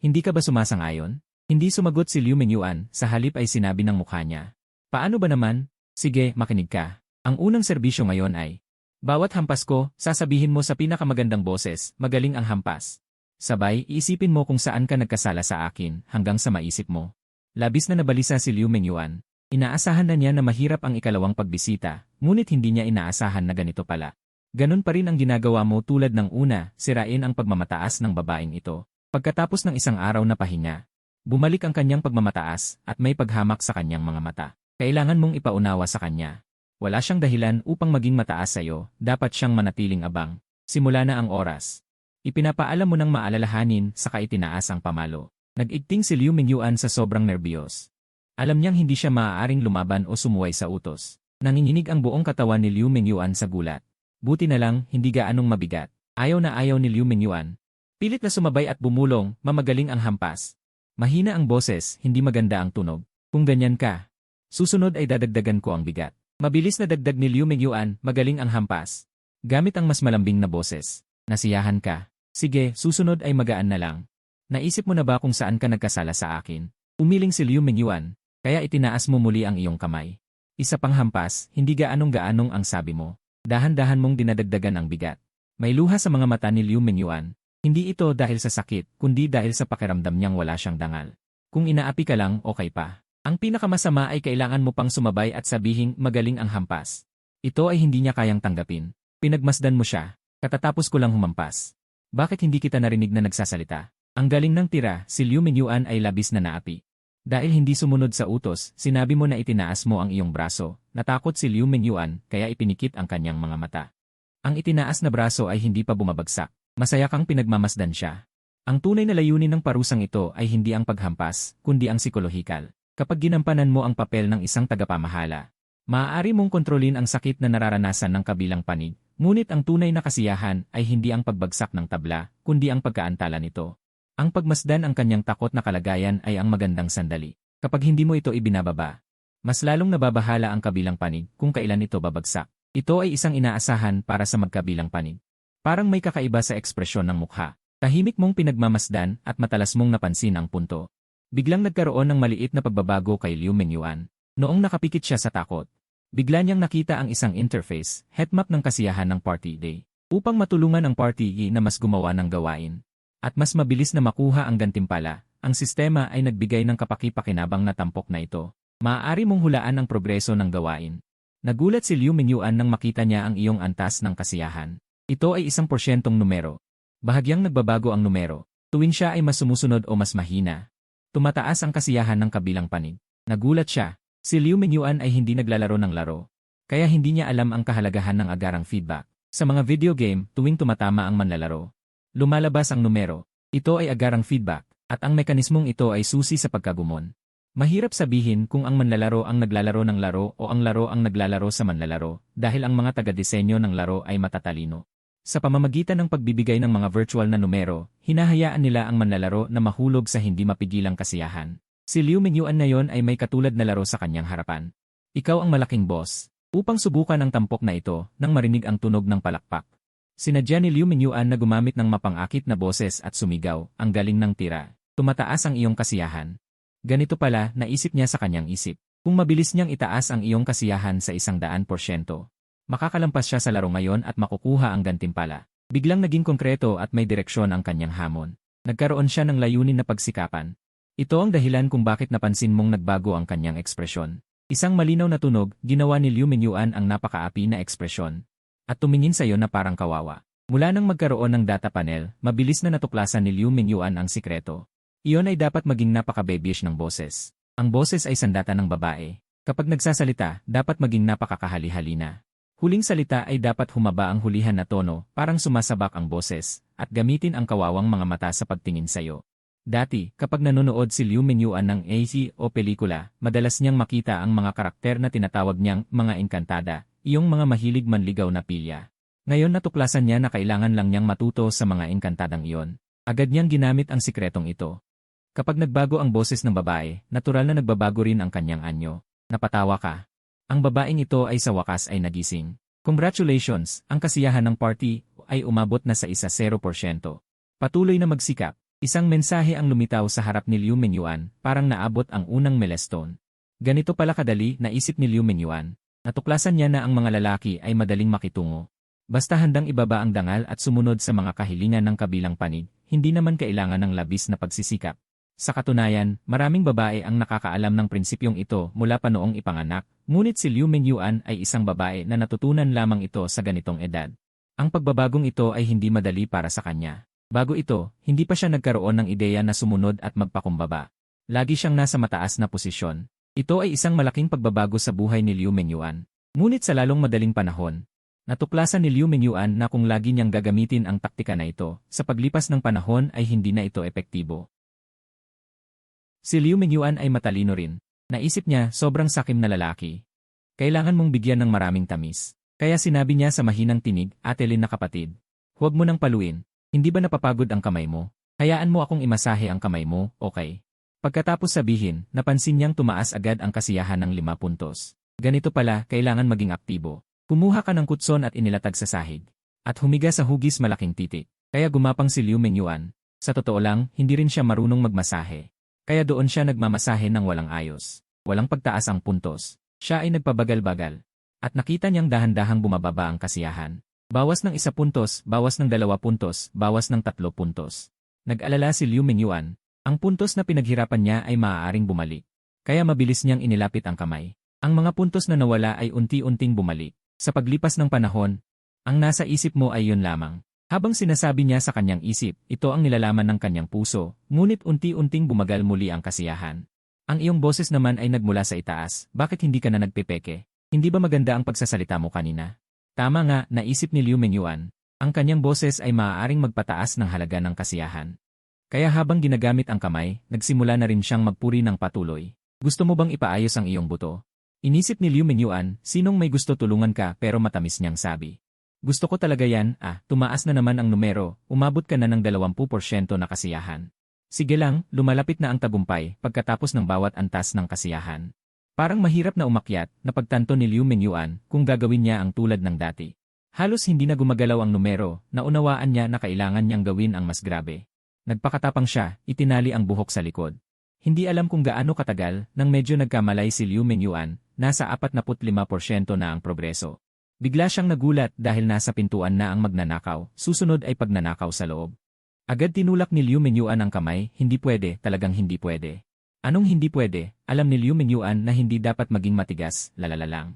Speaker 1: Hindi ka ba sumasang-ayon? Hindi sumagot si Liu Mingyuan, sa halip ay sinabi ng mukha niya. Paano ba naman? Sige, makinig ka. Ang unang serbisyo ngayon ay, bawat hampas ko, sasabihin mo sa pinakamagandang boses, magaling ang hampas. Sabay, iisipin mo kung saan ka nagkasala sa akin, hanggang sa maisip mo. Labis na nabalisa si Liu Mingyuan. Inaasahan na niya na mahirap ang ikalawang pagbisita, ngunit hindi niya inaasahan na ganito pala. Ganun pa rin ang ginagawa mo tulad ng una, sirain ang pagmamataas ng babaeng ito. Pagkatapos ng isang araw na pahinga, bumalik ang kanyang pagmamataas at may paghamak sa kanyang mga mata. Kailangan mong ipaunawa sa kanya. Wala siyang dahilan upang maging mataas sa'yo, dapat siyang manatiling abang. Simula na ang oras. Ipinapaalam mo ng maalalahanin, saka itinaas ang pamalo. Nag-igting si Liu Mingyuan sa sobrang nerbiyos. Alam niyang hindi siya maaaring lumaban o sumuway sa utos. Nanginginig ang buong katawan ni Liu Mingyuan sa gulat. Buti na lang, hindi gaanong mabigat. Ayaw na ayaw ni Liu Mingyuan. Pilit na sumabay at bumulong, mamagaling ang hampas. Mahina ang boses, hindi maganda ang tunog. Kung ganyan ka, susunod ay dadagdagan ko ang bigat. Mabilis na dagdag ni Liu Mingyuan, magaling ang hampas. Gamit ang mas malambing na boses. Nasiyahan ka. Sige, susunod ay magaan na lang. Naisip mo na ba kung saan ka nagkasala sa akin? Umiling si Liu Mingyuan, kaya itinaas mo muli ang iyong kamay. Isa pang hampas, hindi gaanong-gaanong ang sabi mo. Dahan-dahan mong dinadagdagan ang bigat. May luha sa mga mata ni Liu Mingyuan. Hindi ito dahil sa sakit, kundi dahil sa pakiramdam niyang wala siyang dangal. Kung inaapi ka lang, okay pa. Ang pinakamasama ay kailangan mo pang sumabay at sabihing magaling ang hampas. Ito ay hindi niya kayang tanggapin. Pinagmasdan mo siya. Katatapos ko lang humampas. Bakit hindi kita narinig na nagsasalita? Ang galing ng tira, si Liu Mingyuan ay labis na naapi. Dahil hindi sumunod sa utos, sinabi mo na itinaas mo ang iyong braso. Natakot si Liu Mingyuan, kaya ipinikit ang kanyang mga mata. Ang itinaas na braso ay hindi pa bumabagsak. Masaya kang pinagmamasdan siya. Ang tunay na layunin ng parusang ito ay hindi ang paghampas, kundi ang psikolohikal. Kapag ginampanan mo ang papel ng isang tagapamahala, Maaari mong kontrolin ang sakit na nararanasan ng kabilang panig, ngunit ang tunay na kasiyahan ay hindi ang pagbagsak ng tabla, kundi ang pagkaantala nito. Ang pagmasdan ang kanyang takot na kalagayan ay ang magandang sandali. Kapag hindi mo ito ibinababa, mas lalong nababahala ang kabilang panig kung kailan ito babagsak. Ito ay isang inaasahan para sa magkabilang panig. Parang may kakaiba sa ekspresyon ng mukha. Tahimik mong pinagmamasdan at matalas mong napansin ang punto. Biglang nagkaroon ng maliit na pagbabago kay Liu Mingyuan. Noong nakapikit siya sa takot, bigla niyang nakita ang isang interface, headmap ng kasiyahan ng party day, upang matulungan ang party na mas gumawa ng gawain. At mas mabilis na makuha ang gantimpala, ang sistema ay nagbigay ng kapaki-pakinabang na tampok na ito. Maaari mong hulaan ang progreso ng gawain. Nagulat si Liu Mingyuan nang makita niya ang iyong antas ng kasiyahan. Ito ay 1% numero. Bahagyang nagbabago ang numero, tuwing siya ay mas sumusunod o mas mahina. Tumataas ang kasiyahan ng kabilang panig. Nagulat siya. Si Liu Mingyuan ay hindi naglalaro ng laro, kaya hindi niya alam ang kahalagahan ng agarang feedback. Sa mga video game, tuwing tumatama ang manlalaro, lumalabas ang numero. Ito ay agarang feedback, at ang mekanismong ito ay susi sa pagkagumon. Mahirap sabihin kung ang manlalaro ang naglalaro ng laro o ang laro ang naglalaro sa manlalaro dahil ang mga taga-disenyo ng laro ay matatalino. Sa pamamagitan ng pagbibigay ng mga virtual na numero, hinahayaan nila ang manlalaro na mahulog sa hindi mapigilang kasiyahan. Si Liu Mingyuan na yon ay may katulad na laro sa kanyang harapan. Ikaw ang malaking boss. Upang subukan ang tampok na ito, nang marinig ang tunog ng palakpak. Sinadya ni Liu Mingyuan na gumamit ng mapangakit na boses at sumigaw, ang galing ng tira. Tumataas ang iyong kasiyahan. Ganito pala, naisip niya sa kanyang isip. Kung mabilis niyang itaas ang iyong kasiyahan sa 100%, makakalampas siya sa laro ngayon at makukuha ang gantimpala. Biglang naging konkreto at may direksyon ang kanyang hamon. Nagkaroon siya ng layunin na pagsikapan. Ito ang dahilan kung bakit napansin mong nagbago ang kanyang ekspresyon. Isang malinaw na tunog, ginawa ni Liu Mingyuan ang napakaapi na ekspresyon. At tumingin sa iyo na parang kawawa. Mula nang magkaroon ng data panel, mabilis na natuklasan ni Liu Mingyuan ang sikreto. Iyon ay dapat maging napaka-babyish ng boses. Ang boses ay sandata ng babae. Kapag nagsasalita, dapat maging napakakahali-halina. Huling salita ay dapat humaba ang hulihan na tono, parang sumasabak ang boses, at gamitin ang kawawang mga mata sa pagtingin sa iyo. Dati, kapag nanonood si Liu Mingyuan ng AZ o pelikula, madalas niyang makita ang mga karakter na tinatawag niyang mga engkantada, iyong mga mahilig manligaw na pilya. Ngayon natuklasan niya na kailangan lang niyang matuto sa mga engkantadang iyon. Agad niyang ginamit ang sikretong ito. Kapag nagbago ang boses ng babae, natural na nagbabago rin ang kanyang anyo. Napatawa ka. Ang babaeng ito ay sa wakas ay nagising. Congratulations, ang kasiyahan ng party ay umabot na sa 0%. Patuloy na magsikap. Isang mensahe ang lumitaw sa harap ni Liu Mingyuan, parang naabot ang unang milestone. Ganito pala kadali, naisip ni Liu Mingyuan. Natuklasan niya na ang mga lalaki ay madaling makitungo. Basta handang ibaba ang dangal at sumunod sa mga kahilingan ng kabilang panig, hindi naman kailangan ng labis na pagsisikap. Sa katunayan, maraming babae ang nakakaalam ng prinsipyong ito mula pa noong ipanganak, ngunit si Liu Mingyuan ay isang babae na natutunan lamang ito sa ganitong edad. Ang pagbabagong ito ay hindi madali para sa kanya. Bago ito, hindi pa siya nagkaroon ng ideya na sumunod at magpakumbaba. Lagi siyang nasa mataas na posisyon. Ito ay isang malaking pagbabago sa buhay ni Liu Mingyuan. Ngunit sa lalong madaling panahon, natuklasan ni Liu Mingyuan na kung lagi niyang gagamitin ang taktika na ito, sa paglipas ng panahon ay hindi na ito epektibo. Si Liu Mingyuan ay matalino rin. Naisip niya, sobrang sakim na lalaki. Kailangan mong bigyan ng maraming tamis. Kaya sinabi niya sa mahinang tinig, "Atelin na kapatid, huwag mo nang paluin. Hindi ba napapagod ang kamay mo? Hayaan mo akong imasahe ang kamay mo, okay?" Pagkatapos sabihin, napansin niyang tumaas agad ang kasiyahan ng 5 puntos. Ganito pala, kailangan maging aktibo. Kumuha ka ng kutson at inilatag sa sahig. At humiga sa hugis malaking titik. Kaya gumapang si Liu Mingyuan. Sa totoo lang, hindi rin siya marunong magmasahe. Kaya doon siya nagmamasahe ng walang ayos. Walang pagtaas ang puntos. Siya ay nagpabagal-bagal. At nakita niyang dahan-dahang bumababa ang kasiyahan. Bawas ng 1 puntos, bawas ng 2 puntos, bawas ng 3 puntos. Nag-alala si Liu Mingyuan. Ang puntos na pinaghirapan niya ay maaaring bumalik. Kaya mabilis niyang inilapit ang kamay. Ang mga puntos na nawala ay unti-unting bumalik. Sa paglipas ng panahon, ang nasa isip mo ay yun lamang. Habang sinasabi niya sa kanyang isip, ito ang nilalaman ng kanyang puso, ngunit unti-unting bumagal muli ang kasiyahan. Ang iyong boses naman ay nagmula sa itaas, bakit hindi ka na nagpepeke? Hindi ba maganda ang pagsasalita mo kanina? Tama nga, naisip ni Liu Mingyuan. Ang kanyang boses ay maaaring magpataas ng halaga ng kasiyahan. Kaya habang ginagamit ang kamay, nagsimula na rin siyang magpuri ng patuloy. Gusto mo bang ipaayos ang iyong buto? Inisip ni Liu Mingyuan, sinong may gusto tulungan ka pero matamis niyang sabi. Gusto ko talaga yan, tumaas na naman ang numero, umabot ka na ng 20% na kasiyahan. Sige lang, lumalapit na ang tagumpay pagkatapos ng bawat antas ng kasiyahan. Parang mahirap na umakyat, napagtanto ni Liu Mingyuan kung gagawin niya ang tulad ng dati. Halos hindi na gumagalaw ang numero, naunawaan niya na kailangan niyang gawin ang mas grabe. Nagpakatapang siya, itinali ang buhok sa likod. Hindi alam kung gaano katagal, nang medyo nagkamalay si Liu Mingyuan, nasa 45% na ang progreso. Bigla siyang nagulat dahil nasa pintuan na ang magnanakaw, susunod ay pagnanakaw sa loob. Agad tinulak ni Liu Mingyuan ang kamay, hindi pwede, talagang hindi pwede. Anong hindi pwede? Alam ni Liu Mingyuan na hindi dapat maging matigas, lalala lang.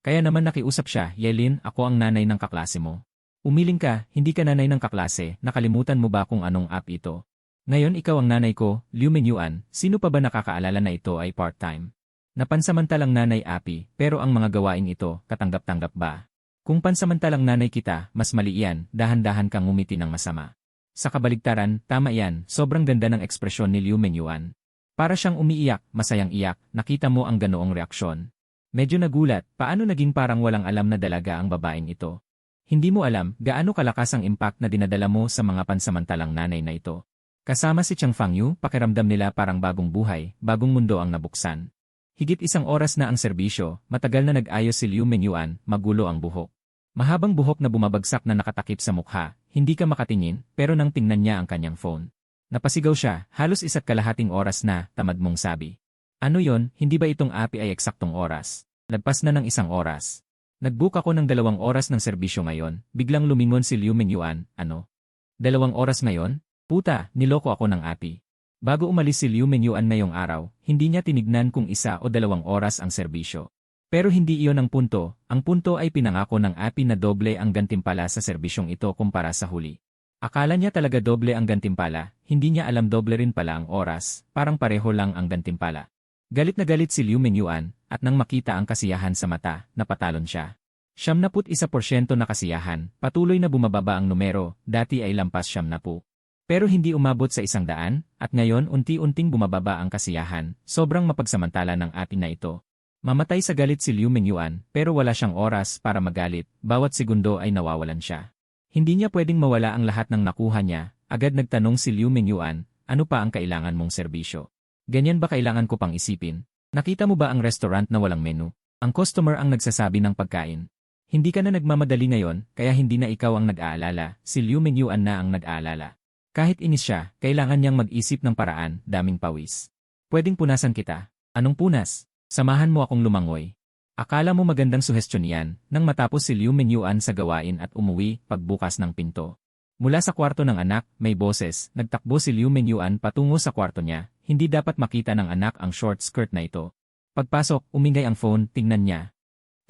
Speaker 1: Kaya naman nakiusap siya, Yelin, ako ang nanay ng kaklase mo. Umiling ka, hindi ka nanay ng kaklase, nakalimutan mo ba kung anong app ito? Ngayon ikaw ang nanay ko, Liu Mingyuan, sino pa ba nakakaalala na ito ay part-time? Napansamantalang nanay api, pero ang mga gawain ito, katanggap-tanggap ba? Kung pansamantalang nanay kita, mas mali iyan, dahan-dahan kang ngumiti ng masama. Sa kabaligtaran, tama iyan, sobrang ganda ng ekspresyon ni Liu Mingyuan. Para siyang umiiyak, masayang iyak, nakita mo ang ganoong reaksyon. Medyo nagulat, paano naging parang walang alam na dalaga ang babaeng ito? Hindi mo alam gaano kalakas ang impact na dinadala mo sa mga pansamantalang nanay na ito. Kasama si Chang Fangyu, pakiramdam nila parang bagong buhay, bagong mundo ang nabuksan. Higit 1 oras na ang serbisyo, matagal na nag-ayos si Liu Mingyuan, magulo ang buhok. Mahabang buhok na bumabagsak na nakatakip sa mukha, hindi ka makatingin, pero nang tingnan niya ang kanyang phone. Napasigaw siya, halos 1.5 oras na, tamad mong sabi. Ano yon, hindi ba itong api ay eksaktong oras? Lagpas na ng 1 oras. Nag-book ako ng 2 oras ng serbisyo ngayon, biglang lumingon si Liu Mingyuan, ano? 2 oras ngayon? Puta, niloko ako ng api. Bago umalis si Liu Mingyuan ngayong araw, hindi niya tinignan kung 1 o 2 oras ang serbisyo. Pero hindi iyon ang punto ay pinangako ng api na doble ang gantimpala sa serbisyong ito kumpara sa huli. Akala niya talaga doble ang gantimpala, hindi niya alam doble rin pala ang oras, parang pareho lang ang gantimpala. Galit na galit si Liu Mingyuan, at nang makita ang kasiyahan sa mata, napatalon siya. 71% na kasiyahan, patuloy na bumababa ang numero, dati ay lampas 70. Pero hindi umabot sa 100, at ngayon unti-unting bumababa ang kasiyahan, sobrang mapagsamantala ng atin na ito. Mamatay sa galit si Liu Mingyuan, pero wala siyang oras para magalit, bawat segundo ay nawawalan siya. Hindi niya pwedeng mawala ang lahat ng nakuha niya, agad nagtanong si Liu Mingyuan, ano pa ang kailangan mong serbisyo? Ganyan ba kailangan ko pang isipin? Nakita mo ba ang restaurant na walang menu? Ang customer ang nagsasabi ng pagkain. Hindi ka na nagmamadali ngayon, kaya hindi na ikaw ang nag-aalala, si Liu Mingyuan na ang nag-aalala. Kahit inis siya, kailangan niyang mag-isip ng paraan, daming pawis. Pwedeng punasan kita. Anong punas? Samahan mo akong lumangoy. Akala mo magandang suhestyon yan, nang matapos si Liu Mingyuan sa gawain at umuwi, pagbukas ng pinto. Mula sa kwarto ng anak, may boses, nagtakbo si Liu Mingyuan patungo sa kwarto niya, hindi dapat makita ng anak ang short skirt na ito. Pagpasok, umingay ang phone, tingnan niya.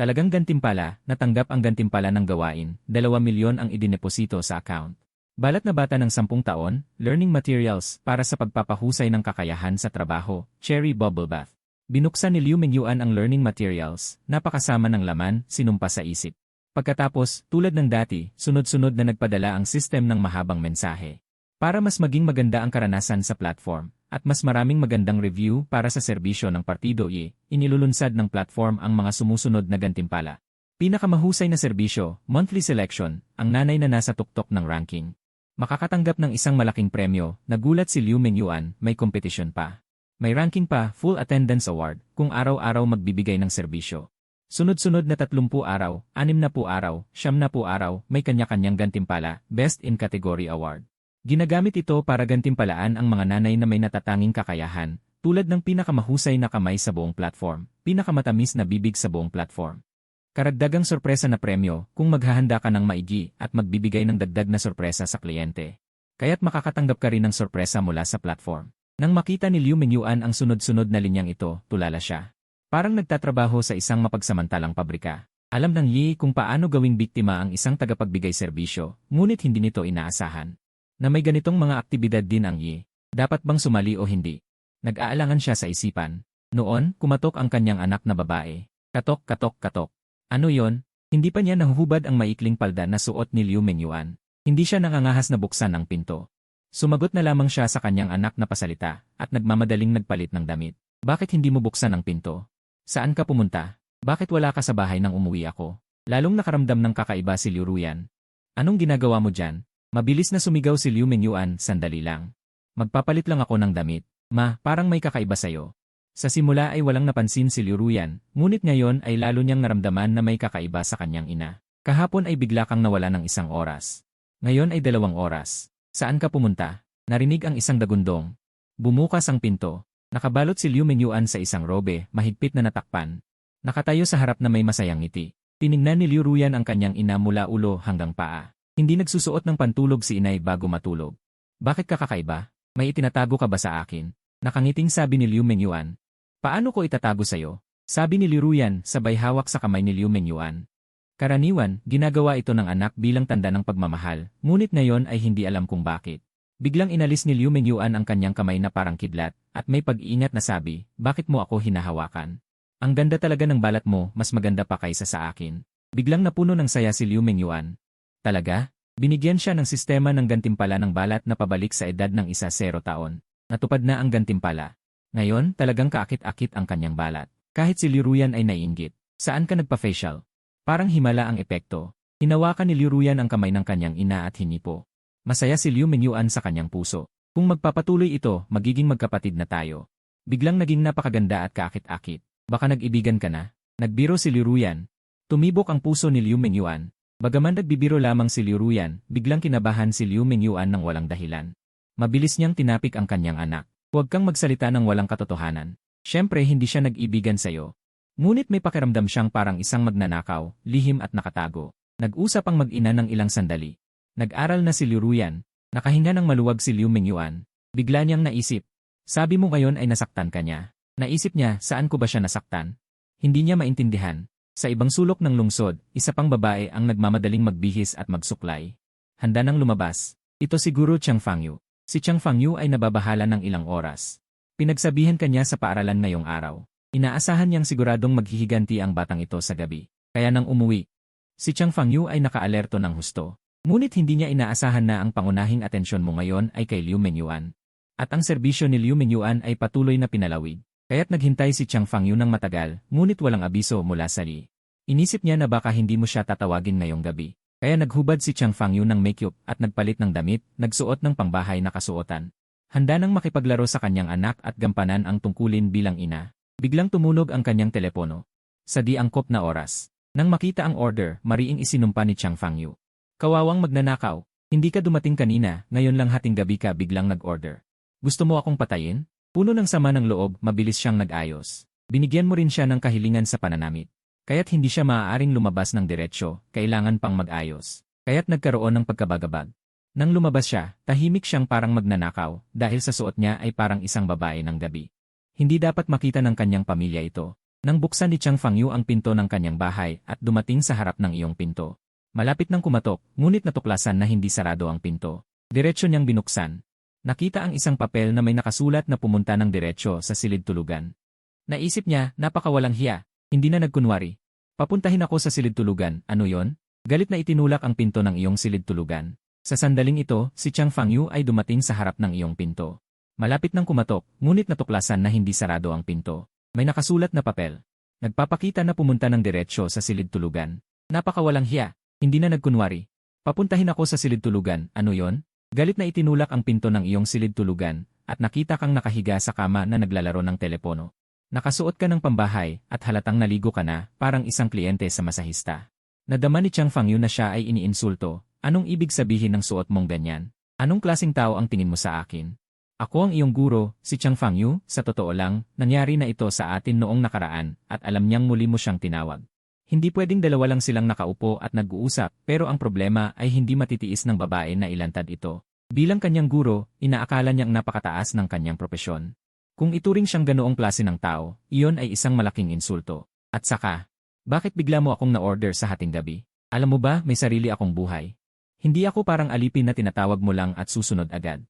Speaker 1: Talagang gantimpala, natanggap ang gantimpala ng gawain, 2 milyon ang idineposito sa account. Balat na bata ng 10 taon, learning materials para sa pagpapahusay ng kakayahan sa trabaho, cherry bubble bath. Binuksan ni Liu Mingyuan ang learning materials, napakasama ng laman, sinumpa sa isip. Pagkatapos, tulad ng dati, sunod-sunod na nagpadala ang system ng mahabang mensahe. Para mas maging maganda ang karanasan sa platform, at mas maraming magandang review para sa serbisyo ng Partido Y, inilulunsad ng platform ang mga sumusunod na gantimpala. Pinakamahusay na serbisyo, monthly selection, ang nanay na nasa tuktok ng ranking. Makakatanggap ng isang malaking premyo, nagulat si Liu Mingyuan, may competition pa. May ranking pa, full attendance award, kung araw-araw magbibigay ng serbisyo. Sunod-sunod na 30 araw, 60 araw, 70 araw, may kanya-kanyang gantimpala, Best in Category Award. Ginagamit ito para gantimpalaan ang mga nanay na may natatanging kakayahan, tulad ng pinakamahusay na kamay sa buong platform, pinakamatamis na bibig sa buong platform. Karagdagang sorpresa na premyo kung maghahanda ka ng maigi at magbibigay ng dagdag na sorpresa sa kliyente. Kaya't makakatanggap ka rin ng sorpresa mula sa platform. Nang makita ni Liu Mingyuan ang sunod-sunod na linyang ito, tulala siya. Parang nagtatrabaho sa isang mapagsamantalang pabrika. Alam ng Yi kung paano gawing biktima ang isang tagapagbigay serbisyo, ngunit hindi nito inaasahan. Na may ganitong mga aktibidad din ang Yi. Dapat bang sumali o hindi? Nag-aalangan siya sa isipan. Noon, kumatok ang kanyang anak na babae. Katok, katok, katok. Ano yon? Hindi pa niya nahuhubad ang maikling palda na suot ni Liu Mingyuan. Hindi siya nangangahas na buksan ang pinto. Sumagot na lamang siya sa kanyang anak na pasalita, at nagmamadaling nagpalit ng damit. Bakit hindi mo buksan ang pinto? Saan ka pumunta? Bakit wala ka sa bahay nang umuwi ako? Lalong nakaramdam ng kakaiba si Liu Ruyan. Anong ginagawa mo dyan? Mabilis na sumigaw si Liu Mengyuan, sandali lang. Magpapalit lang ako ng damit. Ma, parang may kakaiba sa'yo. Sa simula ay walang napansin si Liu Ruyan, ngunit ngayon ay lalo niyang naramdaman na may kakaiba sa kanyang ina. Kahapon ay bigla kang nawala ng 1 oras. Ngayon ay 2 oras. Saan ka pumunta? Narinig ang isang dagundong. Bumukas ang pinto. Nakabalot si Liu Mengyuan sa isang robe, mahigpit na natakpan. Nakatayo sa harap na may masayang ngiti. Tiningnan ni Liu Ruyan ang kanyang ina mula ulo hanggang paa. Hindi nagsusuot ng pantulog si inay bago matulog. Bakit ka kakaiba? May itinatago ka ba sa akin? Nakangiting sabi ni Liu Mengyuan. Paano ko itatago sa'yo? Sabi ni Liu Ruyan sabay hawak sa kamay ni Liu Mengyuan. Karaniwan, ginagawa ito ng anak bilang tanda ng pagmamahal, ngunit ngayon ay hindi alam kung bakit. Biglang inalis ni Liu Mengyuan ang kanyang kamay na parang kidlat, at may pag-iingat na sabi, bakit mo ako hinahawakan? Ang ganda talaga ng balat mo, mas maganda pa kaysa sa akin. Biglang napuno ng saya si Liu Mengyuan. Talaga? Binigyan siya ng sistema ng gantimpala ng balat na pabalik sa edad ng 10 taon. Natupad na ang gantimpala. Ngayon, talagang kaakit-akit ang kanyang balat. Kahit si Liu Ruyan ay naiinggit. Saan ka nagpa-facial? Parang himala ang epekto. Hinawakan ni Liu Ruyan ang kamay ng kanyang ina at hinipo. Masaya si Liu Mengyuan sa kanyang puso. Kung magpapatuloy ito, magiging magkapatid na tayo. Biglang naging napakaganda at kaakit-akit. Baka nag-ibigan ka na? Nagbiro si Liu Ruyan. Tumibok ang puso ni Liu Mengyuan. Bagaman nagbibiro lamang si Liu Ruyan, biglang kinabahan si Liu Mengyuan ng walang dahilan. Mabilis niyang tinapik ang kanyang anak. Huwag kang magsalita ng walang katotohanan. Siyempre hindi siya nag-ibigan sa'yo. Ngunit may pakiramdam siyang parang isang magnanakaw, lihim at nakatago. Nag-usap ang mag-ina ng ilang sandali. Nag-aral na si Liu Ruyan. Nakahinga ng maluwag si Liu Mengyuan. Bigla niyang naisip. Sabi mo ngayon ay nasaktan ka niya. Naisip niya, saan ko ba siya nasaktan? Hindi niya maintindihan. Sa ibang sulok ng lungsod, isa pang babae ang nagmamadaling magbihis at magsuklay. Handa nang lumabas. Ito siguro Chang Fangyu. Si Chang Fangyu ay nababahala ng ilang oras. Pinagsabihan kanya sa paaralan ngayong araw. Inaasahan niyang siguradong maghihiganti ang batang ito sa gabi. Kaya nang umuwi. Si Chang Fangyu ay nakaalerto ng husto. Ngunit hindi niya inaasahan na ang pangunahing atensyon mo ngayon ay kay Liu Mengyuan. At ang serbisyo ni Liu Mengyuan ay patuloy na pinalawig. Kaya't naghintay si Chang Fangyu ng matagal, ngunit walang abiso mula sa Li. Inisip niya na baka hindi mo siya tatawagin ngayong gabi. Kaya naghubad si Chang Fangyu ng makeup at nagpalit ng damit, nagsuot ng pangbahay na kasuotan. Handa nang makipaglaro sa kanyang anak at gampanan ang tungkulin bilang ina. Biglang tumunog ang kanyang telepono. Sa di angkop na oras. Nang makita ang order, mariing isinumpa ni Chang Fangyu. Kawawang magnanakaw, hindi ka dumating kanina, ngayon lang hating gabi ka biglang nag-order. Gusto mo akong patayin? Puno ng sama ng loob, mabilis siyang nag-ayos. Binigyan mo rin siya ng kahilingan sa pananamit. Kaya't hindi siya maaaring lumabas ng diretsyo, kailangan pang mag-ayos. Kaya't nagkaroon ng pagkabagabag. Nang lumabas siya, tahimik siyang parang magnanakaw, dahil sa suot niya ay parang isang babae ng gabi. Hindi dapat makita ng kanyang pamilya ito. Nang buksan ni Chang Fangyu ang pinto ng kanyang bahay at dumating sa harap ng iyong pinto. Malapit nang kumatok, ngunit natuklasan na hindi sarado ang pinto. Diretsyo niyang binuksan. Nakita ang isang papel na may nakasulat na pumunta ng diretsyo sa silid tulugan. Naisip niya, napakawalang hiya, hindi na nagkunwari. Papuntahin ako sa silid tulugan, ano yon? Galit na itinulak ang pinto ng iyong silid tulugan. Sa sandaling ito, si Chang Fangyu ay dumating sa harap ng iyong pinto. Malapit nang kumatok, ngunit natuklasan na hindi sarado ang pinto. May nakasulat na papel. Nagpapakita na pumunta ng diretsyo sa silid tulugan. Napakawalang hiya, hindi na nagkunwari. Papuntahin ako sa silid tulugan, ano yon? Galit na itinulak ang pinto ng iyong silid tulugan, at nakita kang nakahiga sa kama na naglalaro ng telepono. Nakasuot ka ng pambahay, at halatang naligo ka na, parang isang kliyente sa masahista. Nadama ni Chang Fangyu na siya ay iniinsulto. Anong ibig sabihin ng suot mong ganyan? Anong klaseng tao ang tingin mo sa akin? Ako ang iyong guro, si Chang Fangyu, sa totoo lang, nangyari na ito sa atin noong nakaraan, at alam niyang muli mo siyang tinawag. Hindi pwedeng dalawa lang silang nakaupo at nag-uusap, pero ang problema ay hindi matitiis ng babae na ilantad ito. Bilang kanyang guro, inaakala niyang napakataas ng kanyang propesyon. Kung ituring siyang ganoong klase ng tao, iyon ay isang malaking insulto. At saka, bakit bigla mo akong na-order sa hating gabi? Alam mo ba, may sarili akong buhay. Hindi ako parang alipin na tinatawag mo lang at susunod agad.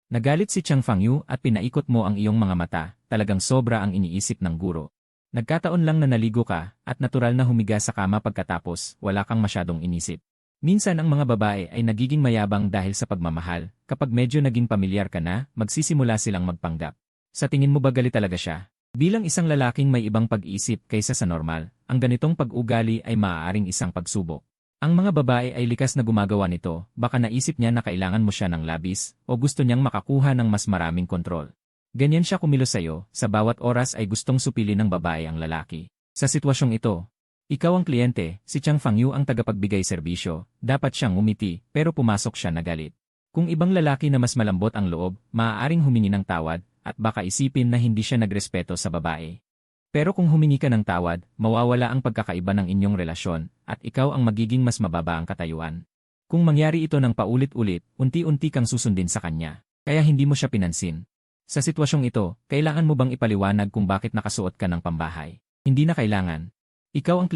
Speaker 1: Nagalit si Chang Fangyu at pinaikot mo ang iyong mga mata, talagang sobra ang iniisip ng guro. Nagkataon lang na naligo ka, at natural na humiga sa kama pagkatapos, wala kang masyadong inisip. Minsan ang mga babae ay nagiging mayabang dahil sa pagmamahal, kapag medyo naging pamilyar ka na, magsisimula silang magpanggap. Sa tingin mo ba galit talaga siya? Bilang isang lalaking may ibang pag-iisip kaysa sa normal, ang ganitong pag-ugali ay maaaring isang pagsubok. Ang mga babae ay likas na gumagawa nito, baka naisip niya na kailangan mo siya ng labis, o gusto niyang makakuha ng mas maraming kontrol. Ganyan siya kumilos sa'yo, sa bawat oras ay gustong supili ng babae ang lalaki. Sa sitwasyong ito, ikaw ang kliyente, si Chang Fangyu ang tagapagbigay serbisyo, dapat siyang umiti, pero pumasok siya na galit. Kung ibang lalaki na mas malambot ang loob, maaaring humingi ng tawad, at baka isipin na hindi siya nagrespeto sa babae. Pero kung humingi ka ng tawad, mawawala ang pagkakaiba ng inyong relasyon, at ikaw ang magiging mas mababa ang katayuan. Kung mangyari ito ng paulit-ulit, unti-unti kang susundin sa kanya, kaya hindi mo siya pinansin. Sa sitwasyong ito, kailangan mo bang ipaliwanag kung bakit nakasuot ka ng pambahay? Hindi na kailangan. Ikaw ang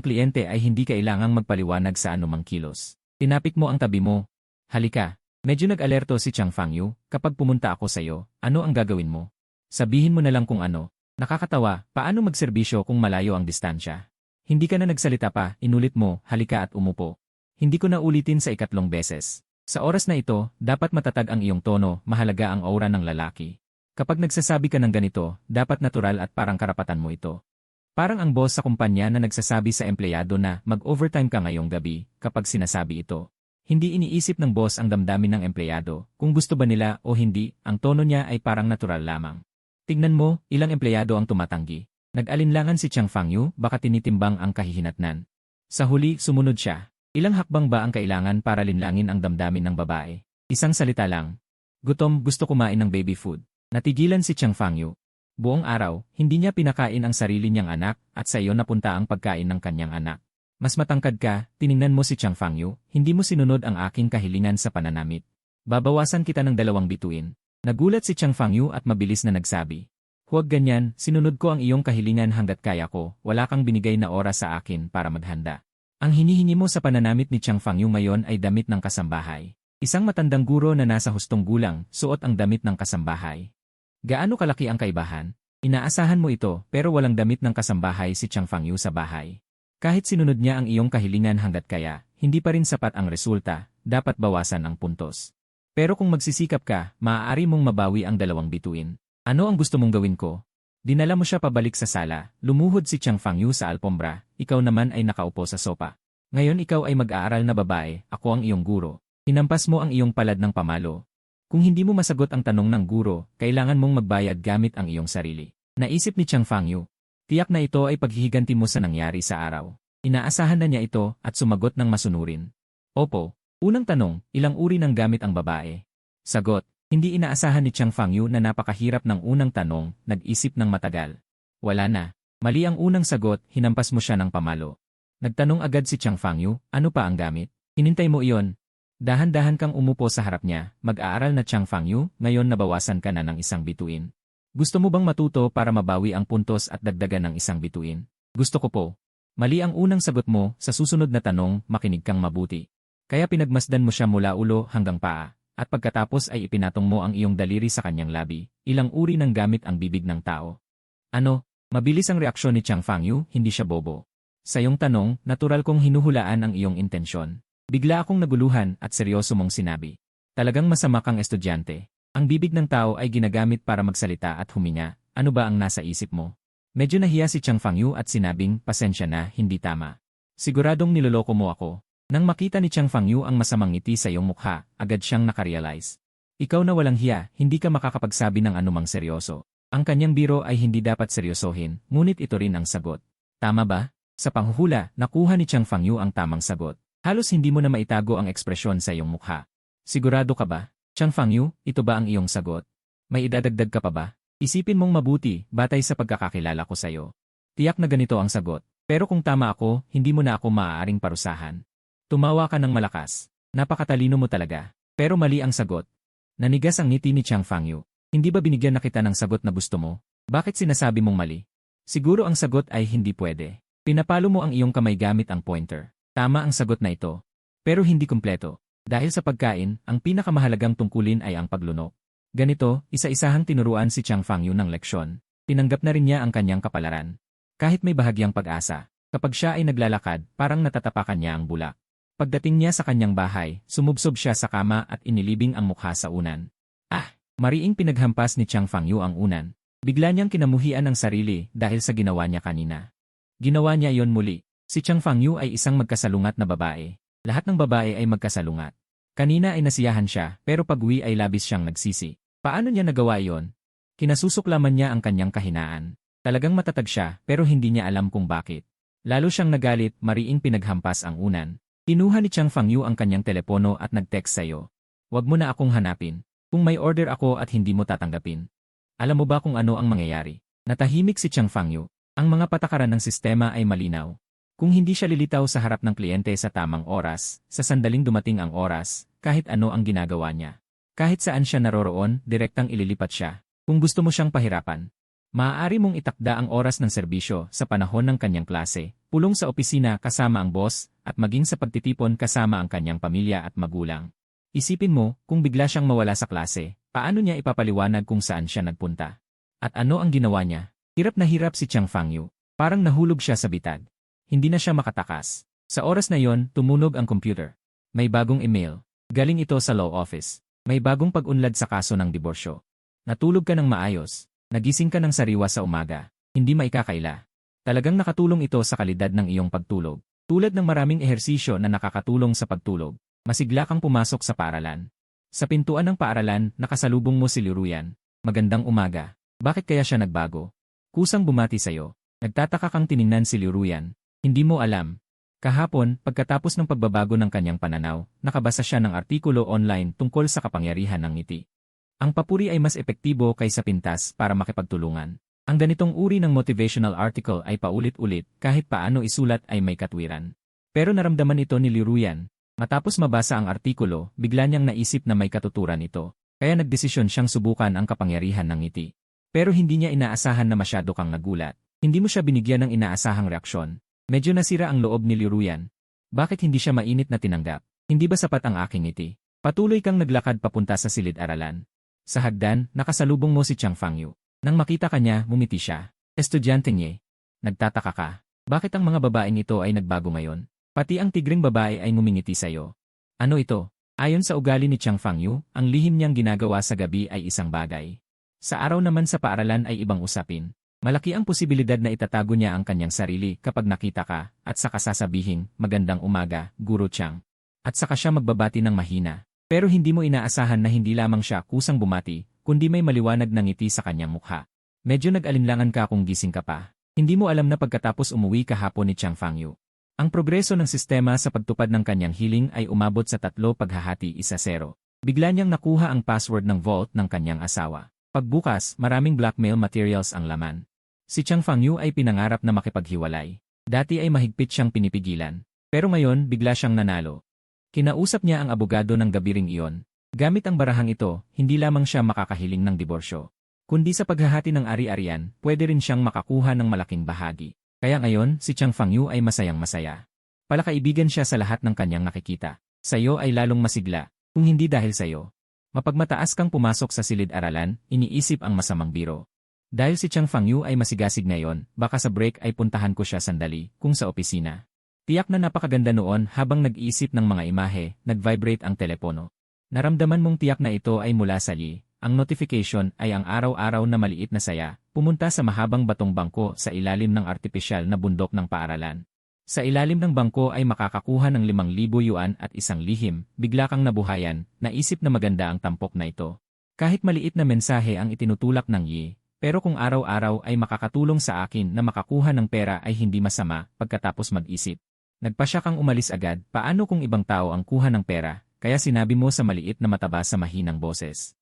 Speaker 1: kliyente ay hindi kailangang magpaliwanag sa anumang kilos. Tinapik mo ang tabi mo. Halika, medyo nag-alerto si Chang Fangyu, kapag pumunta ako sa'yo, ano ang gagawin mo? Sabihin mo na lang kung ano. Nakakatawa, paano magserbisyo kung malayo ang distansya? Hindi ka na nagsalita pa, inulit mo, halika at umupo. Hindi ko na ulitin sa ikatlong beses. Sa oras na ito, dapat matatag ang iyong tono, mahalaga ang aura ng lalaki. Kapag nagsasabi ka ng ganito, dapat natural at parang karapatan mo ito. Parang ang boss sa kumpanya na nagsasabi sa empleyado na mag-overtime ka ngayong gabi kapag sinasabi ito. Hindi iniisip ng boss ang damdamin ng empleyado, kung gusto ba nila o hindi, ang tono niya ay parang natural lamang. Tignan mo, ilang empleyado ang tumatanggi. Nag-alinlangan si Chang Fangyu, baka tinitimbang ang kahihinatnan. Sa huli, sumunod siya. Ilang hakbang ba ang kailangan para linlangin ang damdamin ng babae? Isang salita lang. Gutom, gusto kumain ng baby food. Natigilan si Chang Fangyu. Buong araw, hindi niya pinakain ang sarili niyang anak at sa iyo napunta ang pagkain ng kanyang anak. Mas matangkad ka, tiningnan mo si Chang Fangyu, hindi mo sinunod ang aking kahilingan sa pananamit. Babawasan kita ng 2 bituin. Nagulat si Chang Fangyu at mabilis na nagsabi. Huwag ganyan, sinunod ko ang iyong kahilingan hanggat kaya ko, wala kang binigay na oras sa akin para maghanda. Ang hinihingi mo sa pananamit ni Chang Fangyu ngayon ay damit ng kasambahay. Isang matandang guro na nasa hustong gulang, suot ang damit ng kasambahay. Gaano kalaki ang kaibahan? Inaasahan mo ito, pero walang damit ng kasambahay si Chang Fangyu sa bahay. Kahit sinunod niya ang iyong kahilingan hanggat kaya, hindi pa rin sapat ang resulta, dapat bawasan ang puntos. Pero kung magsisikap ka, maaari mong mabawi ang 2 bituin. Ano ang gusto mong gawin ko? Dinala mo siya pabalik sa sala, lumuhod si Chang Fangyu sa alpombra, ikaw naman ay nakaupo sa sopa. Ngayon ikaw ay mag-aaral na babae, ako ang iyong guro. Hinampas mo ang iyong palad ng pamalo. Kung hindi mo masagot ang tanong ng guro, kailangan mong magbayad gamit ang iyong sarili. Naisip ni Chang Fangyu. Tiyak na ito ay paghihiganti mo sa nangyari sa araw. Inaasahan na niya ito at sumagot ng masunurin. Opo. Unang tanong, ilang uri ng gamit ang babae? Sagot, hindi inaasahan ni Chang Fangyu na napakahirap ng unang tanong, nag-isip ng matagal. Wala na. Mali ang unang sagot, hinampas mo siya ng pamalo. Nagtanong agad si Chang Fangyu, ano pa ang gamit? Hinintay mo iyon. Dahan-dahan kang umupo sa harap niya, mag-aaral na Chang Fangyu, ngayon nabawasan ka na ng 1 bituin. Gusto mo bang matuto para mabawi ang puntos at dagdagan ng 1 bituin? Gusto ko po. Mali ang unang sagot mo, sa susunod na tanong, makinig kang mabuti. Kaya pinagmasdan mo siya mula ulo hanggang paa, at pagkatapos ay ipinatong mo ang iyong daliri sa kanyang labi, ilang uri ng gamit ang bibig ng tao. Ano? Mabilis ang reaksyon ni Chang Fangyu, hindi siya bobo. Sa iyong tanong, natural kong hinuhulaan ang iyong intensyon. Bigla akong naguluhan at seryoso mong sinabi. Talagang masama kang estudyante. Ang bibig ng tao ay ginagamit para magsalita at huminga. Ano ba ang nasa isip mo? Medyo nahiya si Chang Fangyu at sinabing, pasensya na, hindi tama. Siguradong niloloko mo ako. Nang makita ni Chang Fangyu ang masamang ngiti sa iyong mukha, agad siyang nakarealize. Ikaw na walang hiya, hindi ka makakapagsabi ng anumang seryoso. Ang kanyang biro ay hindi dapat seryosohin, ngunit ito rin ang sagot. Tama ba? Sa panghuhula, nakuha ni Chang Fangyu ang tamang sagot. Halos hindi mo na maitago ang ekspresyon sa iyong mukha. Sigurado ka ba? Chang Fangyu, ito ba ang iyong sagot? May idadagdag ka pa ba? Isipin mong mabuti, batay sa pagkakakilala ko sa iyo. Tiyak na ganito ang sagot. Pero kung tama ako, hindi mo na ako maaaring parusahan. Tumawa ka ng malakas. Napakatalino mo talaga. Pero mali ang sagot. Nanigas ang ngiti ni Chang Fangyu. Hindi ba binigyan na kita ng sagot na gusto mo? Bakit sinasabi mong mali? Siguro ang sagot ay hindi pwede. Pinapalo mo ang iyong kamay gamit ang pointer. Tama ang sagot na ito. Pero hindi kumpleto. Dahil sa pagkain, ang pinakamahalagang tungkulin ay ang paglunok. Ganito, isa-isahang tinuruan si Chang Fangyu ng leksyon. Tinanggap na rin niya ang kanyang kapalaran. Kahit may bahagyang pag-asa, kapag siya ay naglalakad, parang natatapakan niya ang bulak. Pagdating niya sa kanyang bahay, sumubsob siya sa kama at inilibing ang mukha sa unan. Mariing pinaghampas ni Chang Fangyu ang unan. Bigla niyang kinamuhian ang sarili dahil sa ginawa niya kanina. Ginawa niya iyon muli. Si Chang Fangyu ay isang magkasalungat na babae. Lahat ng babae ay magkasalungat. Kanina ay nasiyahan siya, pero pag-uwi ay labis siyang nagsisi. Paano niya nagawa iyon? Kinasusuklaman niya ang kanyang kahinaan. Talagang matatag siya, pero hindi niya alam kung bakit. Lalo siyang nagalit, mariing pinaghampas ang unan. Kinuha ni Chang Fangyu ang kanyang telepono at nag-text sa'yo. Huwag mo na akong hanapin. Kung may order ako at hindi mo tatanggapin. Alam mo ba kung ano ang mangyayari? Natahimik si Chang Fangyu. Ang mga patakaran ng sistema ay malinaw. Kung hindi siya lilitaw sa harap ng kliyente sa tamang oras, sa sandaling dumating ang oras, kahit ano ang ginagawa niya. Kahit saan siya naroroon, direktang ililipat siya. Kung gusto mo siyang pahirapan, maaari mong itakda ang oras ng serbisyo sa panahon ng kanyang klase, pulong sa opisina kasama ang boss, at maging sa pagtitipon kasama ang kanyang pamilya at magulang. Isipin mo, kung bigla siyang mawala sa klase, paano niya ipapaliwanag kung saan siya nagpunta? At ano ang ginawa niya? Hirap na hirap si Chang Fangyu. Parang nahulog siya sa bitag. Hindi na siya makatakas. Sa oras na yon, tumunog ang computer. May bagong email. Galing ito sa law office. May bagong pag-unlad sa kaso ng diborsyo. Natulog ka ng maayos. Nagising ka ng sariwa sa umaga. Hindi maikakaila. Talagang nakatulong ito sa kalidad ng iyong pagtulog. Tulad ng maraming ehersisyo na nakakatulong sa pagtulog, masigla kang pumasok sa paaralan. Sa pintuan ng paaralan, nakasalubong mo si Liruyan. Magandang umaga. Bakit kaya siya nagbago? Kusang bumati sa'yo. Nagtataka kang tiningnan si Liruyan. Hindi mo alam. Kahapon, pagkatapos ng pagbabago ng kanyang pananaw, nakabasa siya ng artikulo online tungkol sa kapangyarihan ng ngiti. Ang papuri ay mas epektibo kaysa pintas para makipagtulungan. Ang ganitong uri ng motivational article ay paulit-ulit kahit paano isulat ay may katwiran. Pero naramdaman ito ni Liruyan. Matapos mabasa ang artikulo, bigla niyang naisip na may katuturan ito. Kaya nagdesisyon siyang subukan ang kapangyarihan ng ngiti. Pero hindi niya inaasahan na masyado kang nagulat. Hindi mo siya binigyan ng inaasahang reaksyon. Medyo nasira ang loob ni Liruyan. Bakit hindi siya mainit na tinanggap? Hindi ba sapat ang aking ngiti? Patuloy kang naglakad papunta sa silid-aralan. Sa hagdan, nakasalubong mo si Chang Fangyu. Nang makita ka niya, ngumiti siya. Estudyante niya. Nagtataka ka. Bakit ang mga babaeng ito ay nagbago ngayon? Pati ang tigring babae ay ngumingiti sa'yo. Ano ito? Ayon sa ugali ni Chang Fangyu, ang lihim niyang ginagawa sa gabi ay isang bagay. Sa araw naman sa paaralan ay ibang usapin. Malaki ang posibilidad na itatago niya ang kanyang sarili kapag nakita ka, at saka sasabihin, magandang umaga, Guro Chang. At saka siya magbabati ng mahina. Pero hindi mo inaasahan na hindi lamang siya kusang bumati, kundi may maliwanag na ngiti sa kanyang mukha. Medyo nag-alinlangan ka kung gising ka pa. Hindi mo alam na pagkatapos umuwi kahapon ni Chang Fangyu. Ang progreso ng sistema sa pagtupad ng kanyang hiling ay umabot sa 3 paghahati 1-0. Bigla niyang nakuha ang password ng vault ng kanyang asawa. Pagbukas, maraming blackmail materials ang laman. Si Chang Fangyu ay pinangarap na makipaghiwalay. Dati ay mahigpit siyang pinipigilan. Pero ngayon, bigla siyang nanalo. Kinausap niya ang abogado ng gabi ring iyon. Gamit ang barahang ito, hindi lamang siya makakahiling ng diborsyo. Kundi sa paghahati ng ari-arian, pwede rin siyang makakuha ng malaking bahagi. Kaya ngayon, si Chang Fangyu ay masayang-masaya. Palakaibigan siya sa lahat ng kanyang nakikita. Sa'yo ay lalong masigla, kung hindi dahil sa'yo. Mapagmataas kang pumasok sa silid-aralan, iniisip ang masamang biro. Dahil si Chang Fangyu ay masigasig ngayon, baka sa break ay puntahan ko siya sandali, kung sa opisina. Tiyak na napakaganda noon habang nag-iisip ng mga imahe, nag-vibrate ang telepono. Naramdaman mong tiyak na ito ay mula sa Yi. Ang notification ay ang araw-araw na maliit na saya, pumunta sa mahabang batong bangko sa ilalim ng artipisyal na bundok ng paaralan. Sa ilalim ng bangko ay makakakuha ng 5,000 yuan at isang lihim, bigla kang nabuhayan, naisip na maganda ang tampok na ito. Kahit maliit na mensahe ang itinutulak ng Yi, pero kung araw-araw ay makakatulong sa akin na makakuha ng pera ay hindi masama pagkatapos mag-isip. Nagpasya kang umalis agad, paano kung ibang tao ang kuha ng pera, kaya sinabi mo sa maliit na mataba sa mahinang boses.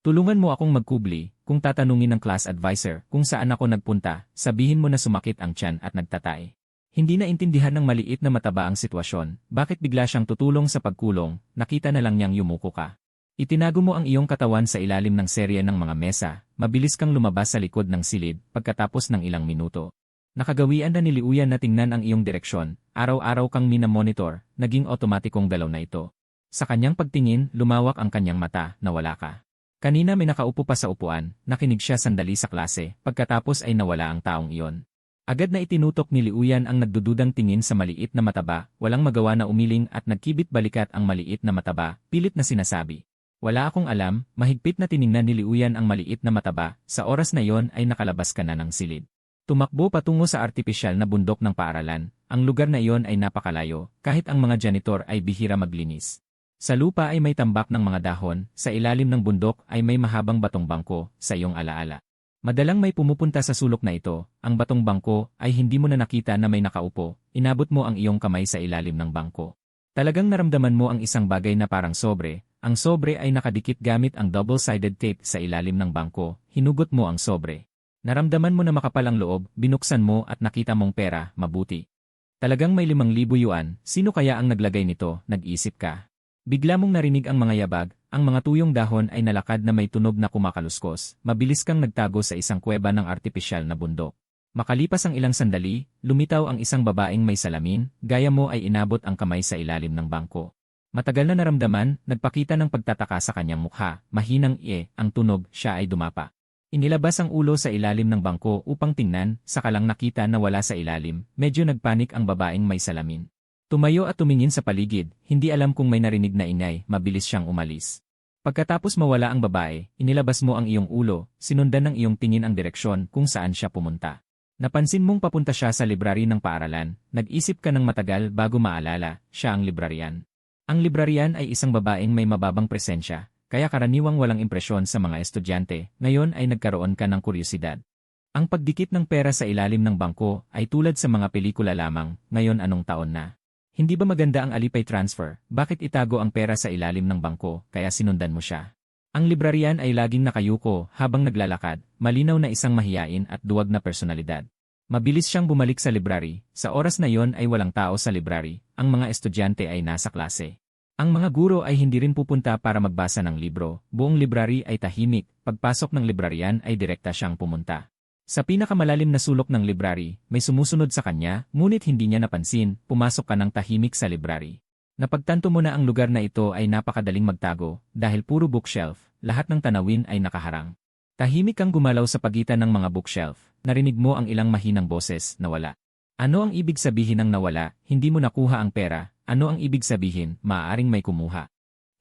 Speaker 1: Tulungan mo akong magkubli, kung tatanungin ng class advisor kung saan ako nagpunta, sabihin mo na sumakit ang tiyan at nagtatay. Hindi na intindihan ng maliit na mataba ang sitwasyon, bakit bigla siyang tutulong sa pagkulong, nakita na lang niyang yumuko ka. Itinago mo ang iyong katawan sa ilalim ng serye ng mga mesa, mabilis kang lumabas sa likod ng silid pagkatapos ng ilang minuto. Nakagawian na ni Liuyan na tingnan ang iyong direksyon, araw-araw kang minamonitor, naging otomatikong galaw na ito. Sa kanyang pagtingin, lumawak ang kanyang mata, nawala ka. Kanina may nakaupo pa sa upuan, nakinig siya sandali sa klase, pagkatapos ay nawala ang taong iyon. Agad na itinutok ni Liuyan ang nagdududang tingin sa maliit na mataba, walang magawa na umiling at nagkibit balikat ang maliit na mataba, pilit na sinasabi. Wala akong alam, mahigpit na tiningnan ni Liuyan ang maliit na mataba, sa oras na yon ay nakalabas ka na ng silid. Tumakbo patungo sa artipisyal na bundok ng paaralan, ang lugar na iyon ay napakalayo, kahit ang mga janitor ay bihira maglinis. Sa lupa ay may tambak ng mga dahon, sa ilalim ng bundok ay may mahabang batong bangko, sa iyong alaala. Madalang may pumupunta sa sulok na ito, ang batong bangko ay hindi mo na nakita na may nakaupo, inabot mo ang iyong kamay sa ilalim ng bangko. Talagang naramdaman mo ang isang bagay na parang sobre, ang sobre ay nakadikit gamit ang double-sided tape sa ilalim ng bangko, hinugot mo ang sobre. Naramdaman mo na makapal ang loob, binuksan mo at nakita mong pera, mabuti. Talagang may 5,000 yuan, sino kaya ang naglagay nito, nag-isip ka. Bigla mong narinig ang mga yabag, ang mga tuyong dahon ay nalakad na may tunog na kumakaluskos, mabilis kang nagtago sa isang kuweba ng artipisyal na bundok. Makalipas ang ilang sandali, lumitaw ang isang babaeng may salamin, gaya mo ay inabot ang kamay sa ilalim ng bangko. Matagal na naramdaman, nagpakita ng pagtataka sa kanyang mukha, mahinang ang tunog, siya ay dumapa. Inilabas ang ulo sa ilalim ng bangko upang tingnan, saka lang nakita na wala sa ilalim, medyo nagpanik ang babaeng may salamin. Tumayo at tumingin sa paligid, hindi alam kung may narinig na ingay, mabilis siyang umalis. Pagkatapos mawala ang babae, inilabas mo ang iyong ulo, sinundan ng iyong tingin ang direksyon kung saan siya pumunta. Napansin mong papunta siya sa library ng paaralan, nag-isip ka ng matagal bago maalala, siya ang librarian. Ang librarian ay isang babaeng may mababang presensya, kaya karaniwang walang impresyon sa mga estudyante, ngayon ay nagkaroon ka ng kuryosidad. Ang pagdikit ng pera sa ilalim ng bangko ay tulad sa mga pelikula lamang, ngayon anong taon na? Hindi ba maganda ang Alipay transfer, bakit itago ang pera sa ilalim ng bangko, kaya sinundan mo siya? Ang librarian ay laging nakayuko habang naglalakad, malinaw na isang mahiyain at duwag na personalidad. Mabilis siyang bumalik sa library, sa oras na yon ay walang tao sa library, ang mga estudyante ay nasa klase. Ang mga guro ay hindi rin pupunta para magbasa ng libro, buong library ay tahimik, pagpasok ng librarian ay direkta siyang pumunta. Sa pinakamalalim na sulok ng library, may sumusunod sa kanya, ngunit hindi niya napansin, pumasok ka ng tahimik sa library. Napagtanto mo na ang lugar na ito ay napakadaling magtago, dahil puro bookshelf, lahat ng tanawin ay nakaharang. Tahimik kang gumalaw sa pagitan ng mga bookshelf, narinig mo ang ilang mahinang boses na wala. Ano ang ibig sabihin ng nawala, hindi mo nakuha ang pera, ano ang ibig sabihin, maaaring may kumuha.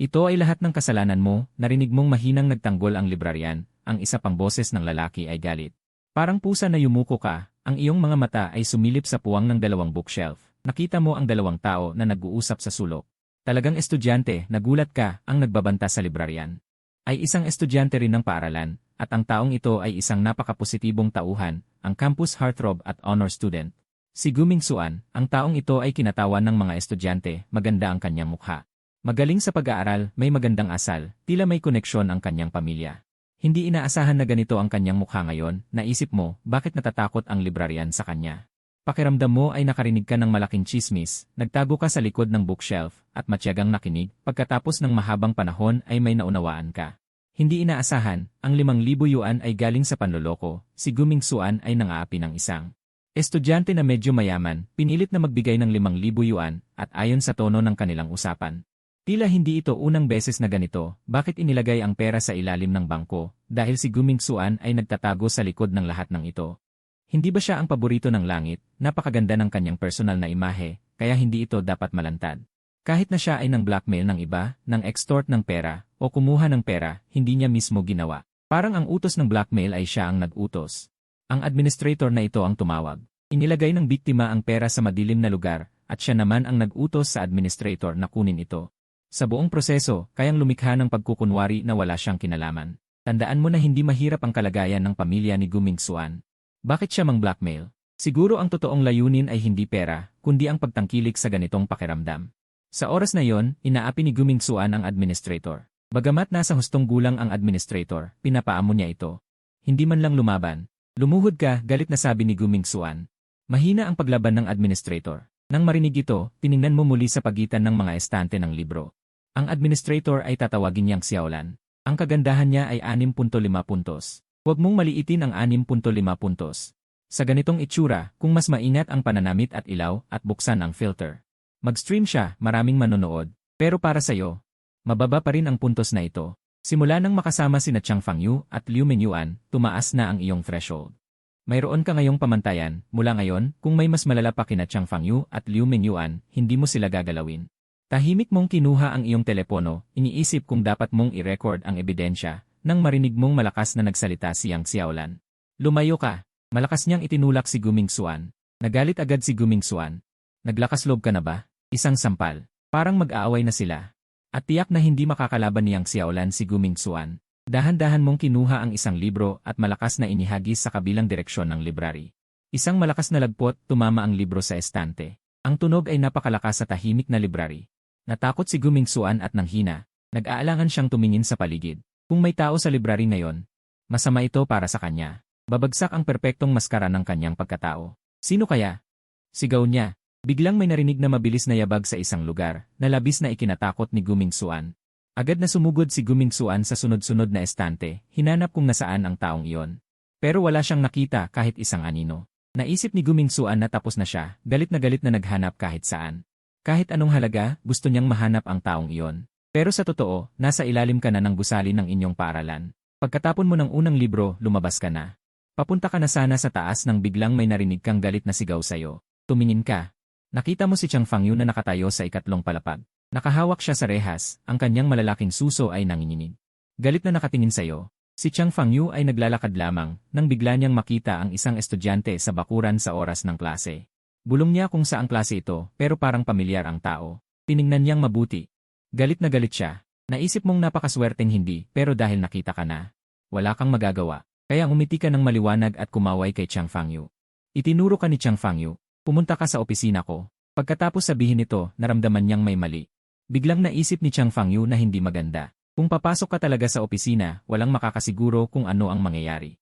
Speaker 1: Ito ay lahat ng kasalanan mo, narinig mong mahinang nagtanggol ang librarian, ang isa pang boses ng lalaki ay galit. Parang pusa na yumuko ka, ang iyong mga mata ay sumilip sa puwang ng dalawang bookshelf, nakita mo ang dalawang tao na nag-uusap sa sulok. Talagang estudyante, nagulat ka, ang nagbabanta sa librarian. Ay isang estudyante rin ng paaralan, at ang taong ito ay isang napakapositibong tauhan, ang campus heartthrob at honor student. Si Guming Suan, ang taong ito ay kinatawan ng mga estudyante, maganda ang kanyang mukha. Magaling sa pag-aaral, may magandang asal, tila may koneksyon ang kanyang pamilya. Hindi inaasahan na ganito ang kanyang mukha ngayon, naisip mo, bakit natatakot ang librarian sa kanya? Pakiramdam mo ay nakarinig ka ng malaking chismis, nagtago ka sa likod ng bookshelf, at matyagang nakinig, pagkatapos ng mahabang panahon ay may naunawaan ka. Hindi inaasahan, ang 5,000 yuan ay galing sa panloloko, si Guming Suan ay nangaapi ng isang estudyante na medyo mayaman, pinilit na magbigay ng 5,000 yuan, at ayon sa tono ng kanilang usapan. Tila hindi ito unang beses na ganito, bakit inilagay ang pera sa ilalim ng bangko, dahil si Guming Suan ay nagtatago sa likod ng lahat ng ito. Hindi ba siya ang paborito ng langit, napakaganda ng kanyang personal na imahe, kaya hindi ito dapat malantad. Kahit na siya ay nang blackmail ng iba, nang extort ng pera, o kumuha ng pera, hindi niya mismo ginawa. Parang ang utos ng blackmail ay siya ang nag-utos. Ang administrator na ito ang tumawag. Inilagay ng biktima ang pera sa madilim na lugar, at siya naman ang nag-utos sa administrator na kunin ito. Sa buong proseso, kayang lumikha ng pagkukunwari na wala siyang kinalaman. Tandaan mo na hindi mahirap ang kalagayan ng pamilya ni Guming Suan. Bakit siya mang-blackmail? Siguro ang totoong layunin ay hindi pera, kundi ang pagtangkilik sa ganitong pakiramdam. Sa oras na yon, inaapi ni Guming Suan ang administrator. Bagamat nasa hustong gulang ang administrator, pinapaamo niya ito. Hindi man lang lumaban. Lumuhod ka, galit na sabi ni Guming Suan. Mahina ang paglaban ng administrator. Nang marinig ito, tiningnan mo muli sa pagitan ng mga estante ng libro. Ang administrator ay tatawagin niyang Xiaolan. Ang kagandahan niya ay 6.5 puntos. Huwag mong maliitin ang 6.5 puntos. Sa ganitong itsura, kung mas maingat ang pananamit at ilaw at buksan ang filter. Mag-stream siya, maraming manonood. Pero para sa'yo, mababa pa rin ang puntos na ito. Simula nang makasama sina Chang Fangyu at Liu Mingyuan, tumaas na ang iyong threshold. Mayroon ka ngayong pamantayan, mula ngayon, kung may mas malala pa kina Chang Fangyu at Liu Mingyuan, hindi mo sila gagalawin. Tahimik mong kinuha ang iyong telepono, iniisip kung dapat mong i-record ang ebidensya, nang marinig mong malakas na nagsalita si Yang Xiaolan. Lumayo ka. Malakas niyang itinulak si Guming Xuan. Nagalit agad si Guming Xuan. Naglakas loob ka na ba? Isang sampal. Parang mag-aaway na sila. At tiyak na hindi makakalaban ni Yang Xiaolan si Guming Xuan. Dahan-dahan mong kinuha ang isang libro at malakas na inihagis sa kabilang direksyon ng library. Isang malakas na lagpot, tumama ang libro sa estante. Ang tunog ay napakalakas sa tahimik na library. Natakot si Guming Xuan at nanghina. Nag-aalangan siyang tumingin sa paligid. Kung may tao sa library ngayon, masama ito para sa kanya. Babagsak ang perpektong maskara ng kanyang pagkatao. Sino kaya? Sigaw niya. Biglang may narinig na mabilis na yabag sa isang lugar, na labis na ikinatakot ni Guming Xuan. Agad na sumugod si Guming Xuan sa sunod-sunod na estante, hinanap kung nasaan ang taong iyon. Pero wala siyang nakita kahit isang anino. Naisip ni Guming Xuan na tapos na siya, galit na naghanap kahit saan. Kahit anong halaga, gusto niyang mahanap ang taong iyon. Pero sa totoo, nasa ilalim ka na ng gusali ng inyong paaralan. Pagkatapon mo ng unang libro, lumabas ka na. Papunta ka na sana sa taas nang biglang may narinig kang galit na sigaw sa'yo. Tumingin ka. Nakita mo si Chang Fangyu na nakatayo sa ikatlong palapag. Nakahawak siya sa rehas, ang kanyang malalaking suso ay nanginginig. Galit na nakatingin sa'yo. Si Chang Fangyu ay naglalakad lamang, nang bigla niyang makita ang isang estudyante sa bakuran sa oras ng klase. Bulong niya kung saang klase ito, pero parang pamilyar ang tao. Tiningnan niyang mabuti. Galit na galit siya. Naisip mong napakaswerteng hindi, pero dahil nakita ka na, wala kang magagawa. Kaya umiti ka ng maliwanag at kumaway kay Chang Fangyu. Itinuro ka ni Chang Fangyu, pumunta ka sa opisina ko. Pagkatapos sabihin ito, naramdaman niyang may mali. Biglang naisip ni Chang Fangyu na hindi maganda. Kung papasok ka talaga sa opisina, walang makakasiguro kung ano ang mangyayari.